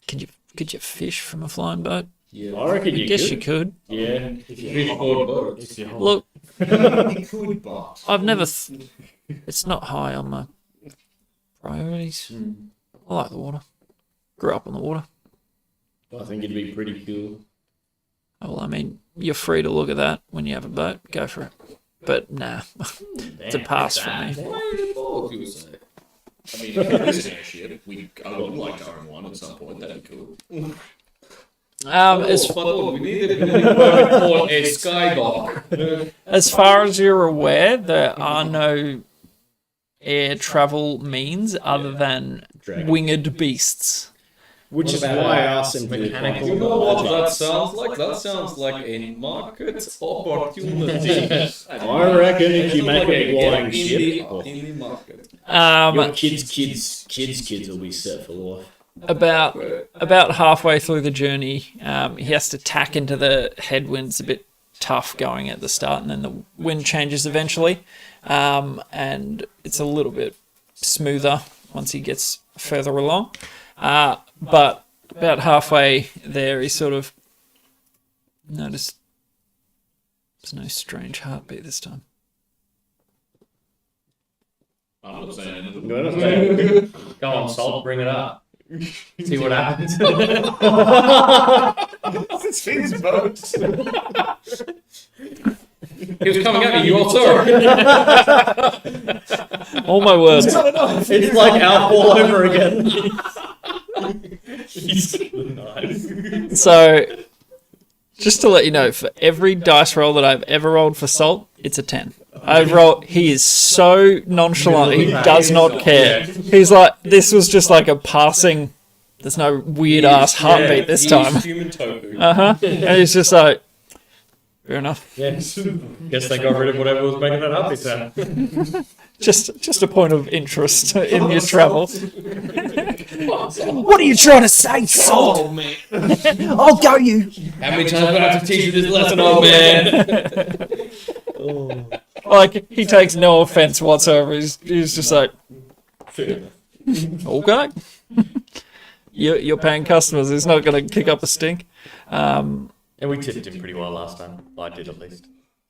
Could you fish from a flying boat? Yeah. I reckon you Guess could. you could. Yeah. Fishboard boats. Look, You could, but I've never. It's not high on my priorities. I like the water. Grew up on the water. I think it'd be pretty cool. Oh, well, I mean, you're free to look at that when you have a boat. Go for it. But nah, it's a pass for me. you say. I mean, if it is an airship, I would like to own one at some point. That'd be cool. We need a building permit for a skydock. As far as you're aware, there are no air travel means other than Dragon. winged beasts. Which is why I asked him to mechanical- You know what that sounds like? That sounds like a market opportunity. I reckon if you make a flying in ship, the market. your kids will be set for life. About halfway through the journey, he has to tack into the headwinds. A bit tough going at the start, and then the wind changes eventually, and it's a little bit smoother once he gets further along. But about halfway there, he sort of noticed there's no strange heartbeat this time. I'm not saying anything. Go on, Salt, bring it up. See what happens. It's Finn's boat. He was coming at me, you also. All my words. It's like Alf all over again. So, just to let you know, for every dice roll that I've ever rolled for Salt, it's a 10. He is so nonchalant, he does not care. He's like, this was just like a passing, there's no weird ass heartbeat this time. Human tofu. And he's just like, fair enough. Yes. Guess they got rid of whatever was making that happy sound. Just a point of interest in your travels. What are you trying to say, Salt? man. I'll go you. How many times do I have to teach you this lesson, old man? Like, he takes no offense whatsoever. He's just like, okay. You're paying customers. He's not going to kick up a stink. And we tipped him pretty well last time. I did at least.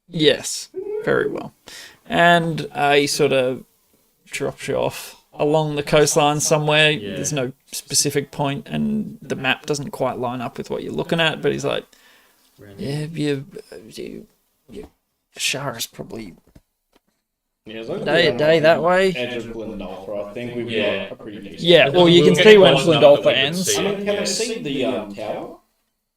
Yes, very well. And he sort of drops you off along the coastline somewhere. Yeah. There's no specific point, and the map doesn't quite line up with what you're looking at. But he's like, yeah, Shara's probably Yeah, as long as a we're day on that way. Edge of Glendolpha, I think we've Yeah. got a pretty decent. Yeah, well, you can We'll see get when close enough that Glendolpha we can ends. see I it. mean, can I see the tower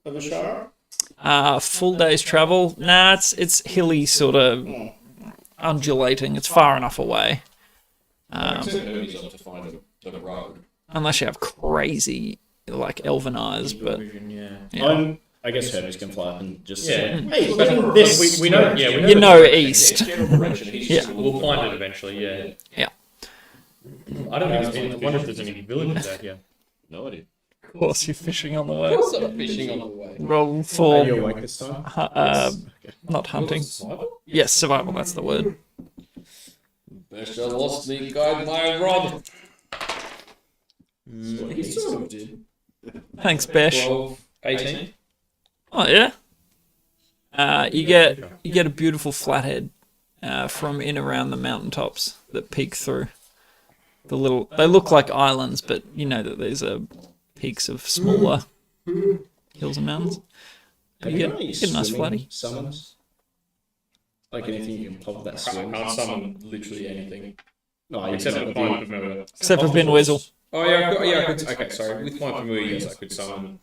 of Ashara? Full day's travel. Nah, it's hilly, sort of undulating. It's far enough away. Except Ernie's up to find the road. Unless you have crazy, like, elven eyes, but yeah. I guess Hermes can fly up and just Yeah. say, hey, But look at this. we know, yeah, we know. You know east. General direction. He's just We'll find it eventually, yeah. Yeah. I don't think I wonder if there's any villages out here. No idea. Of course, you're fishing on the way. What's up fishing on the way? Roll Are for, you awake this time? not hunting. Yes, survival, that's the word. Best I lost me guide my rod. He sort of did. Thanks, Besh. 12, 18. Oh, yeah? You get a beautiful flathead from in around the mountaintops that peek through. They look like islands, but you know that these are peaks of smaller hills and mountains. Have You you get, got any you get a nice swimming flatty. summons? Like anything you can pop that I swim? can't summon literally anything. No, you Except for can Point Familiar. Except for Bin Weasel. Oh, yeah, I could. Okay, sorry. With Point Familiar, yes, I could summon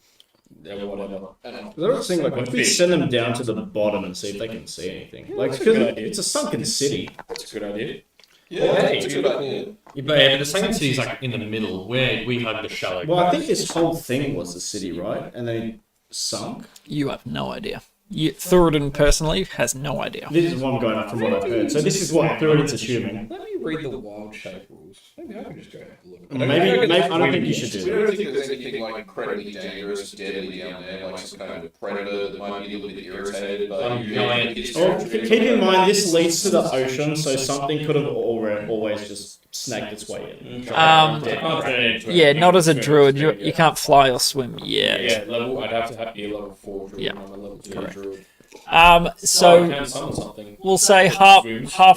whatever. The other thing, like, if we send them down to the bottom and see if they can see anything. Like, that's a good because idea. it's a sunken city. That's a good idea. Yeah, that's a good idea. Yeah, but the Sunken City's like in the middle, where we hug the shallow. Well, I think this whole thing was the city, right? And then it sunk. You have no idea. Thuridin personally has no idea. This is what I'm going up from what I've heard. So this is what Thuridin's assuming. Let me read the wild shape rules. Maybe I can just go have a look. Maybe I don't think you should We do that. don't think there's anything like incredibly dangerous, deadly down there, like some kind of predator that might be a little bit irritated. But Keep in mind, this leads to the ocean, so something could have always just snagged its way in. Yeah, not as a druid. You can't fly or swim yet. Yeah, I'd have to be a level 4 druid. Yeah. I'm a level 2 Correct. druid. So I can summon something. we'll say half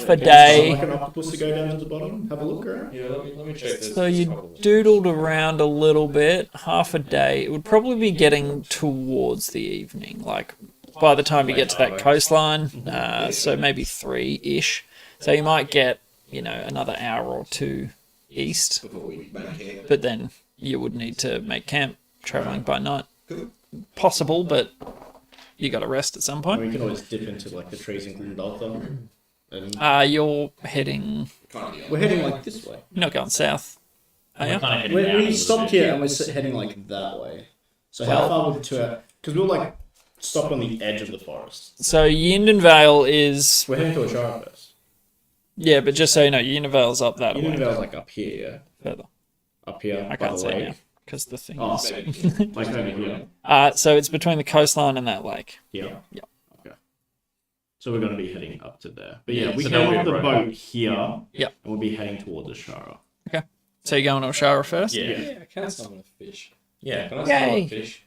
a day. Like an octopus to go down to the bottom, have a look around. Yeah, let me check this. So you doodled around a little bit, half a day. It would probably be getting towards the evening, like by the time you get to that coastline. So maybe 3-ish. So you might get, another hour or 2 east. But then you would need to make camp traveling by night. Possible, but you got to rest at some We point. can always dip into like the trees in DotA. And You're heading. we're heading like this way. You're not going south. Are you? We stopped here and we're heading like that way. So how far would because we were like stopped on the edge of the forest. So Yinden Vale is. We're heading to a shire first. Yeah, but just so you know, Yinden Vale's up that way. Universe like up here, Further. up here. I by can't the see lake. now because the thing Oh, is. like over here. So it's between the coastline and that lake. Yeah. Yeah. Okay. So we're going to be heading up to there. But yeah, we so came that'll off be the a boat here. Yep. And we'll be heading towards the Shara. So you're going to Ashara first? Yeah, I can summon a fish. Yeah. Can I summon Yay. a fish?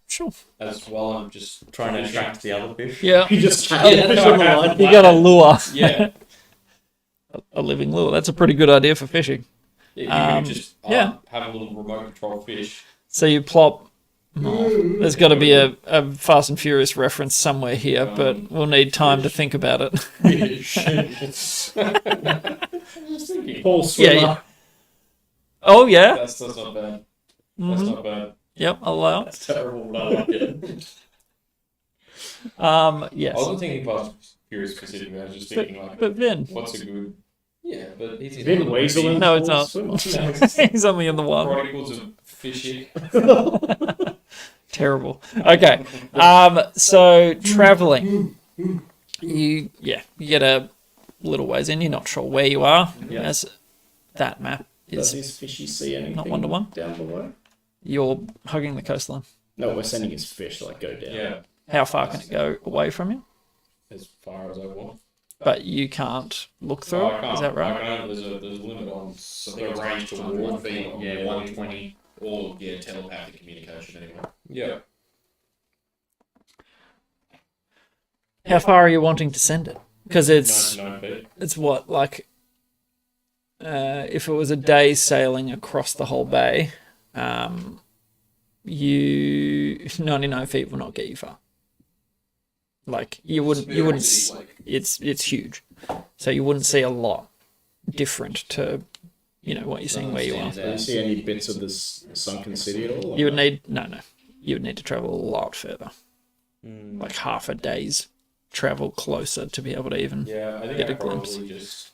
Sure. As well, I'm just Trying to attract the other fish. Yeah. You just You got a lure. Yeah. A living lure. That's a pretty good idea for fishing. You can just yeah. have a little remote control fish. So you plop. Oh, there's got to be a Fast and Furious reference somewhere here, but we'll need time to think about it. Paul Swimmer. Yeah. Oh, yeah. That's not bad. That's not bad. Yep, I'll allow. That's terrible, but I like it. Yes. I wasn't thinking Fast and Furious specifically. I was just thinking like, But Vin. what's a good? Yeah, but he's Vin Weasel. No, it's Paul not. Swimmer. He's only in the one. Chronicles of Fishy. Terrible. Okay. So traveling. You get a little ways in. You're not sure where you are. Yeah. As that map Does is, this fishy see anything Not one-to-one? down below? you're hugging the coastline. No, we're sending his fish to like go down. Yeah, How far can it go away from you? as far as I want. But you can't look through Oh, it. I can't. Is that right? I can't. There's a limit on the range to warp feet. Yeah, 120. Or, telepathic communication anyway. Yeah. How far are you wanting to send it? Because it's 99 feet. it's what, like if it was a day sailing across the whole bay, you 99 feet will not get you far. Like you wouldn't it's huge, so you wouldn't see a lot different to what you're seeing where you are. Do you see any bits of this sunken city at all? You would need you would need to travel a lot further, like half a day's travel closer to be able to even Yeah, I think get I a glimpse. probably just,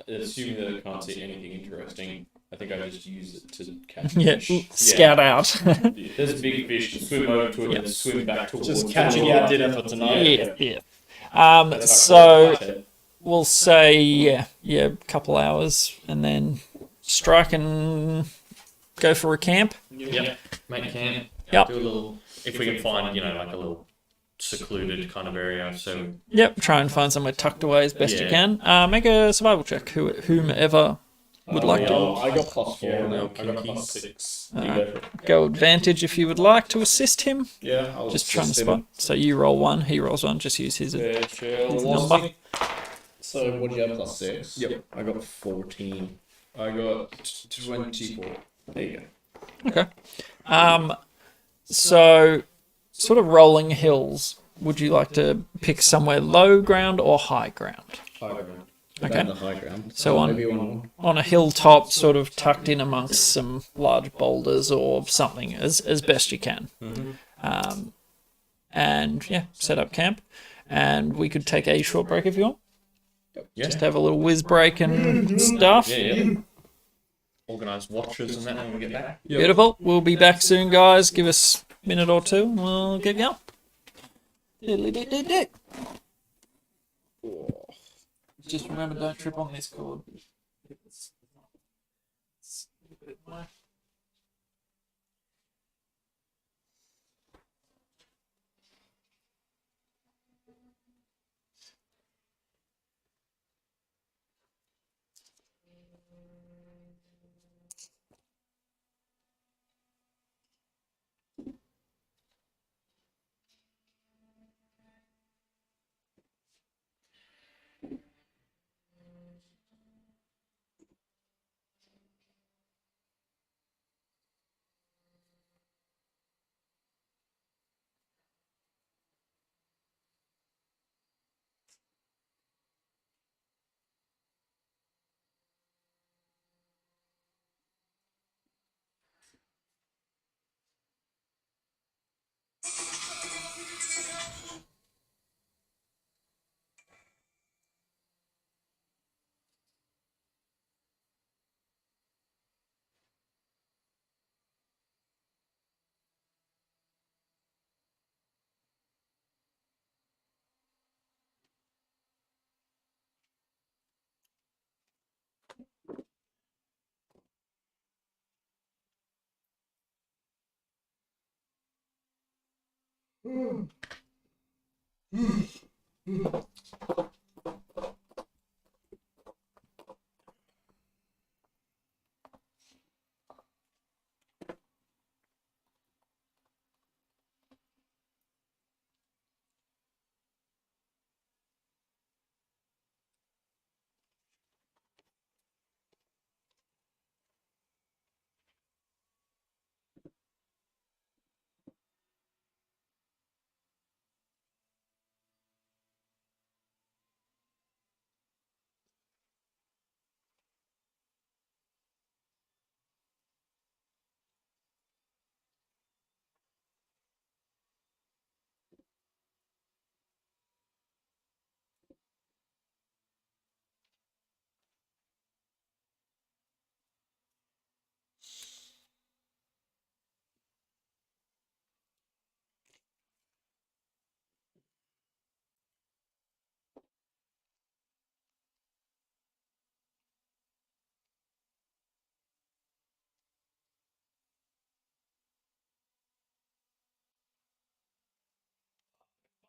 assuming that I can't see anything interesting, I think I just use it to catch Yeah, fish. scout out. Yeah. There's a big fish, swim over to it and then swim back towards Just it. catching our dinner for tonight. Yeah. That's how So I catch it. we'll say a couple hours, and then strike and go for a camp. Yep. Make camp. Yep. Do a little. If we can find, like a little secluded kind of area. So Yep. Try and find somewhere tucked away as best you Yeah. can. Make a survival check. Whomever would like to. I got +4. Yeah, no I got kinkies. +6. You go for it. Go advantage if you would like to assist him. Yeah, I'll Just trying to assist him. spot. So you roll 1, he rolls 1. Just use his Fair share his loss. number. So what do you have +6? Yep. I got 14. I got 24. There you go. Okay. So sort of rolling hills. Would you like to pick somewhere low ground or high ground? Okay. The high ground. So on- maybe you want On a hilltop, sort of tucked in amongst some large boulders or something, as best you can. And set up camp. And we could take a short break if you want. yeah, Just have a little whiz break and stuff. yeah. Organise watches and that when we get back. Beautiful. We'll be back soon, guys. Give us a minute or two. And we'll get going. Diddly-dee-dee-dee. Just remember, don't trip on this cord.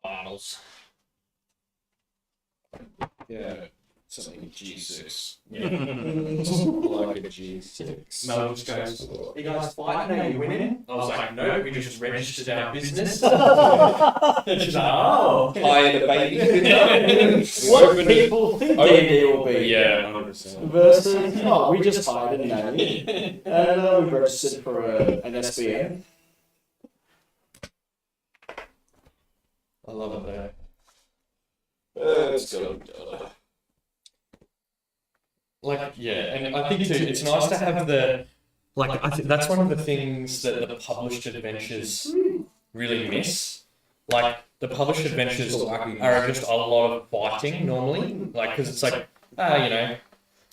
Finals. Yeah, something G6. Yeah. Like a G6. Mel just goes, You guys fighting? Are you winning? I was like, no, we just registered our business. She's like, oh. Hire the baby. What people think their deal will be. Yeah, 100%. Versus, oh, we just hired a nanny and we registered for an SBN. I love it though. Let's go. Like, yeah, and I think too, it's nice to have the, like, I think that's one of the things that the published adventures really miss. Like, the published adventures are just a lot of fighting normally, like, because it's like, you know,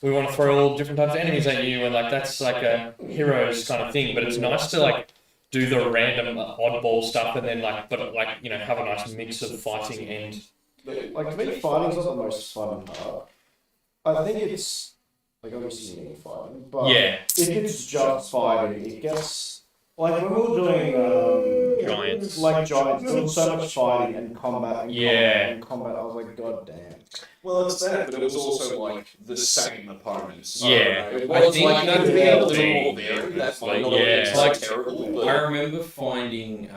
we want to throw all different types of enemies at you, and like, that's like a heroes kind of thing, but it's nice to like, do the random oddball stuff and then like, but like, you know, have a nice mix of fighting and... Like, to me, fighting's not the most fun part. I think it's, like, obviously you need fighting, but Yeah. if it's just fighting, it gets, like, when we were doing, Giants. like, Giants, there was so much fighting and combat and Yeah. combat, I was like, god damn. Well, it's that, but it was also like the same opponents. Yeah. It I was think like no, to be yeah, able to do yeah, more there. That's like not yeah. it's Like, terrible. I But remember finding,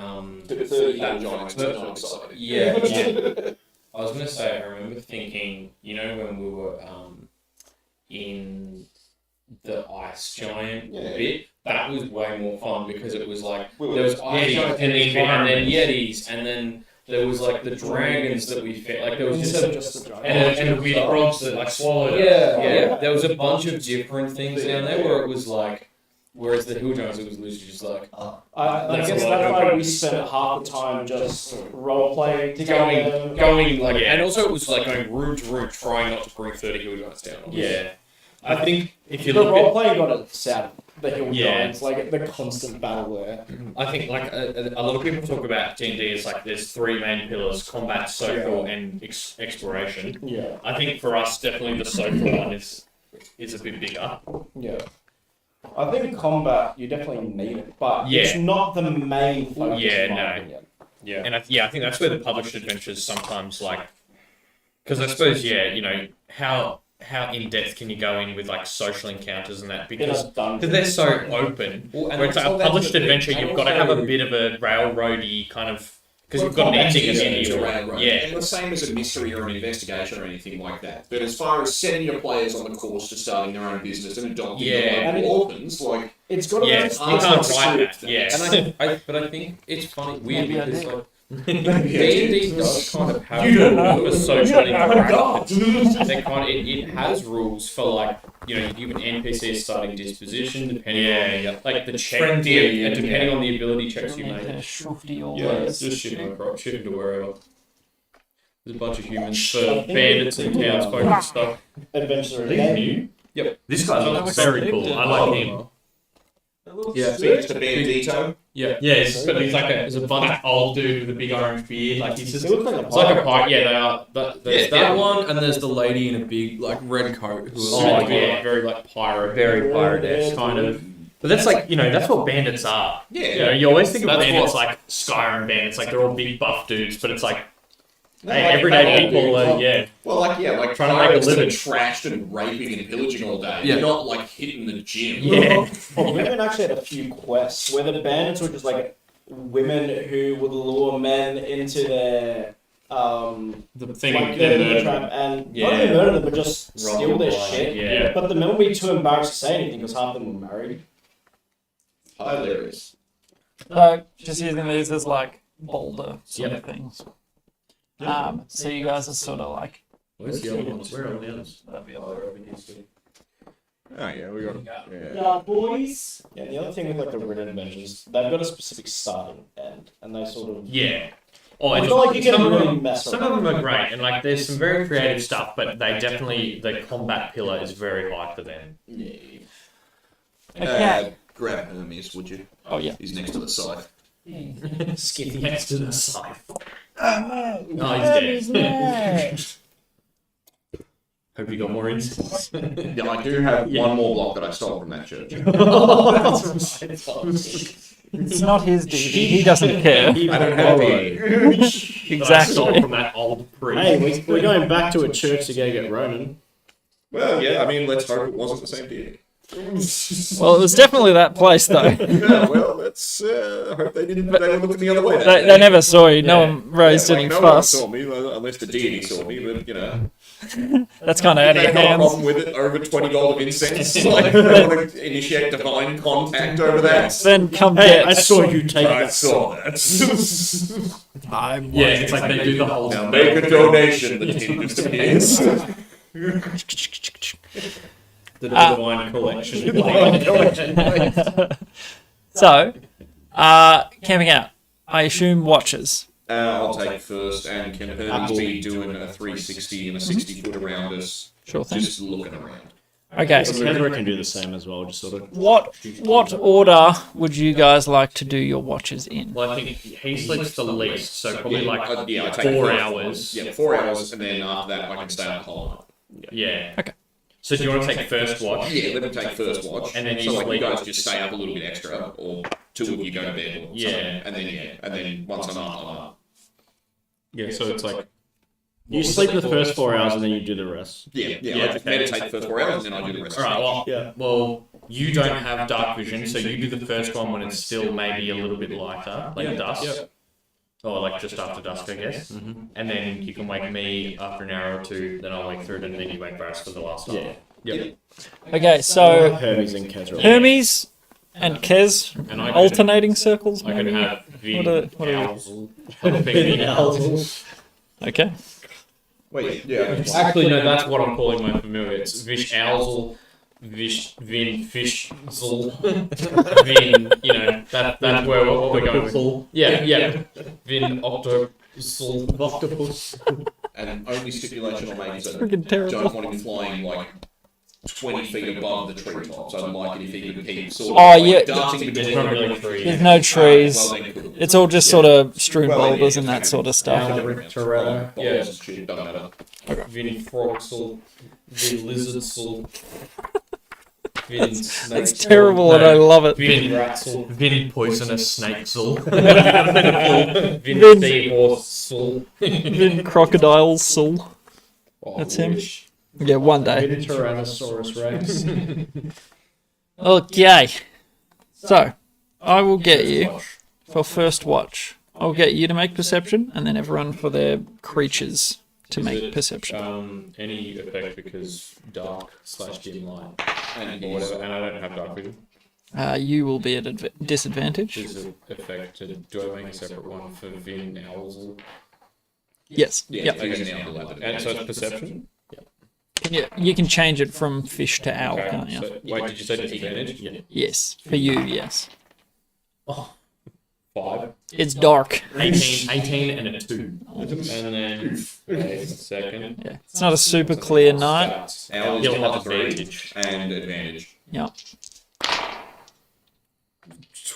30 Giants was not exciting. yeah. I was gonna say, I remember thinking, you know, when we were in the ice giant bit, that was way more fun because it was like there was ice giants and then yetis, and then there was like the dragons that we fed. Like there was Instead of just just the giant. And the weird frogs that like swallowed it. yeah. There was a bunch of different things down there where it was like, whereas the hill giants, it was literally just like I That's guess a lot that's of why fun. we spent half the time just role-playing going like, and also it was like going room to room, trying not to bring 30 hill giants down. Yeah. I think if you The look role-playing got it sad. the hill Yeah. giants, like the constant battle there. I think like a lot of people talk about D&D as like there's three main pillars: combat, social, and exploration. Yeah, I think for us, definitely the social one is a bit bigger. yeah. I think combat, you definitely need it, but Yeah. it's not the main focus. Yeah, in my no. opinion. Yeah. And I think that's where the published adventures sometimes like, because I suppose how in depth can you go in with like social encounters and that because they're so open. Where it's like a published adventure, you've got to have a bit of a railroady kind of because you've got an ending at the end of your railroad. yeah. And the same as a mystery or an investigation or anything like that. But as far as setting your players on the course to starting their own business and adopting Yeah. the local orphans, like It's got to Yeah, be you can't write that. Yeah. And I think it's funny, weird Maybe I because do. like D&D does kind of have rules for social interaction. They kind of, it has rules for like, you give an NPC a starting disposition depending on like the check friendly and depending on the ability checks you Need make. to shufty all Yeah, those. it's just shit to wherever. There's a bunch of humans for bandits and townsfolk and stuff. adventure. This guy looks very cool. I like him. Yeah. it's a bandito. Yeah. Yeah, he's like there's a bunch of old dude with a big orange beard. Like he's just He looks like a it's like a pirate. pirate. Yeah, they are. There's that one, and there's the lady in a big like red coat who Oh yeah, very like pirate. very pirate-esque. kind of. But that's like that's what bandits are. Yeah. You always think of That's bandits what- like Skyrim bandits, like they're all big buff dudes, but it's like No, hey, like everyday they people all are do. Well, like trying trying to make a pirates that are living. trashed and raping and pillaging all day. Yeah. You're not like hitting the gym. Yeah. Well, women actually had a few quests where the bandits were just like women who would lure men into their the thing like they're their murdered. trap and Yeah. not even murder them, but just Rob steal their them blind, shit. yeah. But the men would be too embarrassed to say anything because half of them were married. Hilarious. So just using these as like boulder sort of things. So you guys are sort of like Where's the other ones? Where are all the others? Oh yeah, we got yeah. Yeah, boys. Yeah, and the other thing with like the written adventures, they've got a specific starting end, and they sort of Yeah. Oh, It's and not like you can some of really them, mess some around. of them are great, and like there's some very creative stuff, but they definitely the combat pillar is very high for them. okay. Grab Hermes, would you? Oh yeah. He's next to the scythe. Skip next to the scythe. Oh No, he's dead. Hope you got more insights. Yeah, I do have one more block that I stole from that church. It's not his duty. He doesn't care. I don't have any. Exactly. From that old priest. Hey, we're going back to a church to go get Ronan. Well, yeah, I mean, let's hope it wasn't the same deity. Well, it was definitely that place though. Yeah, well, let's hope they didn't. They were looking the other way. They never saw you. No one raised any no one fuss. saw me, unless the deity saw me. But That's kind of out of they your got a hands. problem with it. Over $20 of incense. Like they want to initiate divine contact over that. Then come Hey, get. I saw you take I that. saw that. I'm Yeah, it's like they do the whole Now make a donation. The deity just appears. the divine collection. So, camping out. I assume watches. I'll take first, and can Hermes be doing a 360 and a 60-foot around us, Sure thing. just looking around? Okay. Kendra can do the same as well, just sort of. What order would you guys like to do your watches in? Well, I think he sleeps the least, so probably like I take 4 first. hours. Yeah, 4 hours, and then after that I can stay up the whole night. Yeah. Okay. So do you want to take first watch? Yeah, let me take first watch, And then you so like you sleep. guys just stay up a little bit extra, or two of you go to bed, or Yeah. something, and then once I'm up, I'm up. Yeah, so it's like You sleep the first 4 hours and then you do the rest. Yeah, Yeah, I just okay. meditate the first 4 hours, and then I do the rest. Alright, well, Yeah. well, you don't have dark vision, so you do the first one when it's still maybe a little bit lighter, like dusk. Or like just after dusk, I guess. And then you can wake me after an hour or two, then I'll wake through it, and then you wake Brass for the last time. Yeah. Okay, so Hermes and Kezra. Hermes and Kez And I could, alternating circles, I could maybe? have Vin, What are- Owls, helping Okay. Wait, yeah. Actually, no, that's what I'm calling my familiar. It's Vish Owlsel, Vish, Vin, Fishzel, Vin, that's where what we're going with. Yeah. Vin, Octopus. And only stipulation on maybe is that Freaking terrible. don't want him flying like 20 feet above the treetops. I'd like it if he could keep sort of Oh, like yeah. darting There's between not really trees. There's no trees. Well, then cool. It's all just sort of strewn Well, boulders yeah, and that okay. sort of stuff. Torella. Yeah, shit, doesn't matter. Vin Froxel. Vin Lizardsel. Vin Snakesel. It's terrible and I love it. Vin Ratsel. Vin poisonous snakesel. Vin Seahorsel. Vin Crocodile Soul. That's him. Yeah, one day. Vin Tyrannosaurus Rex. Okay. So, I will get you for first watch. I'll get you to make perception, and then everyone for their creatures to make perception. Any effect because dark/dim light And or whatever, and I don't have dark vision. You will be at disadvantage. Is it effect? Do I make a separate one for Vin Owls? Yes. yeah, Yep. he's now allowed And so it's perception. Yeah, you can change it from fish to owl, Okay, can't you? so, wait, did you say disadvantage? Yeah. Yes. For you, yes. 5. It's dark. 18 and a 2. And then a second. Yeah. It's not a super clear night. Stats. Owl is He'll have +3 and advantage. Yeah.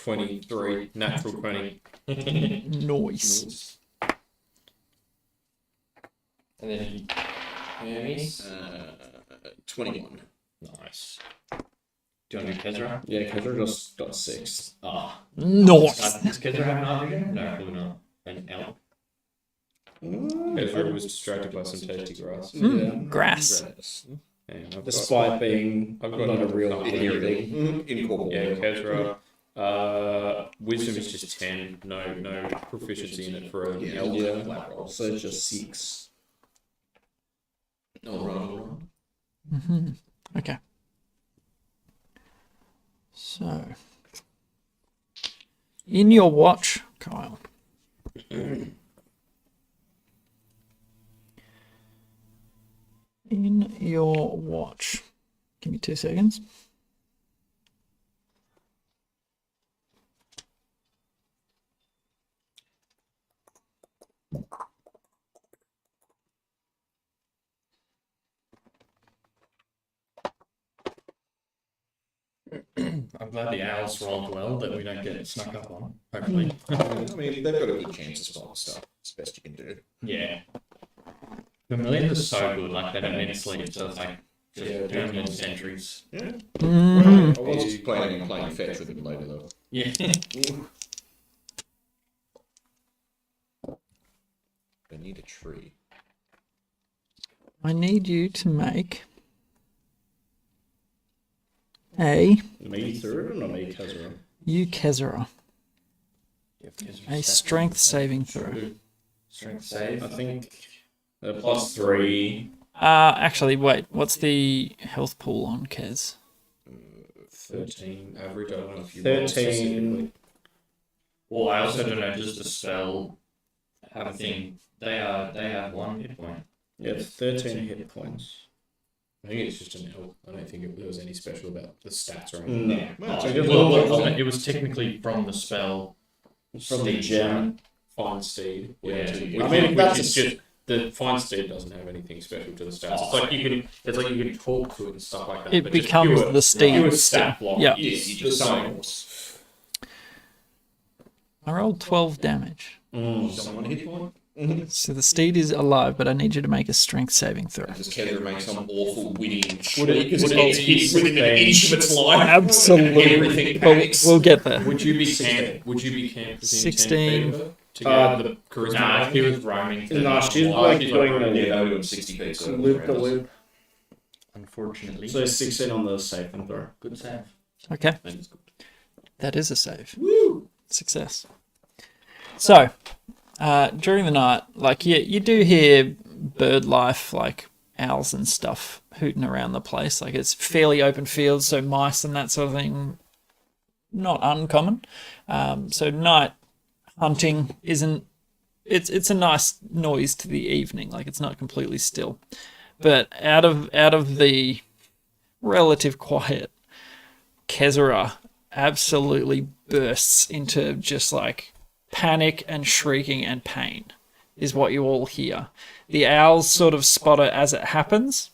23. Natural 20. Noise. And then Hermes. 21. Nice. Do you want to do Kezra? Yeah, Kezra just got 6. Ah. Nice. Does Kezra have an argument? No, probably not. An elk. Kezra was distracted by some tasty grass. Grass. And I've got, Despite being I've got not a real nothing. thing. Incorporeal. Yeah, Kezra. Wisdom is just 10. No proficiency in it for an Yeah, elk. yeah. Flat roll. So it's just 6. All right. Okay. So, in your watch, Kyle. In your watch. Give me 2 seconds. I'm glad the owls rolled well that we don't get snuck up on. Hopefully. I mean, they've got a good chance of spotting stuff. It's the best you can do. Yeah. Chameleons are so good, like they don't need to sleep, so it's like just doing little sentries. Mm. I was planning on playing fetch with him later, though. Yeah. I need a tree. I need you to make a Me through it or not me, Kezra? Kezra, a strength saving throw. Strength save. I think +3. Actually, wait. What's the health pool on Kez? 13 average. I don't know if you 13. Well, I also don't know, does the spell have a thing? They have 1 hit point. Yeah, 13 hit points. I think it's just an elk. I don't think there was any special about the stats or anything. No. Well, So it's just Well, it was technically from the spell. from the gem. Fine steed. Yeah. Which, I mean, which that's is just the fine steed doesn't have anything special to the stats. It's like you can talk to it and stuff like that. It but just becomes pure- the steed. Pure stat block. Yeah. Yeah, you just summon horse. I rolled 12 damage. Someone hit point. So the steed is alive, but I need you to make a strength saving throw. Does Kezra make some awful winning Would it- because would it it gets be hit within an 16? inch of its life? Absolutely. Everything But panics. we'll get there. Would you be camped? Would you be camped within 16. 10 feet of her to get the charisma? Nah, if he was roaming. No, she's Oh, like she's doing like- the Yeah, they were doing 60 feet. So loop the loop. Unfortunately. So 16 on the save and throw. Good save. Okay. That is a save. Woo! Success. So, during the night, like you do hear bird life, like owls and stuff hooting around the place. Like it's fairly open fields, so mice and that sort of thing, not uncommon. So night hunting isn't. It's a nice noise to the evening. Like it's not completely still, but out of the relative quiet, Kezra absolutely bursts into just like panic and shrieking and pain is what you all hear. The owls sort of spot it as it happens,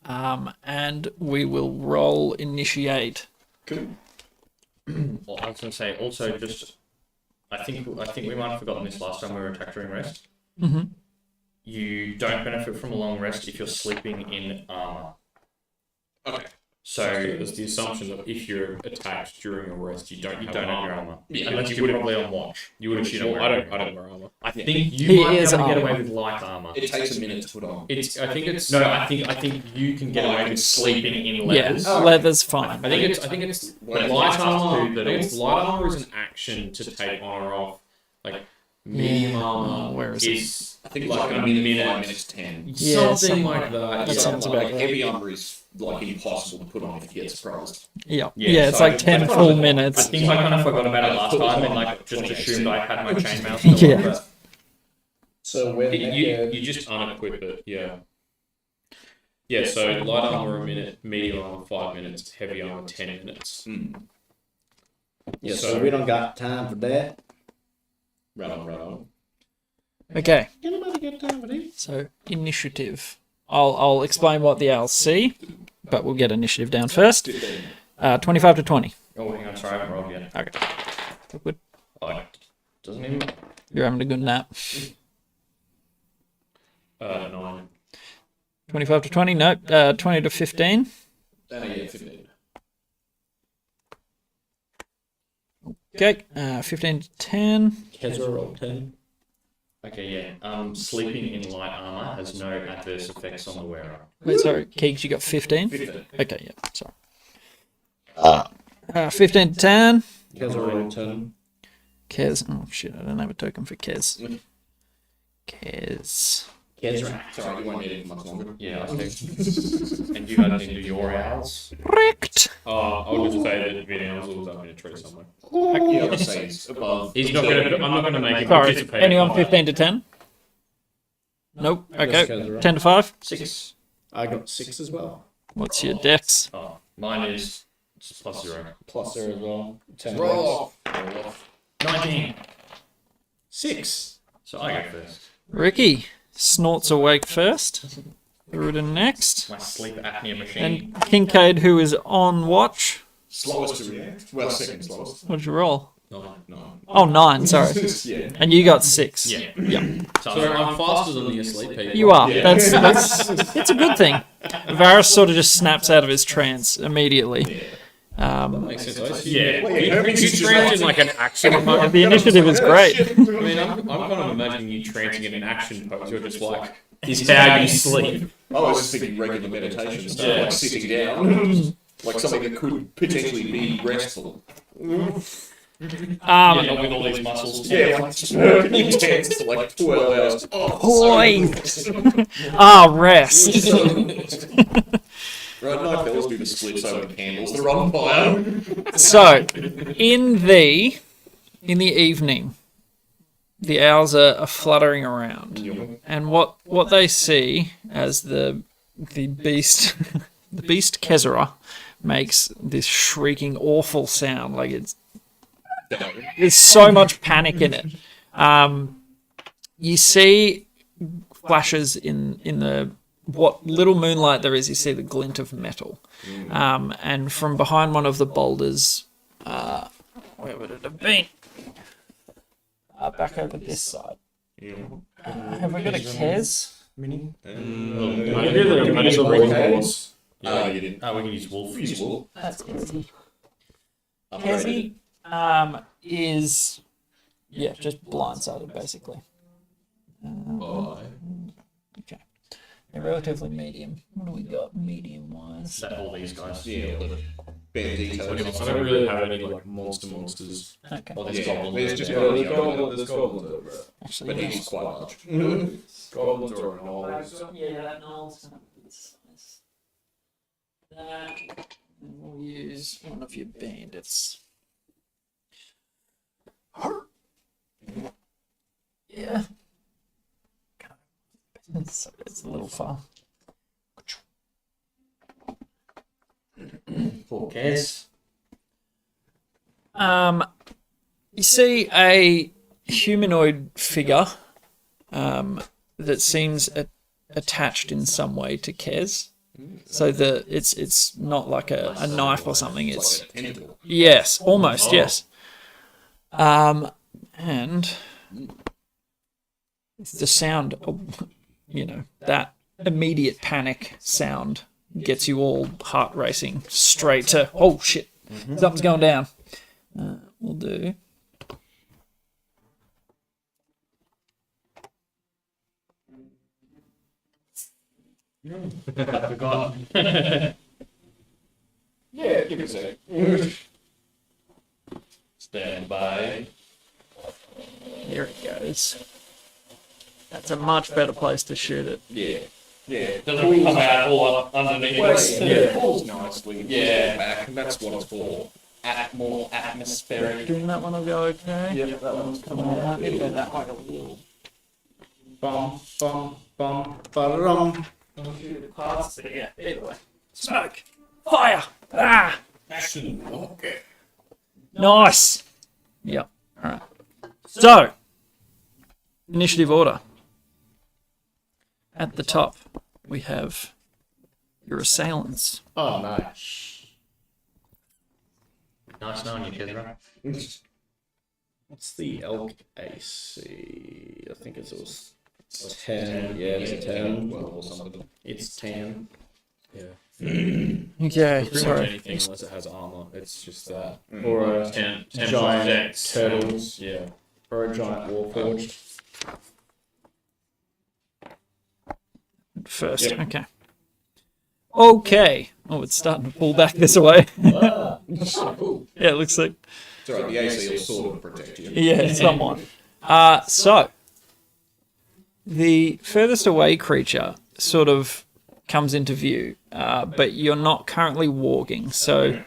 and we will roll initiate. Cool. Well, I was going to say also just, I think we might have forgotten this last time we were attacked during rest. Mm-hmm. You don't benefit from a long rest if you're sleeping in armor. Okay. So there's the assumption that if you're attacked during a rest, you don't have have armor. your armor. Yeah, Unless you you would were have. probably on watch. You would have shit on. Well, I don't wear armor. I think He you might be is able to get armor. away with light armor. It takes a minute to put on. I think it's No, I think you can get away with sleeping in leathers. Yeah, leather's fine. I think it's Well, light it's armor. that I think it's all- light armor is an action to take on or off. Like medium armor Where is it? is I think it's like like a a minute, minute. 5 minutes 10. Yeah, something like that. That sounds about like right. heavy armor is like impossible to put on if you get surprised. Yeah, Yeah, it's so like 10 I full I minutes. think I kind of forgot about it last time and like just assumed I had my chainmail still Yeah. on. But So when You just unequip it, yeah. Yeah, so light armor a minute, medium armor 5 minutes, heavy armor 10 minutes. yeah, so we don't got time for that. Right on. Okay, Anybody got time for this? so initiative. I'll explain what the owls see, but we'll get initiative down first. 25 to 20. Oh, hang on, sorry, I haven't rolled yet. Okay. Good. Oh, it doesn't even. You're having a good nap. 9. 25 to 20, nope. 20 to 15. Yeah, 15. Okay, 15 to 10. Kezra rolled 10. Okay, yeah. Sleeping in light armor has no adverse effects on the wearer. Wait, sorry, Keegs, you got 15? 15. Okay, yeah, sorry. 15 to 10. Kezra rolled 10. Kez. Oh, shit, I don't have a token for Kez. Kez. Kezra. Sorry, you won't need it much longer. Yeah, I think. And you guys into your owls. Correct. I'll just say that Vin Owls up in a tree somewhere. Yeah, I'll say it's above. He's not gonna. I'm not gonna make him Sorry, participate. anyone 15 to 10? Nope. Okay, Kezra. 10 to 5. 6. I got 6 as well. What's your dex? Oh, mine is +0. Plus 0 as well. 10. Roll off. 19. 6. So I go first. Ricky snorts awake first. Rudin next. My sleep apnea machine. And Kincaid, who is on watch. Slowest to react. Well, second slowest. What'd you roll? No. Oh, 9, sorry. Yeah. And you got 6. Yeah. Yeah. So So I'm faster than the asleep people. You are. Yeah. That's it's a good thing. Varus sort of just snaps out of his trance immediately. Makes sense. Yeah. You trance in like an action pose. The initiative is great. I mean, I'm kind of imagining you trancing in an action pose. You're just like, this is how you sleep. I was just thinking regular meditation stuff, like sitting down. Like something that could potentially be restful. Yeah, not with all these muscles. Yeah, like intense for like 12 hours. Point. Rest. Right, night fellas do the splits over the candles. They're on fire. So, in the evening, the owls are fluttering around, and what they see as the beast the beast Kezra makes this shrieking awful sound, like there's so much panic in it. You see flashes in the what little moonlight there is. You see the glint of metal, and from behind one of the boulders, where would it have been? Back over this side. Have we got a Kez? I just reinforce. Oh, you didn't. Oh, we can use wolf. Use wool. That's Kezi. Upgraded. Kezi is just blindsided basically. Okay. They're relatively medium. What do we got medium wise? Is that all these guys? Yeah, all the bare details. I don't really have any like monsters. Okay. Well, there's Yeah, goblins. there's just There's goblins, goblins over it. Actually, but yeah. he's quite large. Goblins are gnolls. Yeah, that null's size. That, and we'll use one of your bandits. Yeah. So it's a little far. Poor Kez. You see a humanoid figure that seems attached in some way to Kez. So it's not like a knife or something. It's like a tentacle. yes, almost yes. And the sound, that immediate panic sound gets you all heart racing straight to, oh shit, something's going down. We'll do. I forgot. Yeah, give it a sec. Stand by. Here it goes. That's a much better place to shoot it. Yeah. Yeah. Doesn't come out all up underneath. Yeah, it falls nicely. Yeah, back, and that's what it's for. More atmospheric. Doing that one will go okay. Yep, that one's coming out. Maybe go that way a little. Bum, bum, bum, ba-da-dum. Yeah, either way. Smoke! Fire! Ah! Okay. Nice! Yep. Alright. So, initiative order. At the top, we have your assailants. Oh no. Nice knowing you, Kezra. What's the elk AC? I think it's 10. Yeah, it's a 10. 12 or something. It's 10. Okay, Pretty sorry. much anything unless it has armor. It's just that. Or a 10 giant dex. turtles. Yeah. Or a giant warforged. First, okay. Okay. Oh, it's starting to pull back this way. Yeah, it looks like. It's alright, the AC will sort of protect you. Yeah, somewhat. So, the furthest away creature sort of comes into view, but you're not currently walking, so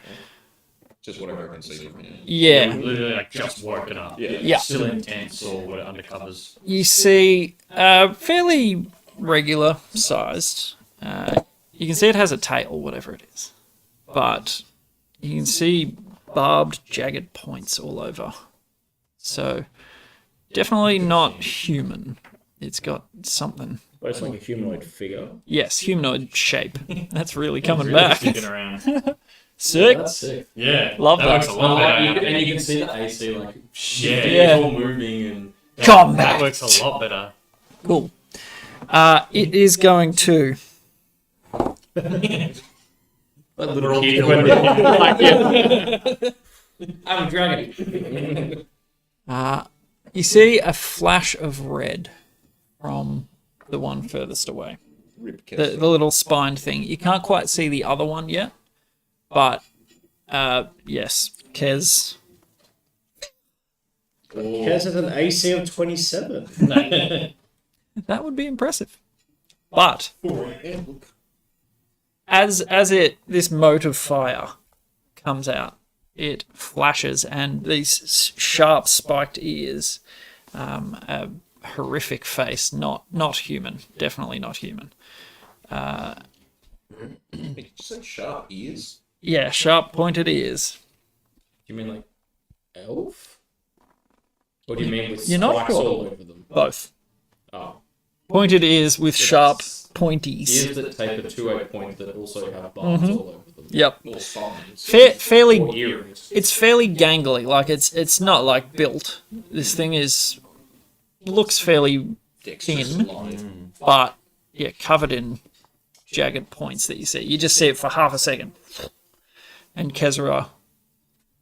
Just whatever I can see from here. yeah. Literally like just woken up. Yeah. Still intense or what undercovers. You see fairly regular sized. You can see it has a tail, whatever it is. But you can see barbed, jagged points all over. So, definitely not human. It's got something. But it's like a humanoid figure. Yes, humanoid shape. That's really coming Really back. sticking around. Sick. That's sick. Yeah. Love that. works a lot better. And you can see the AC like shifting, Yeah. it's all moving and Combat. That works a lot better. Cool. It is going to. that little We're all kid killed. I'm a dragon. You see a flash of red from the one furthest away. Rip The little spined thing. You can't quite see the other one yet, but yes, Kez. Kez has an AC of 27. That would be impressive. But as this mote of fire comes out, it flashes, and these sharp spiked ears, a horrific face, not human, definitely not human. Did you say sharp ears? Yeah, sharp pointed ears. You mean like elf? Or do you mean with You're not spikes sure. all over them? Both. Oh. Pointed ears with sharp pointies. Ears that taper to a point that also have barbs all over them. Yep. Or spines? Fairly. Or earrings. It's fairly gangly. Like it's not like built. This thing looks fairly Dexterous thin, line. but yeah, covered in jagged points that you see. You just see it for half a second, and Kezra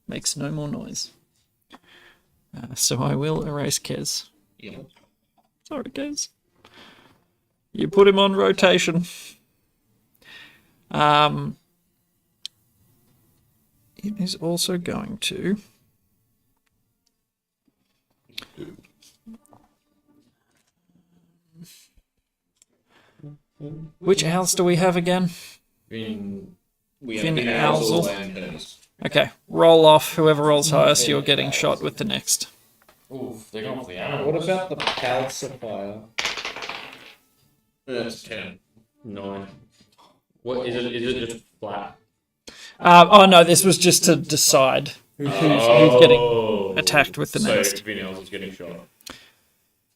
makes no more noise. So I will erase Kez. Yeah. Sorry, Kez. You put him on rotation. It is also going to. Which house do we have again? In We Fin have Owlsel. and Hers. Okay, roll off. Whoever rolls highest, you're getting shot with the next. Oof, they're going for the animal. What about the calcifier? That's 10. 9. What is it? Is it just flat? Oh no, this was just to decide who's getting attacked with the so next. Vinels is getting shot.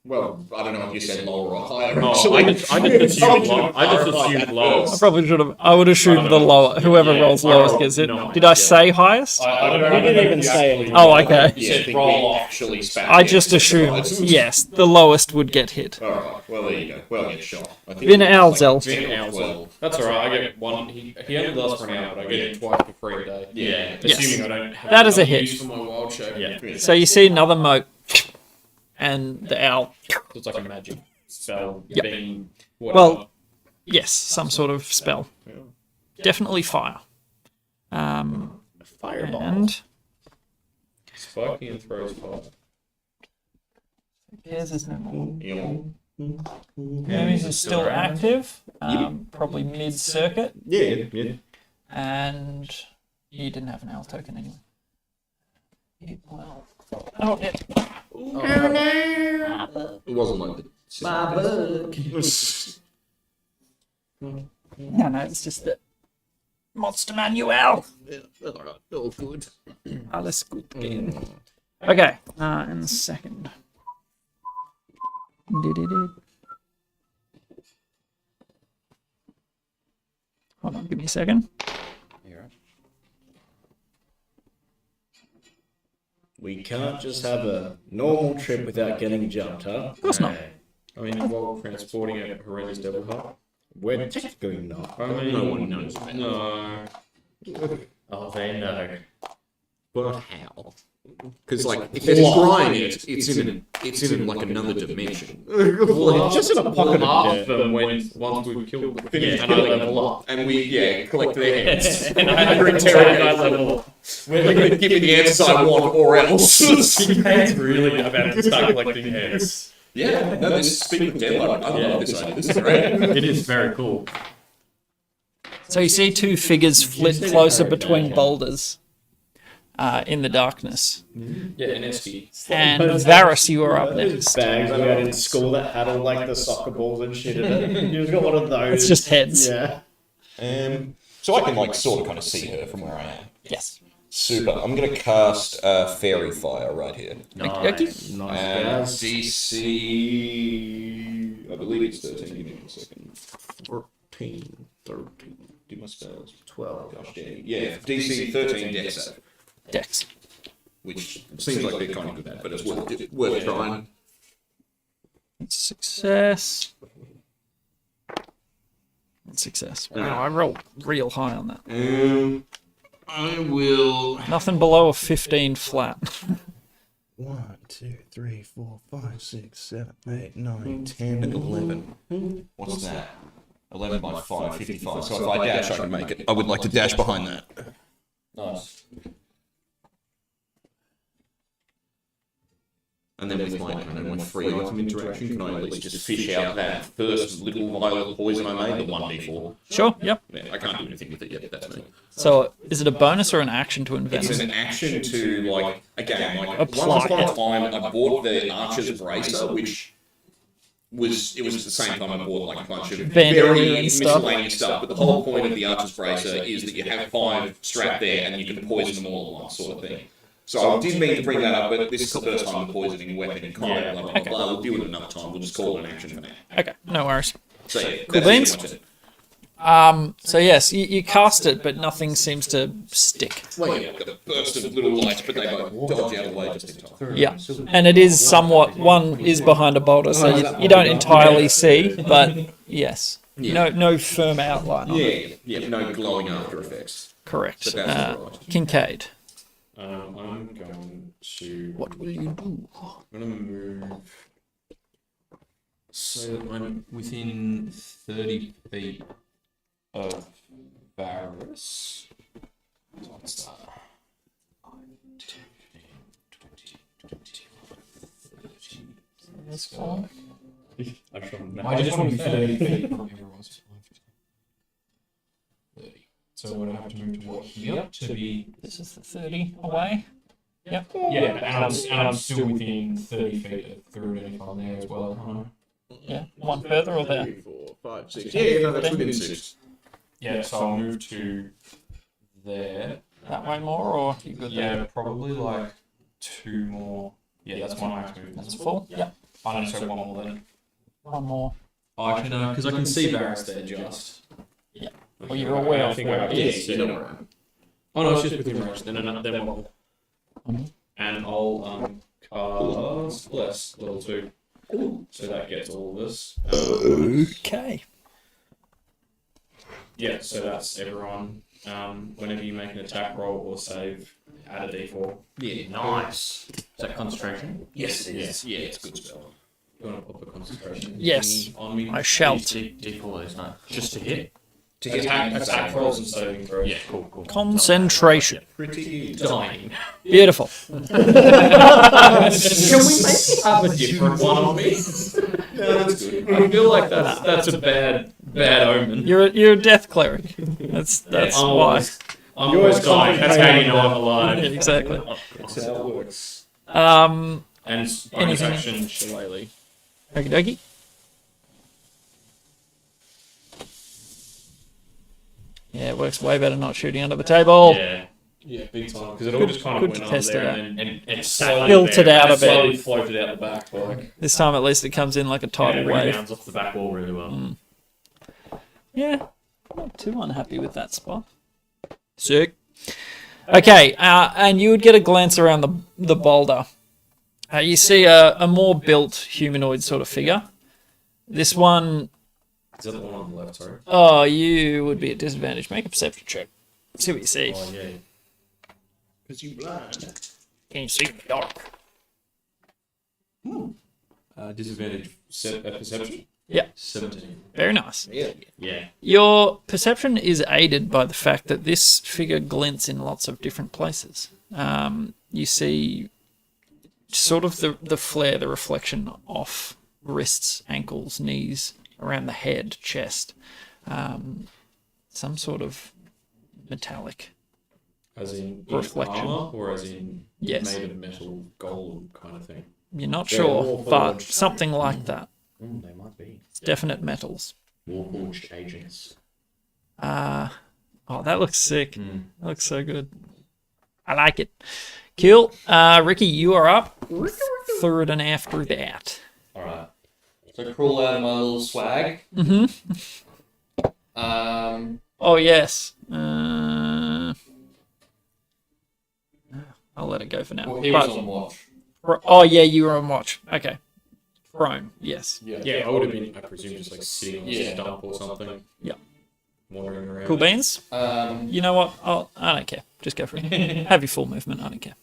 Well, I don't know if you said lower or higher. No, actually. I just assumed lower. I probably should have. I would assume the lower. Whoever rolls lowest gets it. No, Did I say highest? I don't You know. didn't even say anything. Oh, okay. Yeah, I think roll we off. actually spat I the just assumed exercises. yes, the lowest would get hit. All right. Well, there you go. Well, get shot. I think Vin it's like Alzel. 10 or Vin Alzel. 12. That's alright, I get one. He only lasts for an hour, but I get it twice for free a day. Yeah. Assuming I don't have That is a enough hit. use for my wild shape. Yeah. So you see another moat, and the owl. It's like a magic spell Yep. being Well, yes, some sort of spell. Definitely fire. Fireball. And spiky and throws fire. Piers is no more. Yeah. Hermes is still active, probably mid-circuit, Yeah. and you didn't have an owl token anyway. Well, oh, it. It wasn't like No, it's just that Monster Manuel. all good. Alles gut gehen. Okay, in the second. Hold on, give me a second. We can't just have a normal trip without getting jumped, huh? Of course not. I mean, while transporting a horrendous devil heart. We're technically not. I mean, No one knows that. No. Oh, they know. But how? Because like, if they're scrying it, it's in like another dimension. Well, just in a pocket of Half dirt. them when once we've killed them. Finish and I killing level up. And we collect their heads. And I interrogate level up. We're going to give me the answers I want, or else. It's really about to start collecting heads. Yeah, no, this speak with Deadlock. I love this idea. This is great. It is very cool. So you see two figures flit closer between boulders in the darkness. Yeah, and Esky. And Varus, you are up next. Bags I got in school that had all like the soccer balls and shit in it. You just got one of those. It's just heads. Yeah. So I can like sort of kind of see her from where I am. Yes. Super. I'm going to cast Fairy Fire right here. Nice. Nice And guys. DC, I believe it's 13. Give me a second. 13. Do my spells. 12. Gosh, yeah, DC 13 Dex save, Dex. which seems like they're kind of good at, but it's worth trying. Success. Success. Wow, I rolled real high on that. I will. Nothing below a 15 flat. 1, 2, 3, 4, 5, 6, 7, 8, 9, 10, 11. What's that? 11 by 5, 55. So if I dash, I can make it. I would like to dash behind that. Nice. And then with my free item interaction, can I at least just fish out that first little vial of poison I made, the 1d4? Sure, yep. Yeah, I can't do anything with it yet, that's me. So is it a bonus or an action to invent? It's an action to, like, again, like, Apply once upon it. a time, I bought the Archer's Bracer, which was at the same time I bought, like, a bunch of Bandolier very and stuff. miscellaneous stuff, but the whole point of the Archer's Bracer is that you have 5 strapped there and you can poison them all at once, sort of thing. So I did mean to bring that up, but this is the first time the poisoning weapon in combat, blah, blah, blah. We'll deal with it another time, we'll just call it an action for now. Okay, no worries. So yeah, Cool that's beans. pretty much it. So yes, you cast it, but nothing seems to stick. Well, yeah, got a burst of little lights, but they both dodge out of the way just in time. Yeah, and it is somewhat. One is behind a boulder, so you don't entirely see, but yes, no firm outline. On it. Yeah, no glowing after effects. Correct. But that's all right. Kincaid. I'm going to. What will you do? I'm going to move. So that I'm within 30 feet of Varus. So what's that? 5, 10, 15, 20, 25, 30. I just want to be 30 feet from everyone's 30. So would I have to move to what here to be? This is the 30 away. Yep. Yeah, and I'm still within 30 feet of through it if I'm there as well. Aren't I? Yeah. One further or there? 3, 4, 5, 6. Yeah, no, that's within 6. Yeah, so I'll move to there. That way more, or you good there? Yeah, probably like 2 more. Yeah, that's my max movement. That's full. Yep. I don't know, so one more then. One more. Oh, actually, no, because I can see Barris there just. Yeah. Well, you're aware of think where I it can is. see it around. Oh, no, it's just within range. Then one more. Mhm. And I'll cast Bless, level 2. So that gets all of us. Okay. Yeah, so that's everyone. Whenever you make an attack roll or save, add a d4. Yeah, nice. Is that concentration? Yes, it is. Yeah, it's a good spell. You want to pop a concentration? Yes. On me? I shall. D4 is not just to hit. To get attack rolls and saving throws. Yeah, cool. Concentration. Pretty Dying. Beautiful. Can we maybe have a different one on me? Yeah, that's good. I feel like that's a bad omen. You're a death cleric. That's why. I'm always dying. That's how you know I'm alive. Yeah, exactly. That's how it works. Um. And bonus Anything? action shillelagh. Okie dokie. Yeah, it works way better not shooting under the table. Yeah. Yeah, big time. Because it all just kind of good went to on test there it and then And slowly Built it out a bit. slowly floated out the back. Like, This time at least it comes in like a it tidal wave. rebounds off the back wall really well. Yeah, not too unhappy with that spot. Sick. Okay, and you would get a glance around the boulder. You see a more built humanoid sort of figure. This one, is that the one on the left, sorry? oh, you would be at disadvantage. Make a perception check. See what you see. Oh, yeah. Because you blind. Can you see in the dark? Disadvantage perception? Yeah. 17. Very nice. Yeah. Your perception is aided by the fact that this figure glints in lots of different places. You see sort of the flare, the reflection off wrists, ankles, knees, around the head, chest. Some sort of metallic. As in Reflection. armor, or as in Yes. made of metal, gold kind of thing? You're not Yeah, sure, more but forged. something like that. They might be. It's definite metals. Warforged agents. Oh, that looks sick. That looks so good. I like it. Cool. Ricky, you are up. Third and after that. Alright. So crawl out of my little swag. Oh, yes. I'll let it go for now. Well, he was on watch. Oh, yeah, you were on watch. Okay. Prone, yes. Yeah, I would have been, I presume, just like sitting on Yeah. a stump or something. Yeah. Wandering around. Cool beans? Um, You know what? I don't care. Just go for it. Have your full movement. I don't care.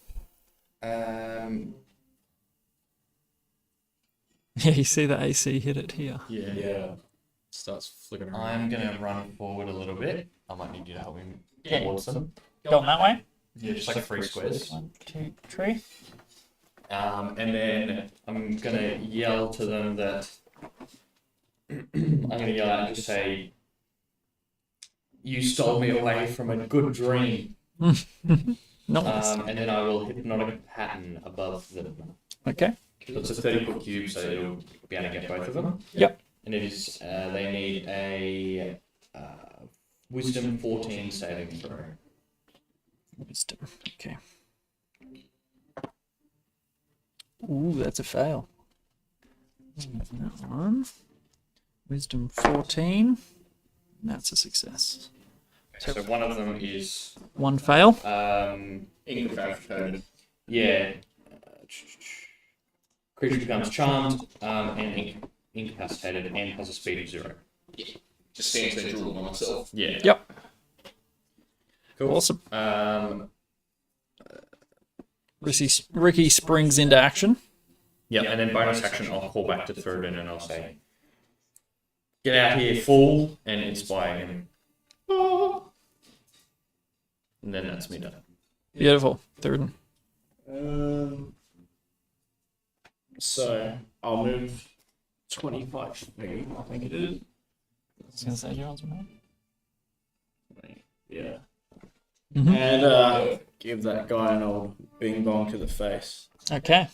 Yeah, you see the AC hit it here. Yeah. Starts flicking around. I'm gonna run forward a little bit. I might need you to help me Yeah. towards them. Going that way? Yeah, just like 3 squares. 1, 2, 3. And then I'm gonna yell to them that I'm gonna yell out and just say, "You stole me away from a good dream." Nice. And then I will hypnotic pattern above them. Okay. So it's a 30-foot cube, so it'll be able to get both of them. Yep. And it is they need a Wisdom 14 saving throw. Wisdom. Okay. Ooh, that's a fail. That one. Wisdom 14. That's a success. So one of them is One fail. Incapacitated. yeah. Creature becomes charmed and incapacitated and has a speed of 0. Just stands there drooling on myself. Yeah. Yep. Cool. Awesome. Ricky springs into action. Yeah, and then bonus action, I'll call back to Thurden and I'll say, "Get out here, fool!" and inspire him. And then that's me done. Beautiful. Third. So I'll move 25 feet, I think it is. I was going to say yours, man. Yeah. Mhm. And give that guy an old bing bong to the face. Okay.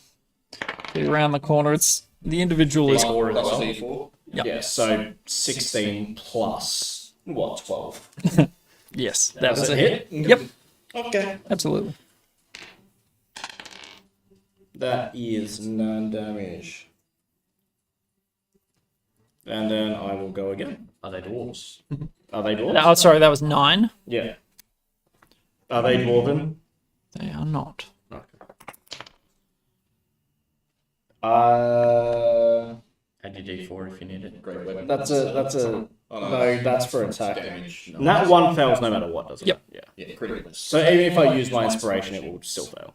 Get around the corner. It's the individual is. Plus D4. Yep. Yeah, so 16 plus, what, 12? Yes, that was a a hit? Yep, Okay. absolutely. That is 9 damage. And then I will go again. Are they dwarves? Are they dwarves? Oh, sorry, that was 9. Yeah. Are they dwarven? They are not. Add your D4 if you need it. Great weapon. That's a. Oh, No, that's for attack. damage. And that one fails no matter what, doesn't Yep. it? Yeah. Yeah, critical. So even if I use my inspiration, it will still fail.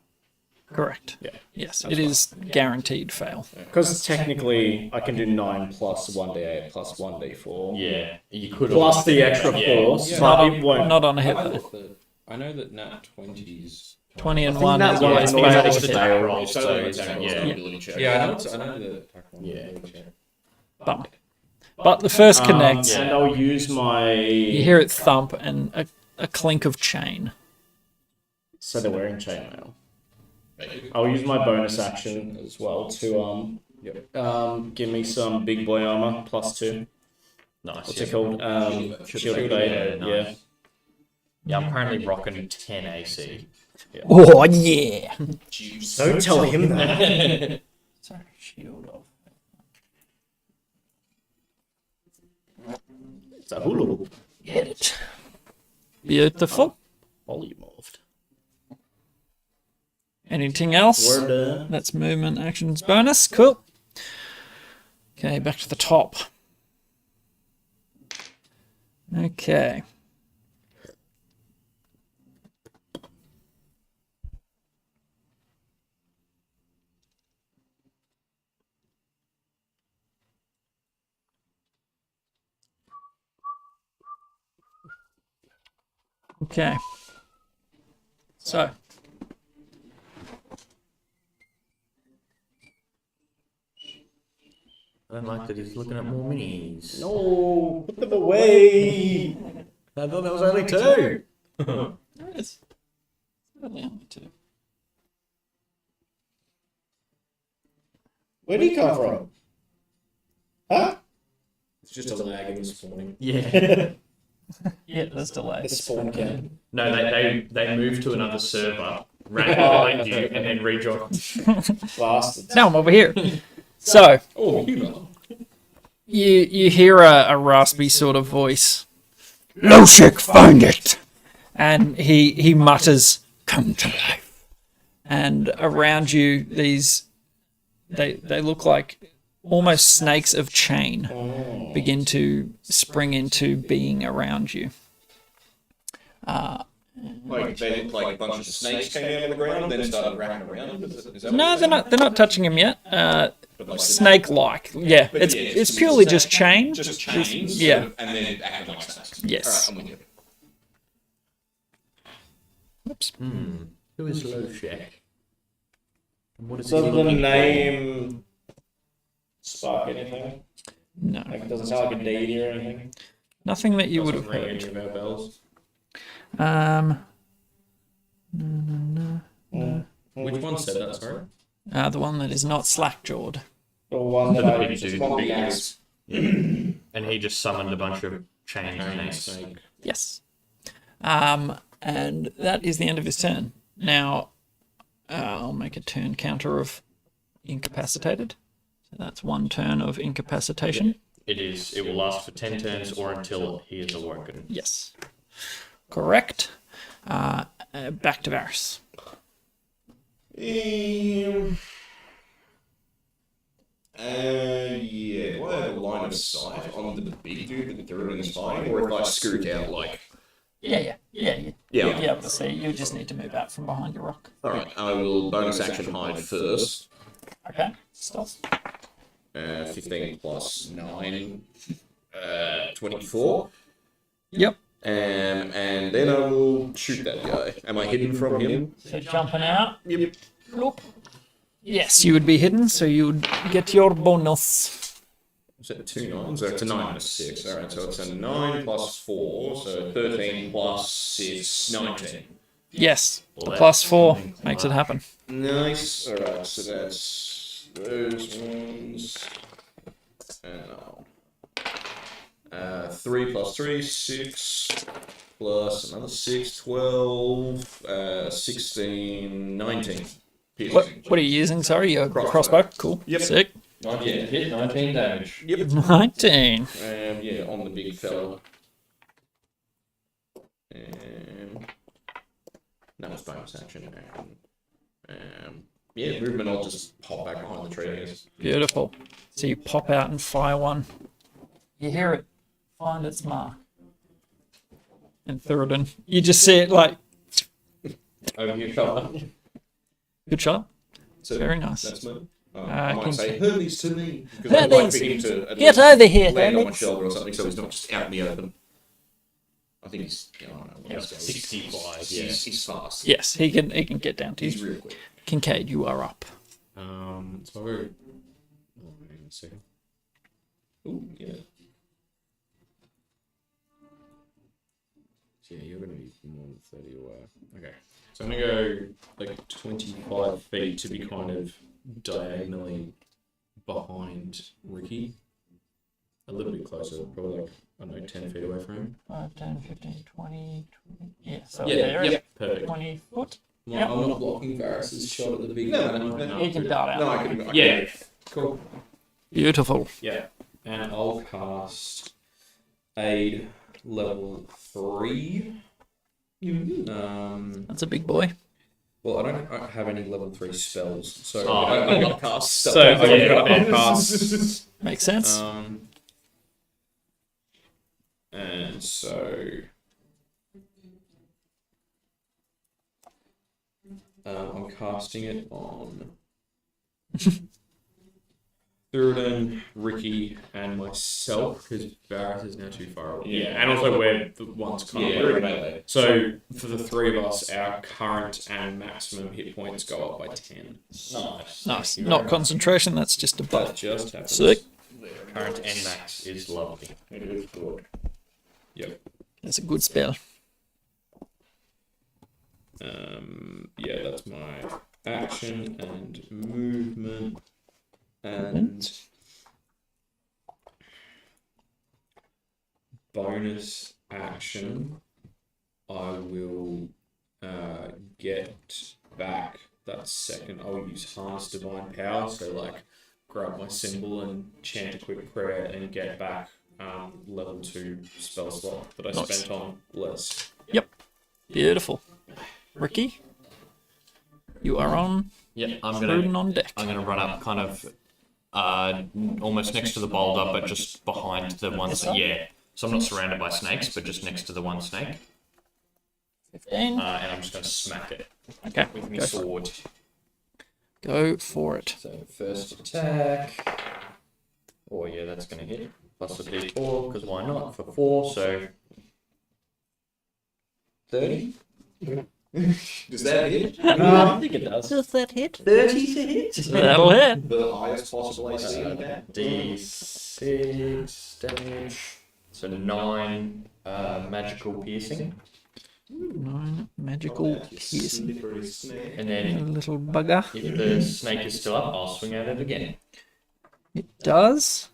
Correct. Yeah. Yes, it is guaranteed fail. Because technically, I can do 9 plus 1d8 plus 1d4. Yeah, you could Plus the extra force, but it won't. Not on a hit I though. thought that I know that nat 20s. 20 and I think 1 that is one always is fail. always the hit. die roll, It's so totally it's, attack rolls, yeah. not ability check. Yeah, I know the attack roll. Yeah. But the first connects. And I'll use my. You hear it thump and a clink of chain. So they're wearing chainmail. I'll use my bonus action as well to give me some big boy armor +2. Nice. What's it called? Shield of Fate. Yeah. Yeah, I'm currently rocking 10 AC. Oh yeah. Don't tell him that. Sorry, shield off. It's a hula hoop. Hit it. Beautiful. Polymorphed. Anything else? We're done. That's movement actions bonus. Cool. Okay, back to the top. Okay. Okay. So, I don't like that he's looking at more minis. No, put them away. I thought there was only 2. there it is. Really only 2. Where did he come from? Huh? It's just a lag in the spawning. Yeah. Yeah, there's delay. The spawn can. No, they moved to another server, ran behind you, and then rejoined. Bastards. Now I'm over here. So, Oh, humour. you hear a raspy sort of voice. Loshik, find it! And he mutters, come to life. And around you, they look like almost snakes of chain begin to spring into being around you. Like they look like a bunch of snakes came out of the ground, then started wrapping around. Is that No, what they're not touching him yet. But like Snake-like, yeah. But It's yeah, it's purely just chain. just chains, Yeah. sort of, and then acting like snakes. Yes. Alright, I'm with you. Oops. Who is Loshek? And what is Does he the looking name spark anything? No, Like, it doesn't sound like a deity or anything? nothing that you would have Doesn't ring heard. any of our bells. Which one said that, sorry? The one that is not slack-jawed. The one that for? I Big dude. Long gas. And he just summoned a bunch of chain snakes. Yes. And that is the end of his turn. Now, I'll make a turn counter of incapacitated. So that's 1 turn of incapacitation. It is. It will last for 10 turns or until he is awoken. Yes. Correct. Back to Varys. Yeah. Do I have a line of sight on the big dude that threw in the spine, or if I scoot out like? Yeah. Yeah. You'll be able to see. You just need to move out from behind your rock. All right. I will bonus action hide first. Okay. Stealth. 15 plus 9, 24. Yep. And then I will shoot that guy. Am I hidden from him? So jumping out. Yep. Look. Yes, you would be hidden, so you would get your bonus. Is that 2 9s? Or it's a 9 and a 6. Alright, so it's a 9 plus 4, so 13 plus 6, 19. Yes. The plus 4 makes it happen. Nice. Alright, so that's those ones. And 3 plus 3, 6. Plus another 6, 12, 16, 19. What are you using? Sorry, your crossbow. Cool. Yep. Sick. 19 hit, 19 damage. 19. Yeah, on the big fella. That was bonus action. Yeah, movement. I'll just pop back behind the tree. I guess. Beautiful. So you pop out and fire one. You hear it find its mark. And Thuridin, you just see it like Over your shoulder. good shot. So Very nice. That's me. I can might say, Hermes to me. Because Hermes, I'd like for him to at get least over here, land on my Hermes. shoulder or something, so he's not just out in the open. I think he's, I don't know. What Yeah, he's got. 65. Yeah. He's fast. Yes, he can get down to He's you. real quick. Kincaid, you are up. So I'll go. Oh, hang on a second. Ooh, yeah. Yeah, you're going to be more than 30 away. Okay. So I'm going to go like 25 feet to be kind of diagonally behind Ricky. A little bit closer, probably like, I don't know, 10 feet away from him. 5, 10, 15, 20. Yeah, so Yeah, there is perfect. 20 foot. I'm not blocking Varus's shot at the big No. He can dart out. No, I can. Yeah. Cool. Beautiful. Yeah. And I'll cast a level 3. That's a big boy. Well, I don't have any level 3 spells, so Oh, I'm going to cast stuff. So, yeah, I'll cast. Makes sense. And so. I'm casting it on Thuridin, Ricky, and myself because Varus is now too far away. Yeah. And also we're the ones kind Yeah, of we're in melee. So for the three of us, our current and maximum hit points go up by 10. Nice. Not concentration, that's just a That buff. just happens. Sick. Current and max is lovely. It is good. Yep. That's a good spell. Yeah, that's my action and movement and bonus action. I will get back that second. I'll use Harness Divine Power, so like grab my symbol and chant a quick prayer and get back level 2 spell slot that I Nice. spent on less. Beautiful. Ricky, you are on. Yeah, Thuridin on deck. I'm gonna run up kind of almost next to the boulder, but just behind the ones that, yeah. So I'm not surrounded by snakes, but just next to the one snake. 15. And I'm just gonna smack it Okay, with my go. sword. Go for it. So first attack. Oh yeah, that's gonna hit. Plus a d4, because why not? For 4, so 30. Does that hit? I think it does. Does that hit? 30 to hit. That'll hit. The highest possible AC in that? D6 damage. So 9 magical piercing. 9 magical piercing. Slippery snake. And A then little bugger. if the snake is still up, I'll swing at it again. It does.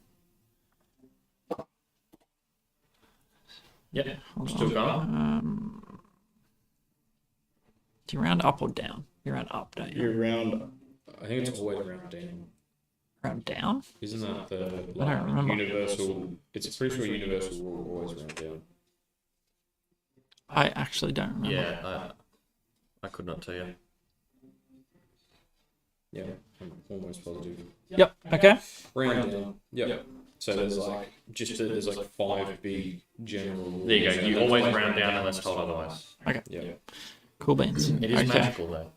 Yep, Hold still on. going. Do you round up or down? You round up, don't you? You're around. I think it's always around down. Round down? Isn't that the I don't remember. universal? It's pretty sure universal rule always round down. I actually don't remember. Yeah, I could not tell you. Yeah, I'm almost positive. Yep. Okay. Round down. Yep. So there's like there's like 5 big general rules. There you go. and You then always like- round down unless told otherwise. Yeah. Cool beans. It is Okay. magical though.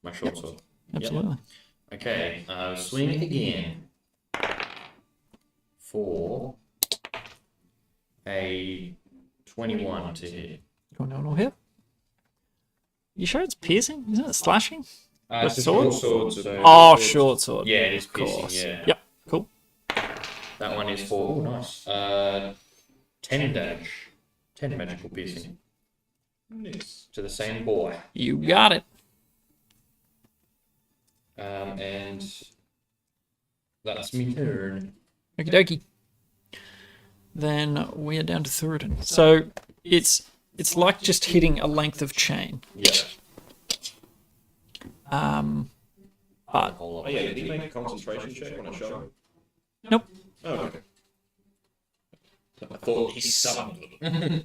My short sword. Absolutely. Okay, swing again. For a 21 to hit. Going down all here. You sure it's piercing? Isn't it slashing? It's just sword? short sword, so Oh, short sword. Yeah, it is Of piercing, course. yeah. Yep. Cool. That one is for, nice. 10 damage. 10 magical piercing. To the same boy. You got it. And that's me turn. Okie dokie. Then we are down to Thuridin. So it's like just hitting a length of chain. Yeah. But Oh yeah, did he make a concentration check when I shot him? Nope. Oh, okay. I thought he summoned them.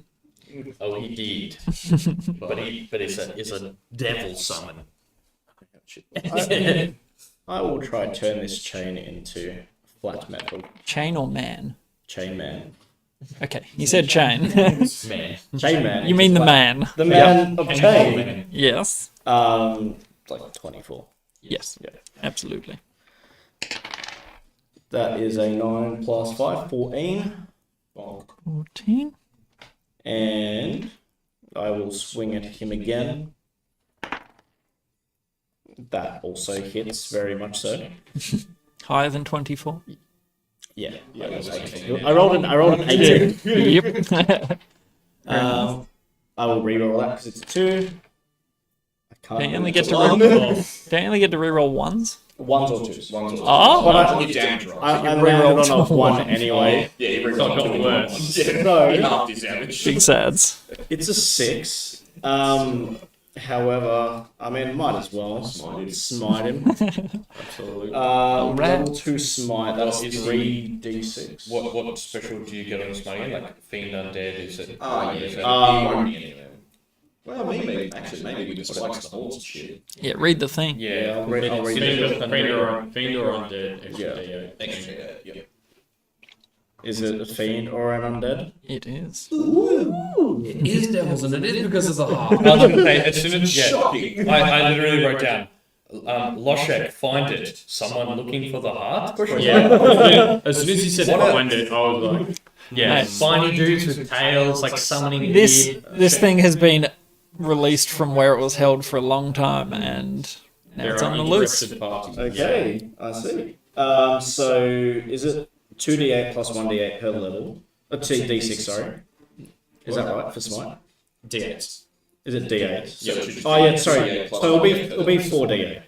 Oh, he did. but it's a devil summon. I will try to turn this chain into flat metal. chain or man? Chain man. Okay, you said chain. Man. Chain man. You mean the man? The man of chain. Yes. Like 24. Yes. Yeah. Absolutely. That is a 9 plus 5, 14. 14. And I will swing at him again. That also hits very much so. Higher than 24. Yeah, I rolled an 18. Yep. I will reroll that because it's a 2. I can't. Don't you only it's get a to one. don't you only get to reroll ones? Ones or twos. Oh. But I landed on a 1 anyway. Yeah, he brings It's not on got 21 worse. ones. Yeah. So Half his damage. Big sads. it's a 6. However, I mean, might as well smite him. Absolutely. Level 2 smite. That's 3d6. What special do you get on smiting? Like fiend undead? Is it? Oh, yeah. He won't be anywhere. Well, maybe we just flex the horse and shit. Yeah, read the thing. Yeah, I'll read it. Fiend or undead. Extra D8. Extra, yeah. Is it a fiend or an undead? It is. It is devils, and it is because of the heart. I was going to say, as soon as Shocking. I literally wrote down, Loshek, find it. Someone looking for the heart? Yeah. As soon as you said find it, I was like, Yeah, Mate. spiny dudes with tails, like summoning This thing has been released from where it was held for a long time, and now it's on the loose. Okay, I see. So is it 2d8 plus 1d8 per level? 2d6, sorry. Is that right for smite? D8. Is it d8? Yeah, Oh yeah, sorry. So it'll be 4d8.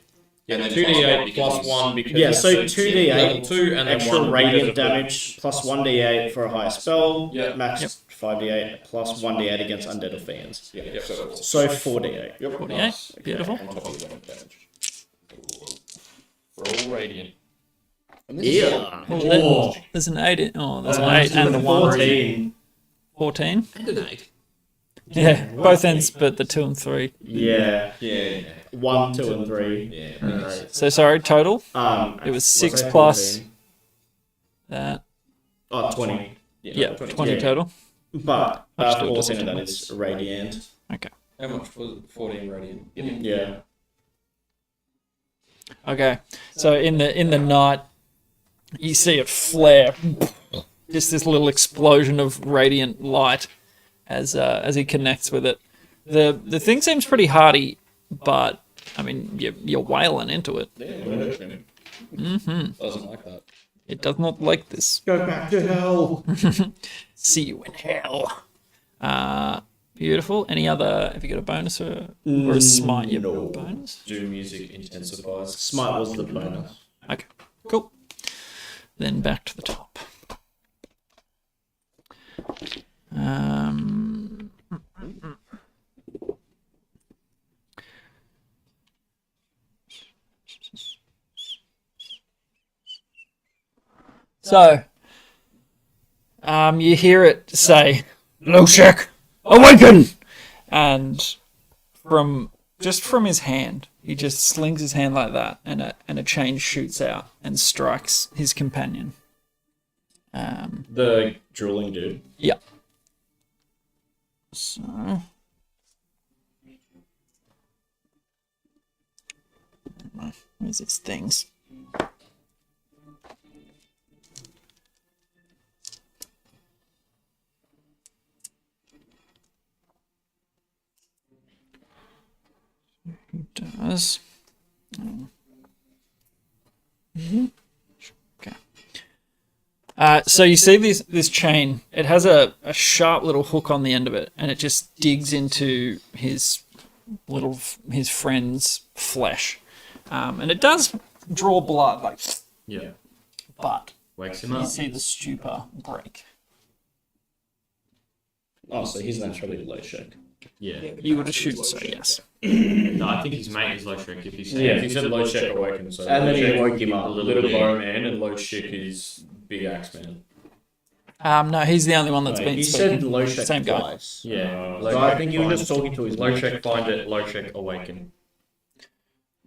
And then 2d8 plus 1 because Yeah, so level 2d8 2 and then extra 1 radiant damage plus 1d8 for a higher spell. Yeah. Max 5d8 plus 1d8 against undead or fiends. Yeah, so So 4d8. Yep. 48. Beautiful. On top of the damage. for all radiant. Yeah. Well, there's an 8. Oh, there's an 8 and a 1. 14. 14. and an 8. Yeah, both ends, but the 2 and 3. Yeah. Yeah. 1, 2, and 3. Yeah. Alright. So sorry, total. It was 6 plus that. Oh, 20. Yeah, 20 Yeah. total. But I'll just do it 14 of just that is radiant. Okay. How much was it? 14 radiant. Yeah. Okay. So in the night, you see it flare. Just this little explosion of radiant light as he connects with it. The thing seems pretty hardy, but I mean you're wailing into it. Doesn't like that. It does not like this. Go back to hell. See you in hell. Beautiful. Any other? Have you got a bonus or a smite? You have a bonus. Do music intensifies. Smite was the bonus. Okay. Cool. Then back to the top. So, you hear it say, "Loshek, awaken!" And from his hand, he just slings his hand like that, and a chain shoots out and strikes his companion. The drooling dude. Yeah. So. Where's his things? He does. Okay. So you see this chain. It has a sharp little hook on the end of it, and it just digs into his friend's flesh, and it does draw blood, like. Yeah. But Wakes him you up. see the stupor break. Oh, so his name's probably Loshek. Yeah. You would assume so, yes. No, I think his mate is Loshik if he's Yeah, he said Low Shek awakens. So And then he Low woke him up. Little Bowman and Low Shek is Big Axeman. No, he's the only one that's been He speaking. said Loshek Same guy. twice. Yeah. So I think you were just talking to his Loshik find it, Loshik awaken.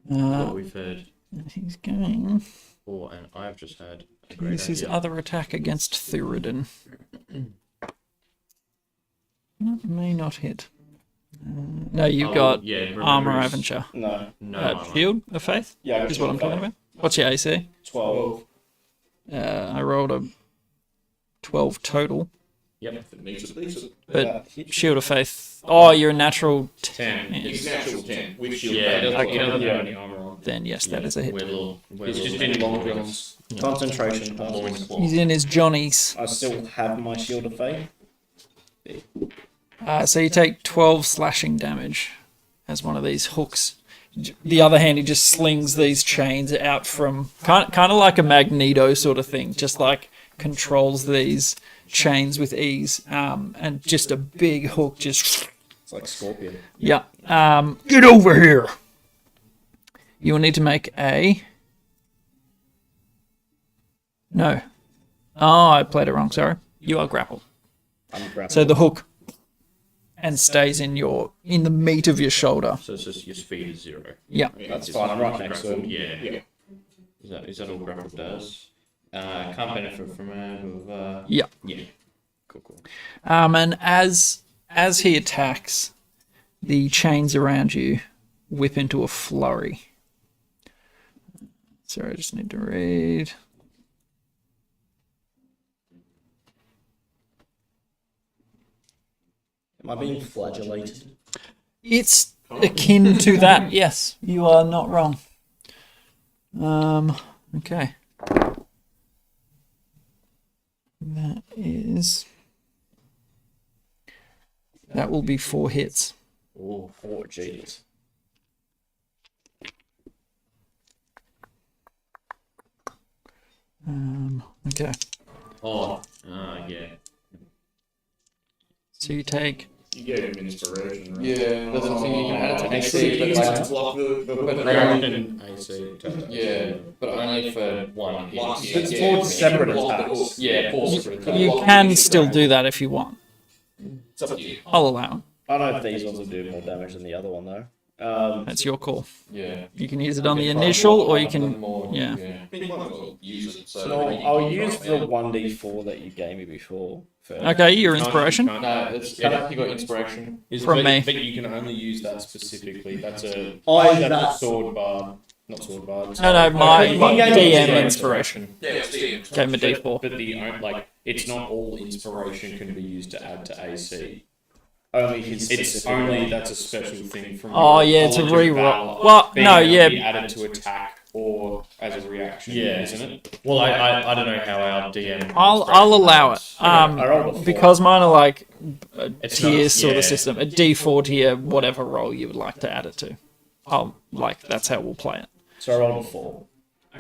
What we've heard. He's going. Oh, and I've just had a great Use his idea. other attack against Theoden. That may not hit. No, you've got armor, haven't you? No. No armor. Shield of Faith Yeah, is what I'm talking about. What's your AC? 12. I rolled a 12 total. Yep. If it makes it, makes it. But Shield of Faith. Oh, you're a natural 10. Yeah. It's natural 10 with shield. Yeah, Faith. He doesn't have any armor on. Then yes, that is a hit. He's just in long johns. Concentration passes. Loincloth. He's in his Johnnies. I still have my Shield of Faith. So you take 12 slashing damage as one of these hooks. The other hand, he just slings these chains out from kind of like a Magneto sort of thing, just like controls these chains with ease, and just a big hook just. It's like Scorpion. Yeah. Get over here. You will need to make a. No. Oh, I played it wrong. Sorry. You are grappled. I'm grappling. So the hook and stays in the meat of your shoulder. So it's just your speed is 0. Yeah. That's fine. I'm right next to him. Yeah. Is that all grapple does? Can't benefit from it. Yeah. Yeah. Cool. And as he attacks, the chains around you whip into a flurry. Sorry, I just need to read. Am I being flagellated? It's akin to that. Yes, you are not wrong. Okay. That will be 4 hits. Oh, jeez. Okay. Oh, yeah. So you take. You gave him inspiration, right? Yeah, that's the thing. You can add it to So AC, you but use it like, to block the but ground only- and AC. yeah, but only for one hit. block. It's Yeah, towards separate block the attacks. hook. Yeah, pause. You can still do that if you want. It's up to you. I'll allow it. I don't know if these ones will do more damage than the other one though. That's your call. Yeah. You can use it on the initial, or you can. Yeah. I mean, you might as well use it. So So I'll use the 1d4 that you gave me before. Okay, your inspiration. No, it's you got inspiration. From me. But you can only use that specifically. That's a That's sword bar. Not sword bar. No, my He gave me DM inspiration. inspiration. yeah, it's DM. Gave him a D4. But it's not all inspiration can be used to add to AC. only his. It's specific only one. that's a special thing from. Oh your yeah, it's a knowledge of reroll. valor Well, being no, able to yeah. be added to attack or as a reaction. Yeah. isn't it? Well, I don't know how our DM. I'll allow it. I rolled a 4. Because mine are like a It's tier not- sort yeah. of system. A D4 tier, whatever roll you would like to add it to. That's how we'll play it. So I rolled a 4.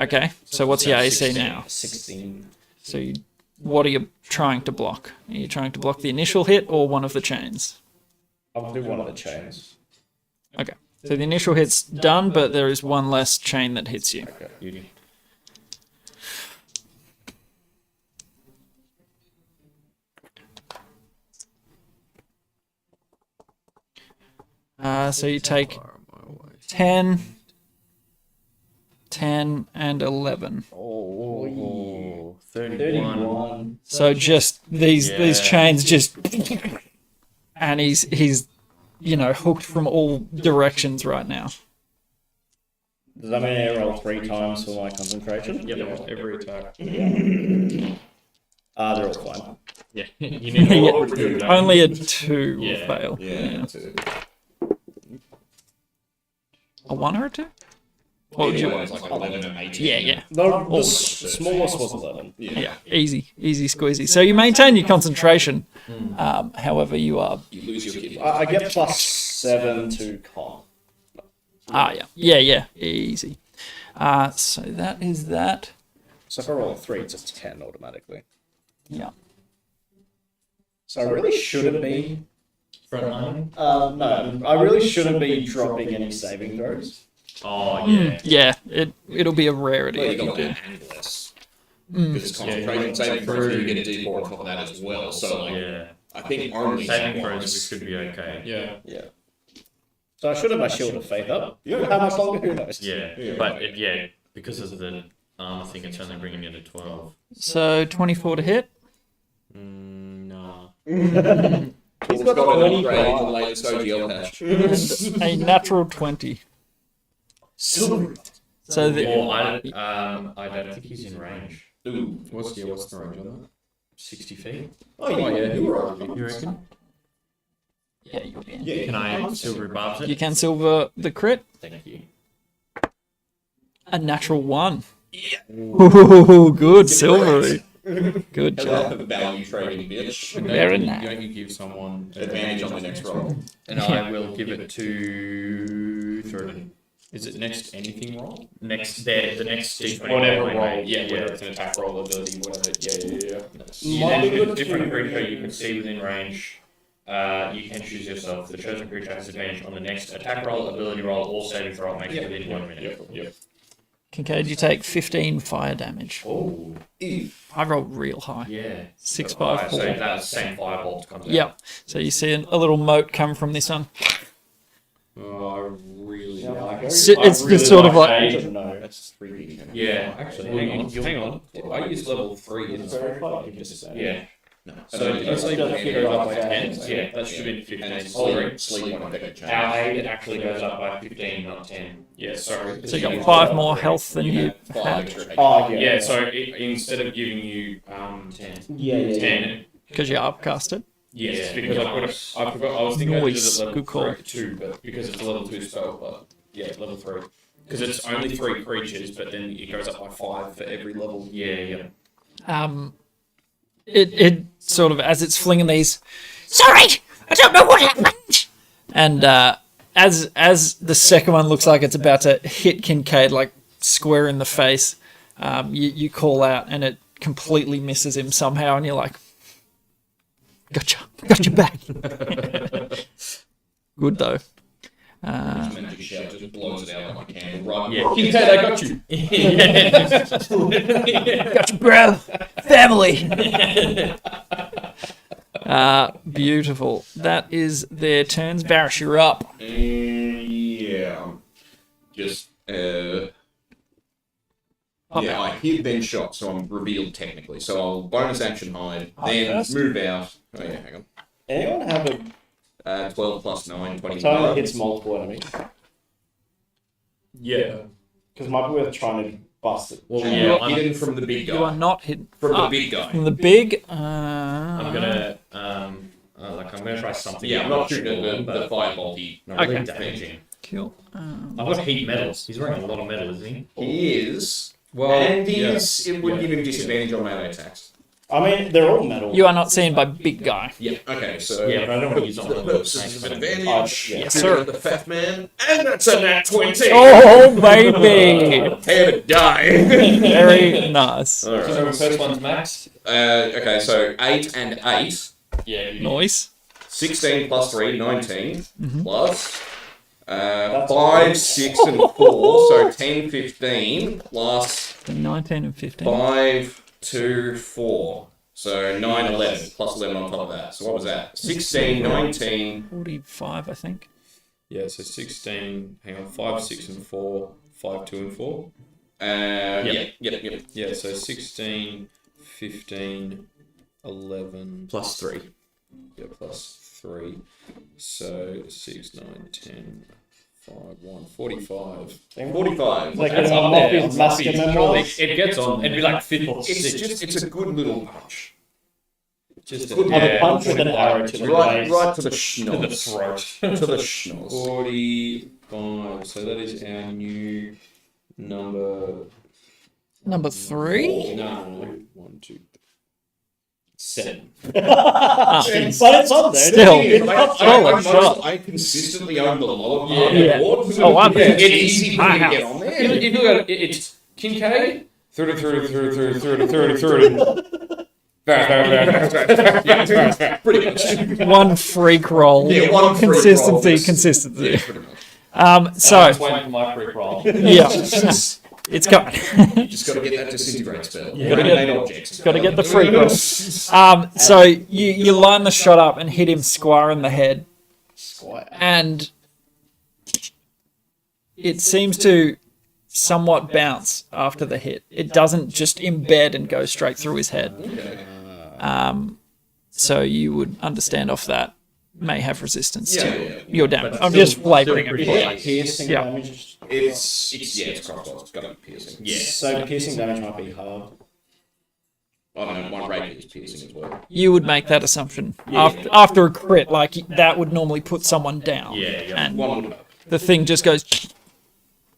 Okay, so what's your AC now? 16. So what are you trying to block? Are you trying to block the initial hit or one of the chains? I'll do one of the chains. Okay, so the initial hit's done, but there is one less chain that hits you. Okay. Beauty. So you take 10, 10, and 11. Oh, 31. 31. So just these Yeah. chains just, and he's hooked from all directions right now. Does that mean I roll 3 times for my concentration? Yep. Every attack. They're all fine. Yeah. You need to roll with two, don't you? Only a 2 will Yeah. fail. Yeah, that's it. A 1 or a 2? What would you Anyway, it's like 11 and 18. Yeah. The smallest was 11. Yeah, easy squeezy. So you maintain your concentration. However, you are. You lose your kid. I get +7 to con. Yeah, easy. So that is that. So if I roll a 3, it's a 10 automatically. Yeah. So really, should it be Frontline? No, I really shouldn't be dropping any saving throws. Oh, yeah. Yeah, it'll be a rarity. Well, you if you got do. one and less. Because it's concentration saving throws, you get a D4 on top of that as well. So, like, Yeah. I think only Saving once. throws, we should be okay. Yeah. So I should have my shield of faith up. You know how much longer? Who knows? Yeah. But, because of the armor thing, it's only bringing it to 12. So 24 to hit. No. He's got an upgrade in the latest OGL patch. A natural 20. Silver. So the, Or I don't think he's in range. Ooh. What's the range on that? 60 feet. Oh, yeah, you were right. You reckon? yeah, you'll be in. Can I silver barbs it? You can silver the crit. Thank you. A natural 1. Ooh, good silvery. Good job. Hello, value trading bitch. Very nice. Don't you give someone Advantage on the next roll. And I will give it to. Is it next anything roll? Next, the next D20. Whatever roll, roll, yeah, whether it's an attack roll, ability, whatever. Yeah. Yeah, different creature you can see within range. You can choose yourself. The chosen creature has advantage on the next attack roll, ability roll, or saving throw makes within 1 minute. Yep. Kincaid, you take 15 fire damage. Oh, I rolled real high. yeah. 6, So 5, 4. that same firebolt comes out. Yep. So you see a little moat come from this one. Oh, I really. It's just sort of like No. That's 3D. Yeah. Actually, hang on. I use level 3. It's very fun. You can just say. Yeah. No. So did it's like that figure out by 10. 10? Yeah, that should have been And 15. it's Sorry. sleep on effect change. Our aid actually goes up by 15, not 10. Yeah, sorry. so you got 5 more health than you Five had extra HP. Oh, yeah. Yeah, so instead of giving you 10. Yeah. 10, because you upcasted. yes, Yeah. because I forgot, I was thinking I did Nice. it at level Good call. 2, but because it's a level 2 spell, but yeah, level 3. Because it's only 3 creatures, but then it goes up by 5 for every level. Yeah. It sort of, as it's flinging these, sorry, I don't know what happened. And as the second one looks like it's about to hit Kincaid like square in the face, you call out and it completely misses him somehow, and you're like, got your back. Good though. Magic shout just blows it out like a candle. Right. Yeah. Kincaid, I got you! Got you, bro. Family. Beautiful. That is their turns. Barish, you're up. Yeah. Just, yeah, I hit then shot, so I'm revealed technically. So I'll bonus action hide, then first? move out. Oh yeah, hang on. Anyone have a 12 plus 9, 21. time that hits multiple enemies? Yeah. Because it might be worth trying to bust it. Well, And yeah, you're I'm, hidden from the big You are guy. not hidden. From the Ah, big guy. From the big. I'm gonna try something. Yeah, I'm not shooting sure, at the but firebolty. not Okay. really damaging. Cool. I've got heat metals. He's wearing a lot of metal, isn't he? He is. Well, And he yeah. is, it would give him disadvantage on melee attacks. I mean, they're all metal. You are not seen by big guy. Yeah, okay, so. Yeah, but I don't want to use it on The the purposes of advantage. Yeah. Yes, sir. The fat man. And that's a nat 20. Oh, baby. Prepare to die. Very nice. So the first one's max? Okay, so 8 and 8. Yeah, you Noise. 16 plus 3, 19. Plus. That's 5, 6, and 4. So 10, 15. Plus 19 and 15. 5, 2, 4. So 9, 11. Plus 11 on top of that. So what was that? 16, 19. 45, I think. Yeah, so 16, hang on, 5, 6, and 4, 5, 2, and 4. Yep. Yeah, so 16, 15, 11. Plus 3. Yeah, plus 3. So 6, 9, 10, 5, 1, 45. 45. Like That's in up there. Moffi's Master Memoirs. It gets on. It'd be like 5th or It's 6th. just, it's a good little punch. Just Good Have a punch with an arrow to the Right, face. right to the to the schnoz. throat. To the schnoz. 45. So that is our new number. Number 3? No. 1, 2, 7. Ah, But it's on there. Still. It's not Solid shot. I consistently own the lollipop Yeah. award. Oh, I'm It's in. easy for me to get on there. If you got it's Kincaid, through. Yeah, pretty much. One freak roll. Yeah, one freak roll. Consistency, Yes. consistency. Yeah, pretty much. So, I was waiting for my free roll. yeah. It's coming. You just got to get that disintegrate spell. Gotta get- Main objects. Got to get the freak roll. So you line the shot up and hit him square in the head, and it seems to somewhat bounce after the hit. It doesn't just embed and go straight through his head. So you would understand off that may have resistance to your damage. I'm just flavouring it. Like piercing Yeah. damage. It's crossbow. It's got to be piercing. Yeah. So piercing damage might be hard. I don't know. One rapier is piercing as well. You would make that assumption after a crit. Like that would normally put someone down. Yeah. And One would. the thing just goes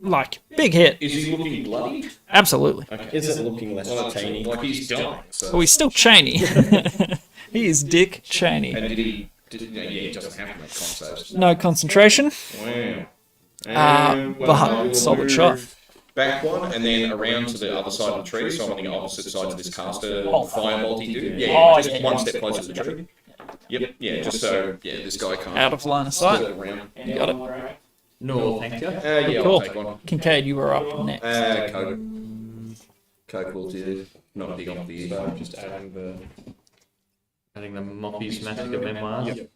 like big hit. Is he looking bloody? Absolutely. Is it looking less Well, chainy? like he's dying. So. Oh, he's still Cheney. He is Dick Cheney. And did he? Yeah, he doesn't have to make con saves. No concentration. Wow. But solid shot. Back one, and then around to the other side of the tree, so I'm on the opposite side of this caster firebolt dude. Yeah, just one step closer to the tree. Yep, yeah, just so this guy can't Out of line of sight. split around. You got it. No, thank you. Yeah, Cool. I'll take one. Kincaid, you were up next. Coke will do. Not big on the Just adding the. Adding the Moppy's Massacre memoirs. Yep.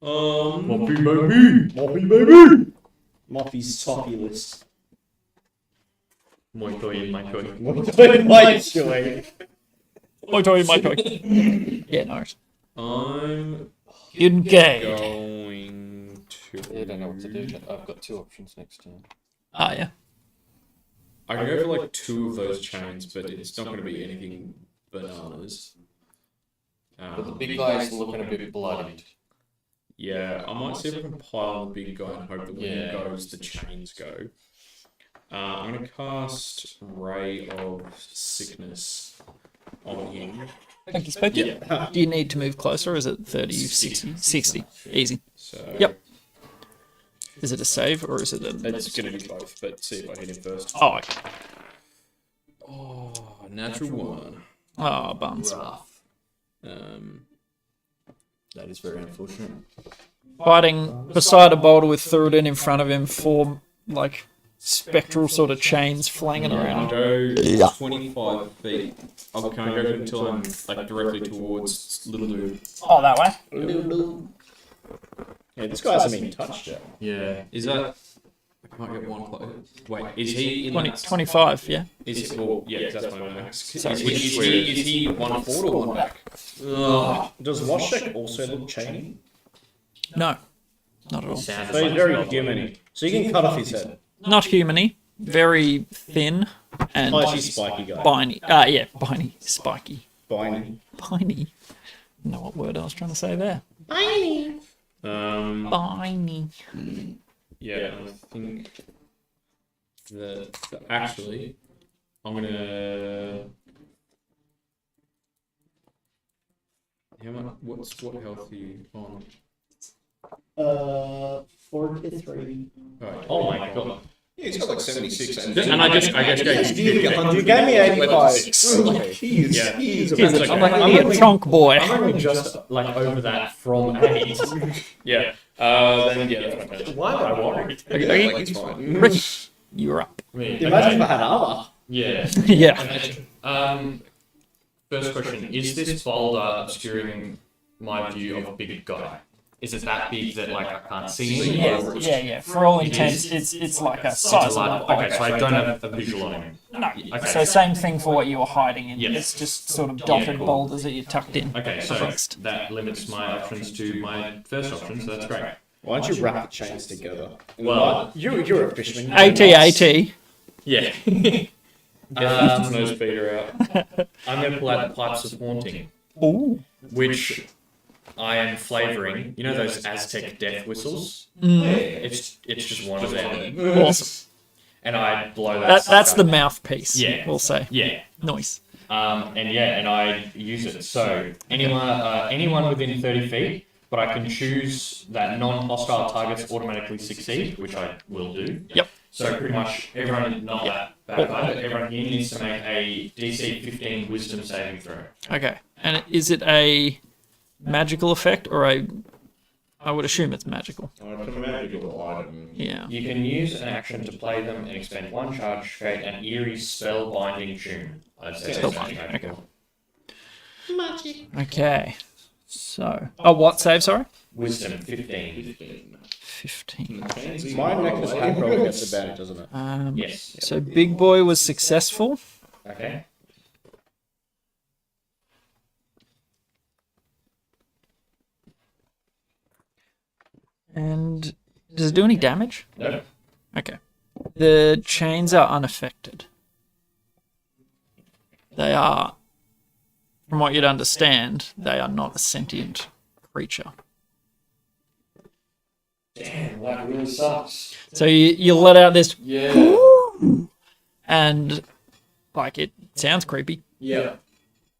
Moppy baby! Moppy baby! Moppy's toppy list. Moi toi, my toy. My joy. My toy, my toy. Yeah, no. I'm Kincaid. going to. I don't know what to do. I've got two options next turn. Ah, yeah. I can go for like two of those chains, but it's not going to be anything bananas. But the big guy is looking a bit bloodied. Yeah, I might see if I can pile on the big guy and hope that when Yeah. he goes, the chains go. I'm going to cast Ray of Sickness on him. Thank you, Spokey. Do you need to move closer, or is it 30, 60? 60. Easy. So Yep. Is it a save, or is it a... it's going to be both, but see if I hit him first. Oh, okay. Oh, natural one. Oh, bums. That is very unfortunate. Fighting beside a boulder with Thurden in front of him, four, like, spectral sort of chains flanging I'll around. go 25 feet. Can I go until I'm like directly towards Little Dude? Oh, that way? Yeah, this guy hasn't been touched yet. Yeah. Is that? I might get one close. Wait, is he in 20, that? 25, yeah. Is he? Well, yeah, 'cause that's my max. Sorry. Is he 1 forward or 1 back? Does Washek also look chainy? No, not at all. Sounds So he's very human. So you can cut off his head. Not human-y, very thin and Spicy, spiky guy. biny. Yeah, biny, spiky. Biny. Biny. I know what word I was trying to say there. Um, Biny. yeah, I think that actually, I'm gonna. How much? What health are you on? 43. Right. Oh my god. Yeah, he's got like 76. And I guess You gave me 85. Like, He is. Yeah. He is. It's okay. I'm like a chonk boy. I'm only just like over that from 8. Yeah. Then yeah, that's my turn. Why am I worried? Okay, like, it's fine. Ricky, you're up. Imagine if I had armor. Yeah. Yeah. First question: is this boulder obscuring my view of a big guy? Is it that big that like I can't see him? Yeah. For all intents, it's like a sizable. Okay, so I don't have a visual on him. No. Okay. So same thing for what you were hiding in. Yes. It's just sort of dotted cool. boulders that you tucked in. Okay, so Fixed. that limits my options to my first option, so that's great. Why don't you wrap the chains together? Well, You're a fisherman. AT. yeah. Nose beater out. I'm going to pull out the Pipes of Haunting, Ooh. which I am flavouring. You know those Aztec death whistles? It's just one of them. Awesome. And I blow that. That's sucker. the mouthpiece. Yeah. We'll say. Yeah. Nice. And I use it. So anyone within 30 feet, but I can choose that non-hostile targets automatically succeed, which I will do. Yep. So pretty much everyone, not that bad guy, but everyone here needs to make a DC 15 Wisdom saving throw. Okay. And is it a magical effect or a? I would assume it's magical. It's a magical item. Yeah. You can use an action to play them and expend 1 charge to create an eerie spellbinding tune. I'd say that's Spellbinding, magical. Okay. So, what save? Sorry. Wisdom 15. 15. My necklace hand probably gets advantage, doesn't it? Yes. So Big Boy was successful. Okay. And does it do any damage? No. Okay. The chains are unaffected. They are, from what you'd understand, they are not a sentient creature. Damn, that really sucks. So you let out this, Yeah. and like it sounds creepy, Yeah.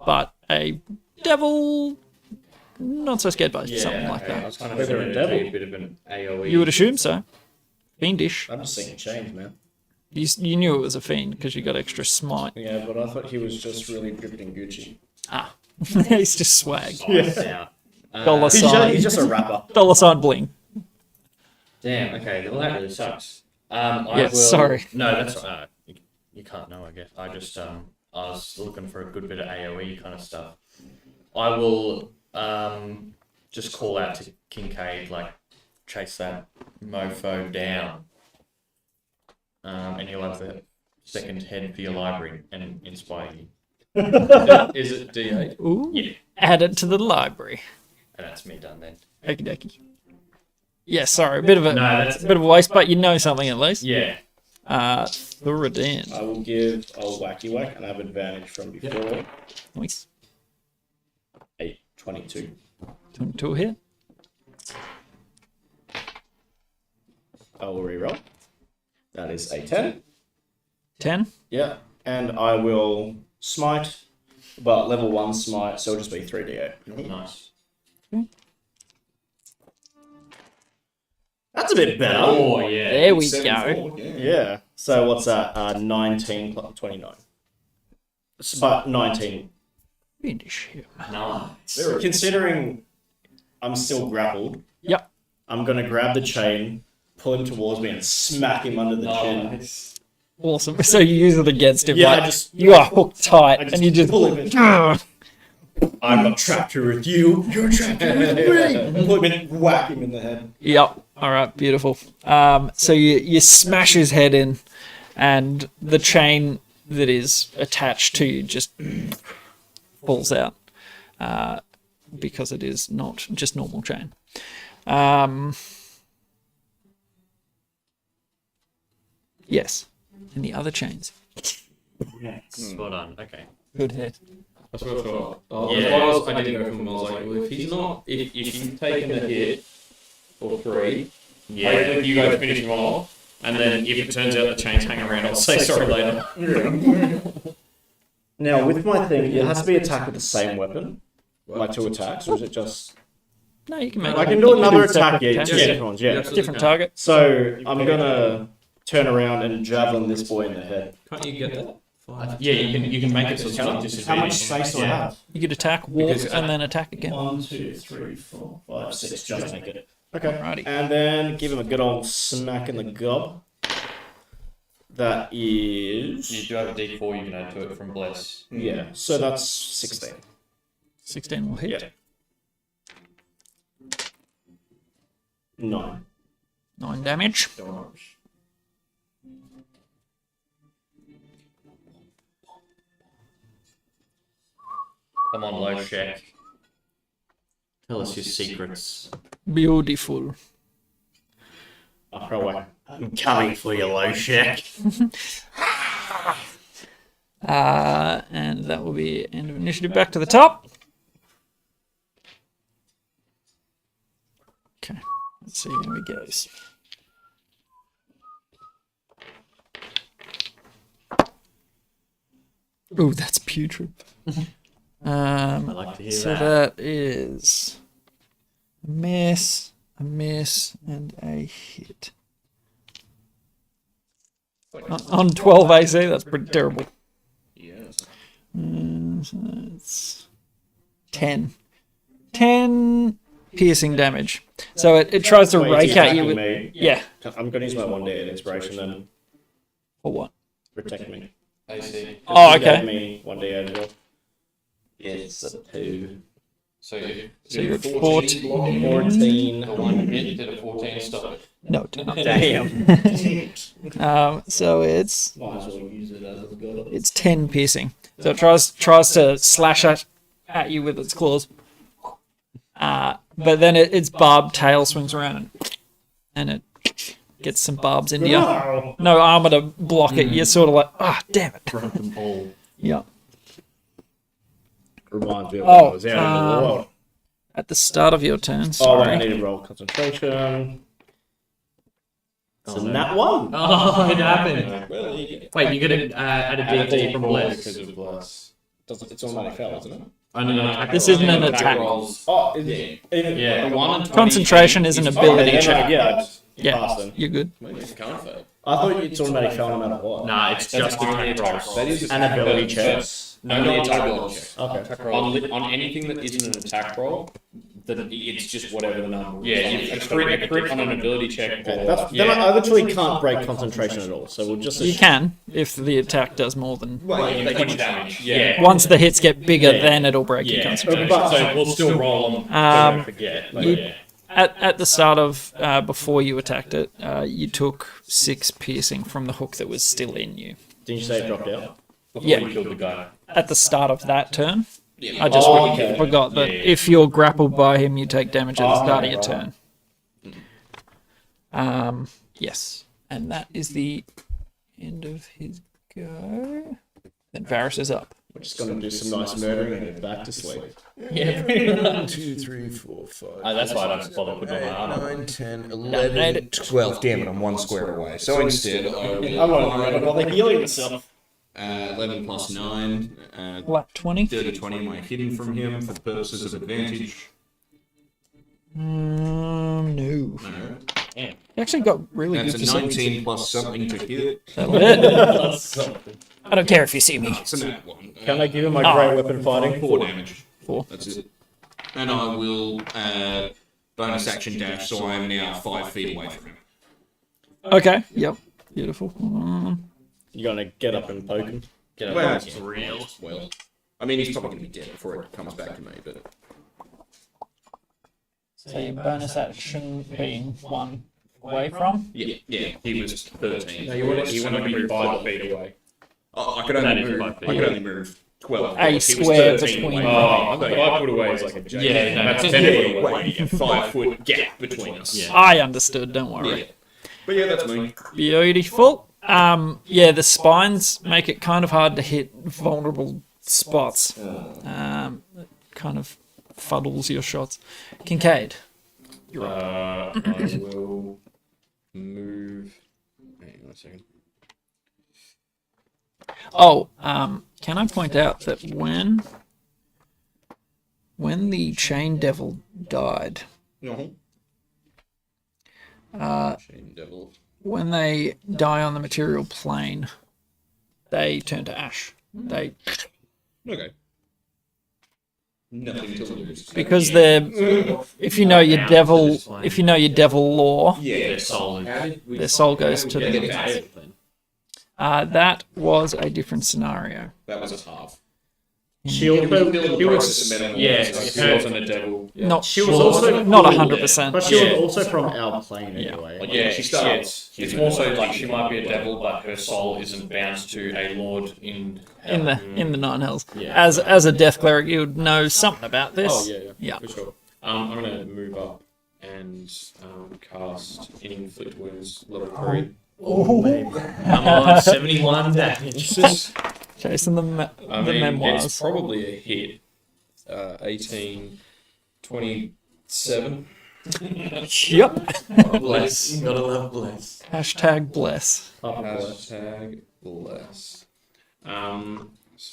but a devil, not so scared by something like I that. was kind of Whether a assuming it'd be devil. a bit of an AOE. You would assume so. Fiendish. I'm just seeing change, man. You knew it was a fiend because you got extra smite. Yeah, but I thought he was just really dripping Gucci. He's just swag. Yeah. Dollar sign. He's just a rapper. Dollar sign bling. Damn. Okay. Well, that really sucks. I Yeah, will... sorry. No, that's you can't know. I guess I just I was looking for a good bit of AOE kind of stuff. I will just call out to Kincaid, like chase that mofo down, and you'll have the second head for your library and inspire you. Is it D8? Ooh. Yeah. Add it to the library. And that's me done then. Okie dokie. Yeah, sorry, a bit of a that's- bit of a waste, but you know something at least. Yeah. Thoradin. I will give a wacky whack and I have advantage from before. Nice. 8, 22. 22 hit. I will reroll. That is a 10. 10. Yeah. And I will smite, but level 1 smite, so it'll just be 3d8. Nice. That's a bit better. Oh yeah. There we 7-4, go. Yeah. So what's that? 19 plus 29. But 19. Fiendish him. Nice. Considering I'm still grappled, Yep. I'm going to grab the chain, pull him towards me, and smack him under the chin. Nice. Awesome. So you use it against him. Yeah, like, I just- you are hooked tight, I just and you just pull him in. Ugh. I'm not trapped here with you. You're trapped here with me. Pull him in, whack him in the head. Yep. All right. Beautiful. So you smash his head in, and the chain that is attached to you just falls out because it is not just normal chain. Yes. And the other chains. Spot on. Okay. Good hit. That's what I thought. Yeah. I didn't go from. I was like, well, if he's not, if you've taken a hit for 3, Yeah. you guys finish him off, and then if it turns out the chains hang around, I'll say sorry later. Now, with my thing, it has to be attacked with the same weapon. My 2 attacks, or is it just... No, you can make. I can do another separate attack, yeah, attacks. two different ones, yeah. Different target. So, I'm going to turn around and javelin this boy in the head. Can't you get that? Yeah, you can make it so it's not How disadvantage. much space do I have? You could attack, walk, Because- and then attack again. 1, 2, 3, 4, 5, 6. Just make it. Okay. Alrighty. And then give him a good old smack in the gob. That is... You do have a D4 you can add to it from Bless. Yeah, so that's 16. 16 will hit. Yeah. 9. 9 damage. Come on, low check. Tell us your secrets. Beautiful. I'm coming for you, low shack. And that will be end of initiative. Back to the top. Okay. Let's see how he goes. Ooh, that's putrid. I like to hear So that. that is a miss, and a hit. On 12 AC, that's pretty terrible. Yes. So it's 10. 10 piercing damage. So it tries to Wait, rake it's at you attacking with... me. Yeah. I'm going to use my 1d8 inspiration then. For what? Protect me. I see. Oh, You gave okay. me 1d8 as well. Yes, a 2. So you, So you're at 14. 14. The one hit did a 14 stop it. No, it did not. Damn. So it's Might as well use it as I've got it. it's 10 piercing. So it tries to slash at you with its claws. But then its barbed tail swings around and it gets some barbs into you. No armor to block it. You're sort of like, damn it. Broken ball. Yeah. Reminds me of when I was out in the world. At the start of your turn, Oh, I sorry. need to roll concentration. It's in that one. Oh, it happened. Well, you get Wait, you're gonna add a D4 from because Bless. of bless. it's automatic fail, isn't it? This isn't an attack. rolls. Oh, is it? Even, Yeah. The 1 and 20 Concentration is an ability then check. yeah, Yeah, pass then. you're good. It's can't fail. I thought it's automatic fail no matter what. Nah, it's just attack rolls. That is An ability check. No, No, it's attack ability rolls. check. Okay. On anything that isn't an attack roll, then it's just whatever the number. Yeah, is. a crit on an ability check. Okay, Or, then I literally can't break concentration at all. So we'll just. You can if the attack does more than. they can damage. Yeah. Once the hits get bigger, then it'll break your Yeah. concentration. So we'll still roll them. Um, Don't forget. But you- yeah. At the start of before you attacked it, you took 6 piercing from the hook that was still in you. Didn't you say it dropped out? Before Yeah. you killed the guy. At the start of that turn, I just Oh, okay. forgot that Yeah. if you're grappled by him, you take damage at the start of your right. turn. Yes, and that is the end of his go. Then Varys is up. We're just gonna do some nice murdering and go back to sleep. Yeah, pretty much. 2, 3, 4, 5. That's why I don't bother putting on my armor. 9, 10, made 11, it. 12. Damn it, I'm 1 square away. So instead, I will. I'm not bother healing myself. 11 plus 9. Flat 20. 30, 20 am I hidden from him for the purposes of advantage? No. No. You actually got really That's good a percentage. 19 plus something to hit. That'll hit. I don't care if you see me. It's a nat 1. Can I give him my Oh. great weapon fighting? 4 damage. 4. That's it. And I will bonus action dash, so I am now 5 feet away from him. Okay. Yep. Beautiful. You're gonna get up and poke him. Get up. Well, It's real. Well, I mean, he's probably going to be dead before it comes back to me, but. So your bonus action being 1 away from? Yeah, he was 13. No, you want to be 5 feet away. Oh, I could That only is move. 5 feet. I could only move 12. A He was square 13 between. away. Oh, 5 foot away is like a J. Yeah, no, that's that's 10 foot away. Wait, a 5 foot gap between us. Yeah. I understood. Don't worry. Yeah. But yeah, that's me. Beautiful. Yeah, the spines make it kind of hard to hit vulnerable spots. It kind of fuddles your shots. Kincaid. I will move. Hang on a second. Oh, can I point out that when the chain devil died, Chain Devil. when they die on the material plane, they turn to ash. They Okay. Nothing to lose. because they're if you know your devil lore, Yeah. Their soul is. their soul goes to Yeah, them. yeah. That was a different scenario. That was a half. She also, Yeah, He wasn't a devil. Not She was also not 100%. but she Yeah. was also from our plane anyway. Yeah, she she started. starts. It's more so like she might be a devil, but her soul isn't bound to a lord in in the Nine Hells. Yeah. As a death cleric, you would know something about this. Oh yeah, Yeah. for sure. I'm gonna move up and cast inflict wounds level 3. Come on, 71 damage. Chasing the I the mean, memoirs. it's probably a hit. 18, 27. Yep. Bless. Gotta love bless. Hashtag bless. Hashtag bless. So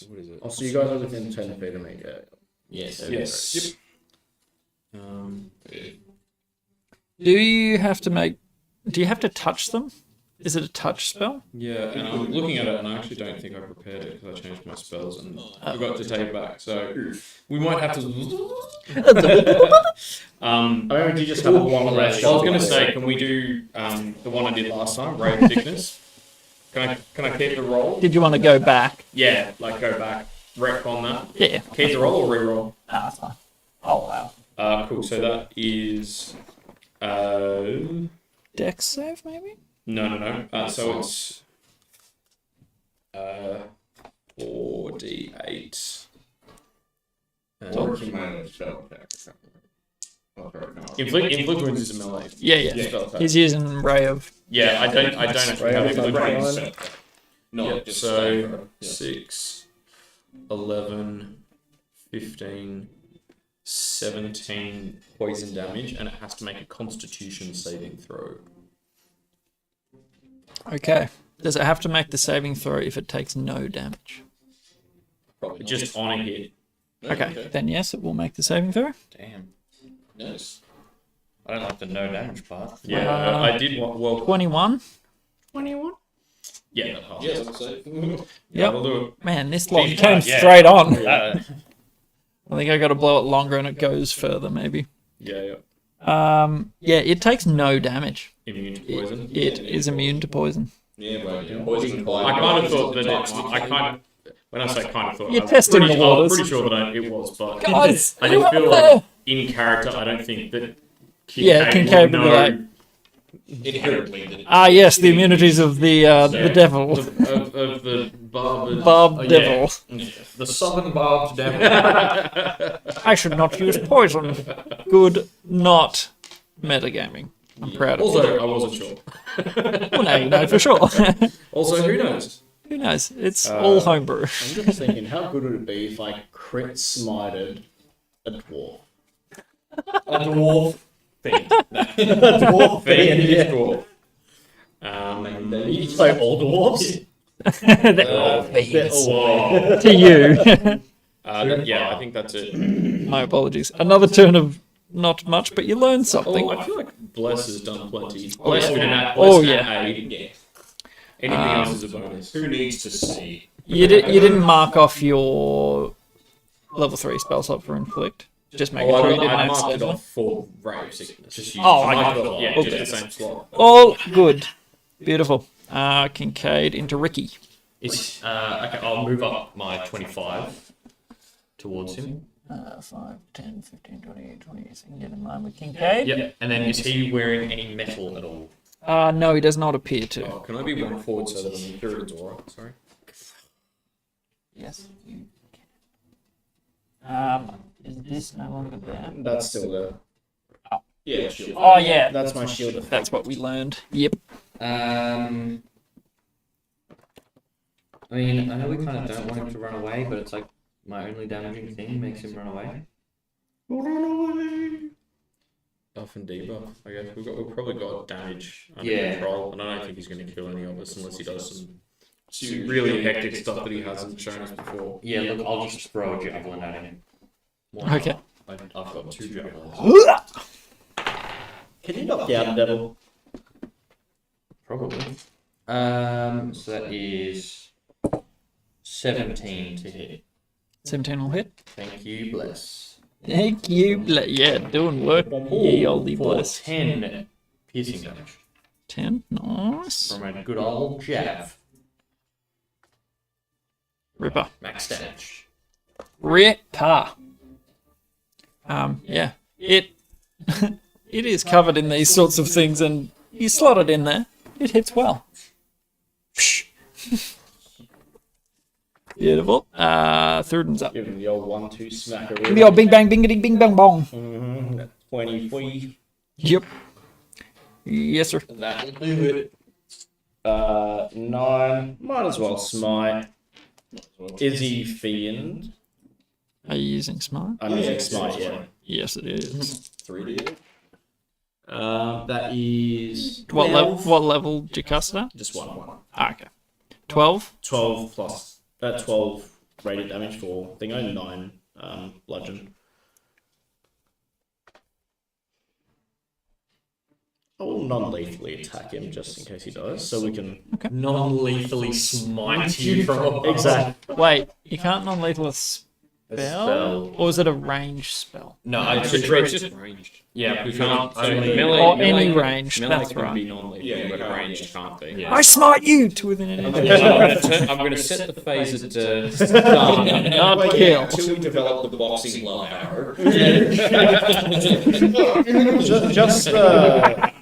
what is it? Oh, so you guys are within 10 feet of me. Yeah. Yes. Yes. Do you have to touch them? Is it a touch spell? Yeah, and I'm looking at it, and I actually don't think I prepared it because I changed my spells and forgot to take it back. So we might have to. I mean, we do just have one I less. was going to say, can we do the one I did last time, Ray of Sickness? Can I keep the roll? Did you want to go back? Yeah, like go back, rec on that. Yeah. Keep the roll or re-roll? Ah, that's fine. Oh wow. Cool. So that is Dex save maybe? no. So it's 4d8. Inflict wounds is a melee. Yeah. Spell attack. He's using Ray of. Yeah, I don't actually have inflict wounds. No, Yep, so 6, 11, 15, 17 poison damage, and it has to make a Constitution saving throw. Okay. Does it have to make the saving throw if it takes no damage? probably Just on a hit. Okay. Then yes, it will make the saving throw. Damn. Nice. I don't like the no damage part. Yeah, I did want. Well, 21. yeah, that passes. Yeah, that's safe. Yeah, we'll do it. Man, this lot Big came part, yeah. straight on. Uh, I think I got to blow it longer and it goes further maybe. Yeah. Yeah, it takes no damage. Immune to poison. It is immune to poison. Yeah, well, poison I kind of thought that when I say kind of thought, You're I was testing pretty, the I was waters. pretty sure that it was, but Guys, I just feel like in character, I don't think that Kincaid would be know like, inherently that ah yes, the immunities of the devil. of the barbed Barb devil. the southern barbed devil. I should not use poison. Good, not metagaming. I'm proud of it. Also, I wasn't sure. Well, now you know for sure. Also, who knows? Who knows? It's all homebrew. I'm just thinking, how good would it be if I crit smited a dwarf? A dwarf thing. A dwarf Dwarf. You say all dwarves? They're all fiends. Oh, To you. Yeah, I think that's it. My apologies. Another turn of not much, but you learned something. Oh, I feel like Bless has done plenty. Oh, Bless yeah. and Oh, Bless yeah. and aid. yeah. Anything else is a bonus. Who needs to see? You didn't mark off your level 3 spell slot for inflict. Just making sure you didn't I accidentally. marked it off for Ray of Sickness. Just use Oh, I okay. marked it off. Yeah, Okay. just the same slot. All good. Beautiful. Kincaid into Ricky. Okay, I'll move up my 25 towards him. 5, 10, 15, 20, 20. So you can get in line with Kincaid. Yep. And then is he wearing any metal at all? No, he does not appear to. Oh, can I be one forward so that I'm in Curidan's aura? Sorry. Yes, you is this no longer there? that's still there. Yeah, shield. Oh, yeah. That's my shield effect. That's what we learned. Yep. I mean, I know we kind of don't want him to run away, but it's like my only damaging thing makes him run away. Buff and debuff. I guess we've probably got damage under Yeah. control, and I don't think he's going to kill any of us unless he does some really hectic stuff that he hasn't shown us before. Yeah, look, I'll just throw a javelin at him. Why Okay. not? I've got 2 javelins. Can you knock down the devil? Probably. So that is 17 to hit. 17 will hit. Thank you, bless. Thank you. Yeah, doing work. Ye olde For bless. 10 piercing damage 10. Nice. from a good old jab. Ripper. Max damage. Ripper. Yeah. It it is covered in these sorts of things, and you slot it in there. It hits well. Beautiful. Thurin's up. Give him the old 1-2 smacker. Give me your bing bang bingity bing bang bong. 23. Yep. Yes, sir. That'll do it. 9. Might as well smite. Is he fiend? Are you using smart? I'm using smite, yeah. Yes, it is. 3D. That is What 12. level? What level did you cast it at? Just one. Okay. 12. 12 plus 12 radiant damage for thing. Only 9 bludgeon. I'll non-lethally attack him just in case he dies, so we can. Non-lethally smite you from above. Exactly. Wait, you can't non-lethal a spell? spell. Or is it a ranged spell? No, I'm it's pretty just sure it's just ranged. yeah. You We can't. can't So only melee, Or melee, any ranged, melee that's can right. be non-lethal, Yeah, but can't, ranged can't be. Yeah. I smite you to within an inch. I'm going to set the phase at stun. Not kill. Until we develop the boxing love arrow. Just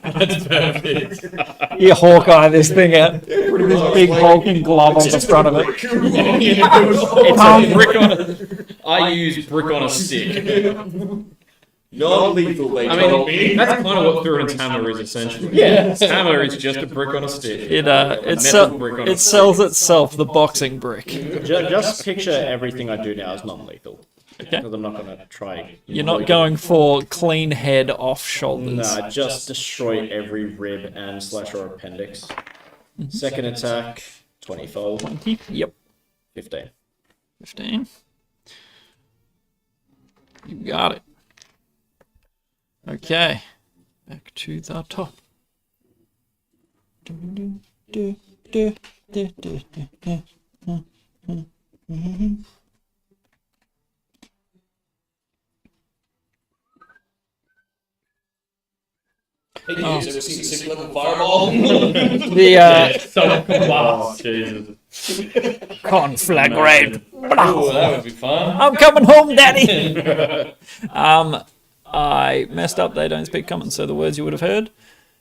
That's perfect. You Hawkeye this thing out. Put this big hulking glove on the front of it. It's a brick on a, I use brick on a stick. Non-lethal, they I told mean, me. that's kind of what Thurin's hammer is essentially. Yeah. Hammer is just a brick on a stick. It metal brick on a it sells itself the boxing brick. just picture everything I do now as non-lethal. Okay. Because I'm not going to try. You're not going for clean head off shoulders. Nah, just destroy every rib and slash or appendix. Second attack, 20-fold, 20. Yep. 15. 15. You got it. Okay. Back to the top. Hey, you ever seen the 6th level fireball? The Self-combust. Jesus. conflagrate. Oh, that would be fun. I'm coming home, Daddy. I messed up. They don't speak common, so the words you would have heard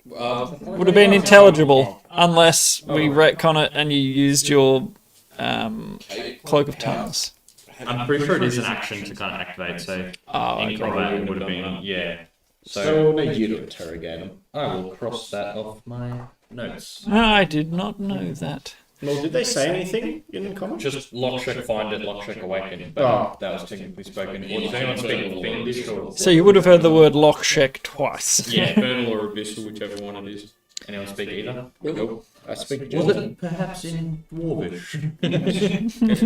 would have been intelligible, unless we retcon it and you used your cloak of tongues. I'm pretty sure it is an action to kind of activate, so in combat it would have been, yeah. So we'll need you to interrogate him. I will cross that off my notes. I did not know that. Well, did they say anything in comment? Just Lockshek find it, Lockshek awaken. But Oh. that was technically spoken. Or does anyone speak Fiendish or So you would have heard the word lockshek twice. yeah? Infernal or abyssal, whichever one it is. Anyone speak either? Nope. I speak Was German. it perhaps in Dwarvish?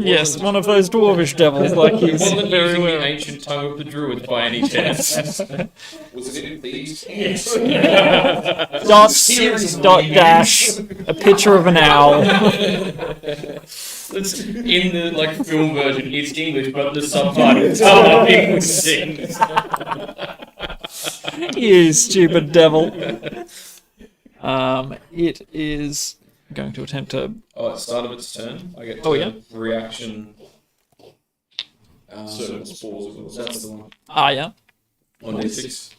Yes, one of those dwarvish devils like he's Wasn't very using the well. ancient tongue of the druids by any chance. Was it in thieves? Dot dash a picture of an owl. It's in the like film version, it's English, but the subtitles are English things. You stupid devil. It is going to attempt to. Oh, at the start of its turn, I get Oh, yeah? reaction. Certain spores. That's the one. Ah, yeah. On D6.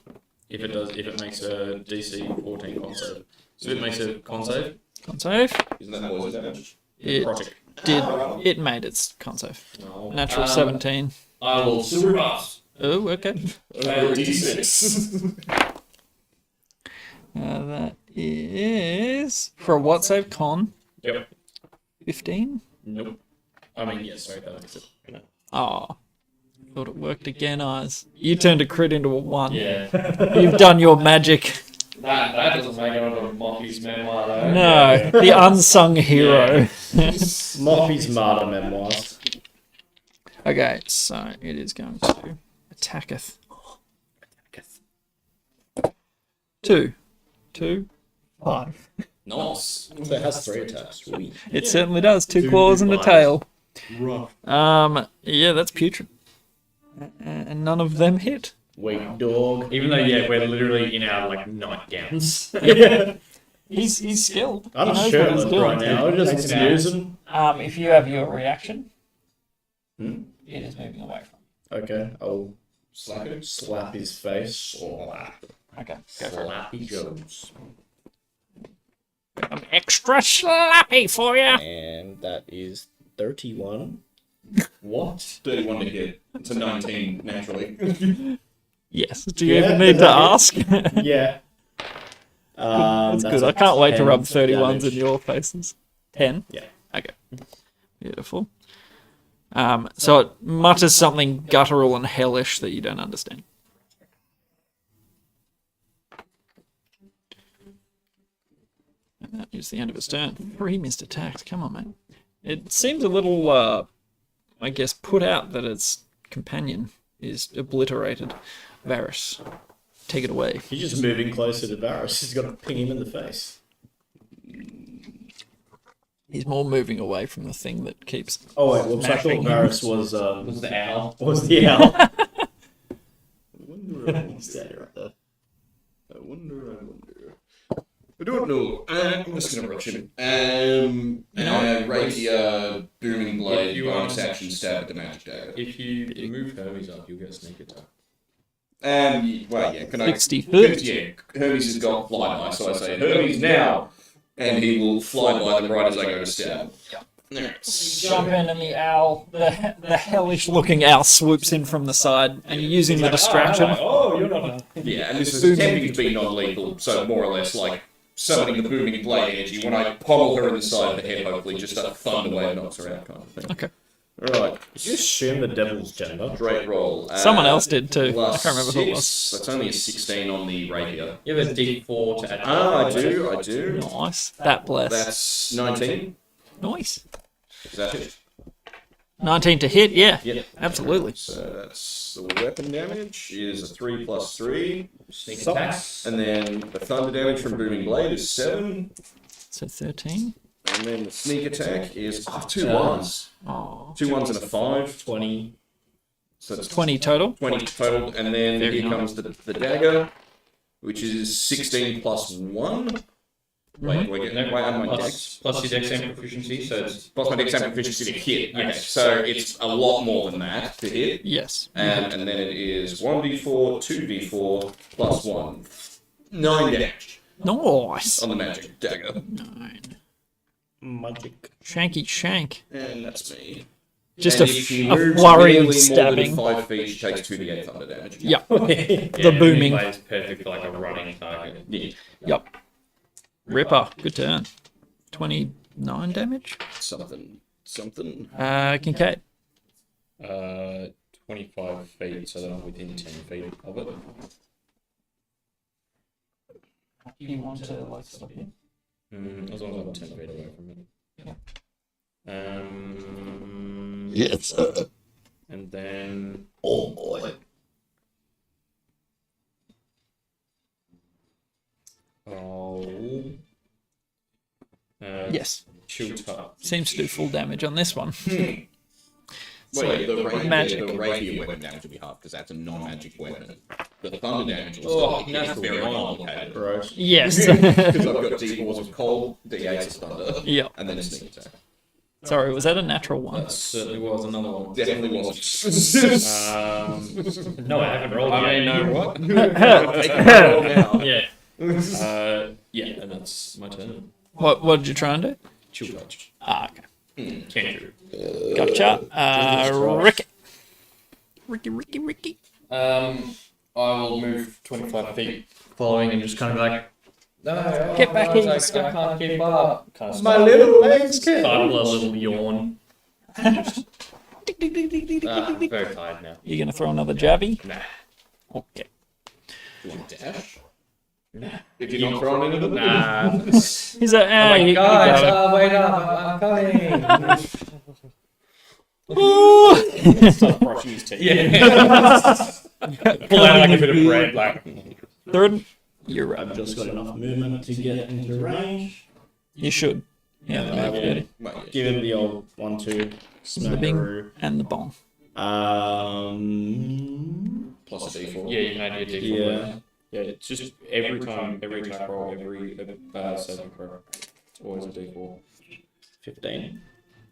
If it makes a DC 14 con save. So if it makes a con save, Con save. Isn't that poison damage? It necrotic. did. It made its con save. No. Natural 17. I will silver pass. Oh, okay. D6. That is for a what save? Con. Yep. 15. Nope. I mean, yes, sorry, that makes it. Oh, thought it worked again, eyes. You turned a crit into a 1. Yeah. You've done your magic. That doesn't make it onto Moppy's memoir though. No, the unsung hero. Moppy's martyr memoirs. Okay, so it is going to attacketh. 2. 2. 5. Nice. So it has 3 attacks. Sweet. It certainly does. 2 claws and a tail. Yeah, that's putrid. And none of them hit. Weak dog. Even though, yeah, we're literally in our like nightgowns. He's skilled. I'm He knows what shirtless he's doing. right now. I just use him. If you have your reaction, Hmm? it is moving away from. Okay, I'll Slap it. slap his face. Okay, go for it. Slappy Jones. I'm extra slappy for you. And that is 31. What? 31 to hit. It's a 19 naturally. Yes. Do you Yeah, even need to ask? Yeah. That's good. I can't wait to 10 rub 31s damage. in your faces. 10? Yeah. Okay. Beautiful. So it mutters something guttural and hellish that you don't understand. And that is the end of its turn. 3 missed attacks. Come on, mate. It seems a little, I guess, put out that its companion is obliterated. Varys. take it away. He's just moving closer to Varus. He's got to ping him in the face. He's more moving away from the thing that keeps. Oh wait, whoops! I Smashing. thought Varus was the owl. Was the owl? I wonder if he's standing right there. I wonder. I don't know. I'm just gonna rush him. Rapier, booming blade, bonus action, stab at the magic dagger. If you move Hermes up, you'll get a sneak attack. Well, yeah, can I? 60 foot. Yeah, Hermes has got flyby, so I say Hermes now, and he will fly by them right as I go to stab. Jump in and the owl, the hellish looking owl swoops in from the side and you're using the distraction. Oh, you're not. Yeah, and this is attempting to be non-lethal, so more or less like summoning the booming blade energy. When I pommel her in the side of the head, hopefully just a thunder wave knocks her out kind of thing. Okay. Alright, Did you assume the devil's gender? great roll. Someone else did too. I Plus can't remember who it was. 6, that's only a 16 on the rapier. You have a D4 to add. I do. Nice. That bless. That's 19. Nice. Is that it? 19 to hit, yeah. Yep. Absolutely. So that's the weapon damage is a 3 plus 3. Sneak attack. And then the thunder damage from Booming Blade is 7. So 13. And then the sneak attack is 2 ones. Oh. 2 ones and a 5. 20. So that's 20 total. 20 total. And then Very here comes the dagger, which is 16 plus 1. Wait, wait, my dex. Plus your dex and proficiency, so it's Plus my dex and proficiency to hit. Okay, so it's a lot more than that to hit. Yes. And then it is 1d4, 2d4, plus 1. 9 damage Nice. on the magic dagger. 9. Magic. Shanky shank. And that's me. Just And a, if she a moves flurry nearly of stabbing. more than 5 feet, she takes 2d8 thunder damage. Yep. yeah, The booming. is perfect for like a running target. Yeah. Yep. Ripper. Good turn. 29 damage. Something. Kincaid. 25 feet, so that I'm within 10 feet of it. Do you want to like stop here? As long as I'm 10 feet away from it. Yes. And then Oh boy. Yes. Chill up. Seems to do full damage on this one. Wait, magic. the rapier weapon damage will be half because that's a non-magic weapon. The thunder damage will Oh, stop. that's It's very complicated. Gross. Yes. Because I've got D4s of cold, D8s of thunder, Yep. and then a sneak attack. Sorry, was that a natural one? That certainly was another one. Definitely wasn't. No, I haven't rolled I yet. mean, know what? Yeah. Yeah, and that's my turn. What did you try and do? Chill touch. Ah, okay. Cantrip. Gotcha. Ricky. I will move 25 feet following and just kind of like, no, Get back in, I Scott. can't keep up. Kind of My little legs startle a little yawn. Very tired now. You gonna throw another jabby? Nah. Okay. You want to dash? If you're not throwing into them? Nah. He's like, ah, you Guys, got wait up, I'm coming. it. Start brushing his teeth. Yeah. Pull out like a bit of bread, like. Third, you're right. I've just got enough movement to get into range. You should. Yeah, I the will move give him the old 1-2 the bing smackaroo. and the bong. Plus a D4. Yeah, you can add your D4. Yeah. Yeah, it's just every time, every attack roll, every saving throw. It's always a D4. 15.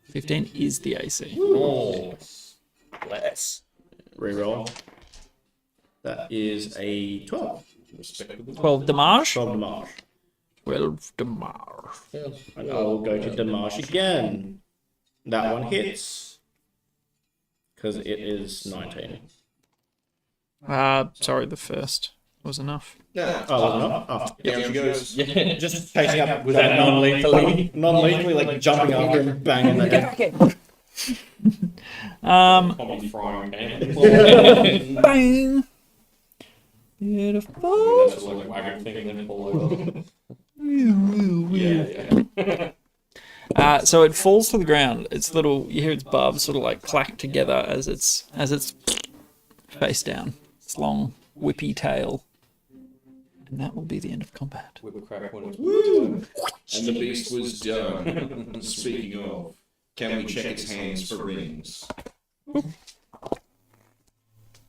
15 is the AC. Nice. Less. Reroll. That is a 12. Respectable. 12 damage. 12 damage. 12 damage. And I will go to damage again. That one hits. Because it is 19. Sorry, the first was enough. Yeah. Oh, no? Oh. Down she goes. Yeah, just chasing up with that non-lethally. Non-lethally, like jumping after him, banging the head. Probably frying pan. Bang. Beautiful. That's like a wagon thing and then fall over. Yeah. So it falls to the ground. Its little, you hear its barbs sort of like clack together as it's face down. Its long whippy tail And that will be the end of combat. Whip crack when it's And the beast was done. Speaking of, can we check its hands for rings?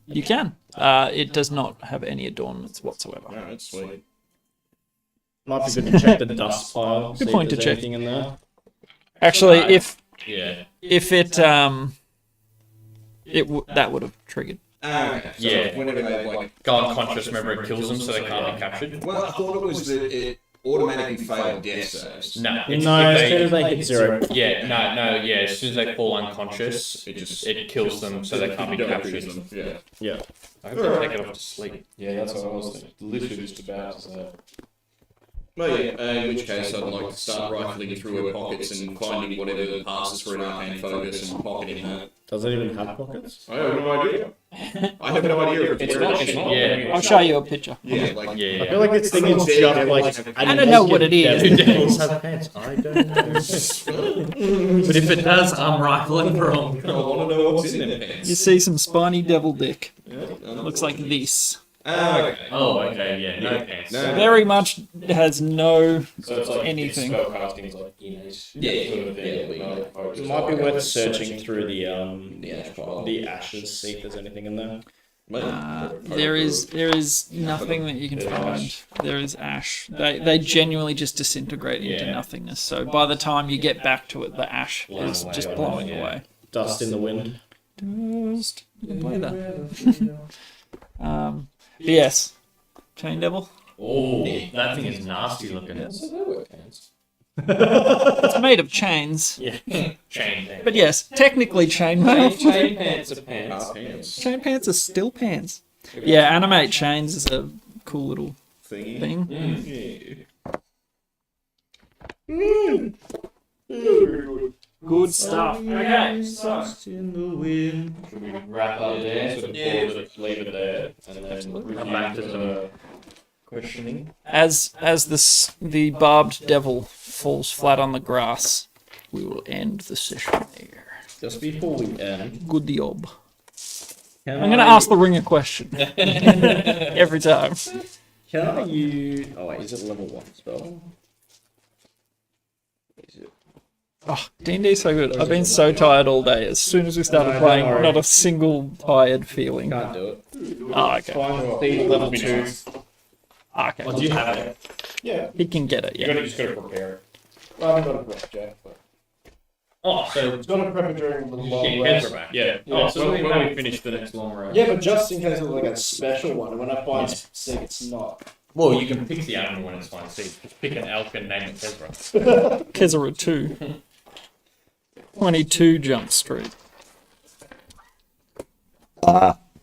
You can. It does not have any adornments whatsoever. Alright, sweet. Might be good to check the dust pile. Good see point if to there's check. anything in there. Actually, if Yeah. that would have triggered. Okay. So Yeah. whenever they like Go unconscious, remember it kills them so they can't be captured. well, I thought it was that it automatically failed death saves. No. No, If as soon as they hit 0. Yeah, yeah. As soon as they fall unconscious, It kills them so they can't be captured. Yeah. Yeah. I hope they take it off to sleep. Yeah, that's what I was literally just about to say. Well, yeah, in which case I'd like to start rifling through her pockets and finding whatever passes for an arcane focus and pocketing that. Does it even have pockets? I have no idea. I have no idea if It's not. It's not. Yeah. I'll show you a picture. Yeah, like I Yeah. feel like this thing is just like. I don't know what it is. Do devils have pants? I don't know. But if it does, I'm rifling wrong. I want to know what's in their pants. You see some spiny devil dick. Yeah. Looks like this. Okay. Oh, okay, yeah, no pants. No. Very much has no So it's like anything. spell casting is like innate. Yeah, sort of thing. yeah, Like, focus It might be on worth it. searching through the ash pile. the ashes, see if there's anything in there. There is nothing that you can find. There is ash. They genuinely just disintegrate into Yeah. nothingness. So by the time you get back to it, the ash is away, just blowing yeah. away. Dust in the wind. Just you can play that. But yes, Chain Devil. Oh, that thing is nasty looking. So they wear pants. It's made of chains. Chain. But yes, technically chainmail. Chain pants are pants. Pants. Chain pants are still pants. Yeah, animate chains is a cool little Thingy. thing. Yeah. Good stuff. Okay, so In the wind. Should we wrap up there? Sort of Yeah. pause it, leave it there, and then Come back to review some the questioning. as the barbed devil falls flat on the grass, we will end the session there. Just before we end, Good job. can I'm going to ask the ring a question every time. Can I use? Oh wait, is it level 1 spell? Is it? Oh, D&D's so good. I've been so tired all day. As soon as we started No, playing, don't worry. not a single tired feeling. Can't do it. Oh, okay. Fine, speed level 2. Okay. do you have it? Yeah. He can get it, You yeah. just gotta prepare it. Well, I haven't got a prep, Jack, but Oh, so it's got a prep during the long get rest. back. Yeah. Oh, so when we finish the next long rest. Yeah, but just in case it's like a special one, and when I find sick, it's not. Well, you can pick the animal when it's fine. See, just pick an elk and name it Kezra. Kezra 2. 22 Jump Street.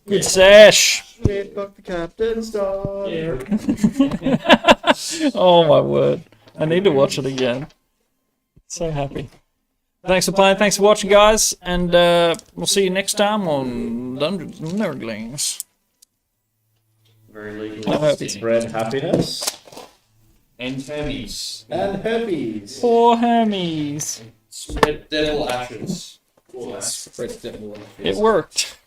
Good sesh. Fuck the captain's daughter. Oh my word. I need to watch it again. So happy. Thanks for playing, thanks for watching, guys, and we'll see you next time on Dungeons and Nerdlings. Very legal. No herpes. Spread happiness And Hermes. and herpes. Poor Hermes. Spread devil ashes. Spread devil. It worked.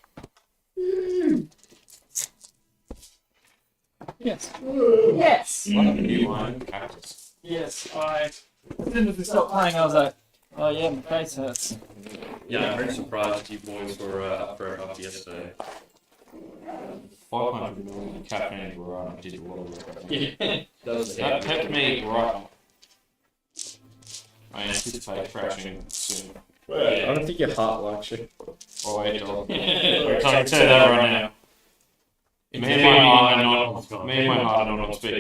Yes. Yes. New line cactus. Yes. As soon as we stopped playing, I was like, oh yeah, my face hurts. Yeah, I'm very surprised you boys were up for it up yesterday. 500 million caffeine right did a lot of work. Yeah. That kept me right on. I anticipate crashing soon. I don't think your heart likes you. Oh, wait, I'll Can't say that right now. Me and my heart are not speaking.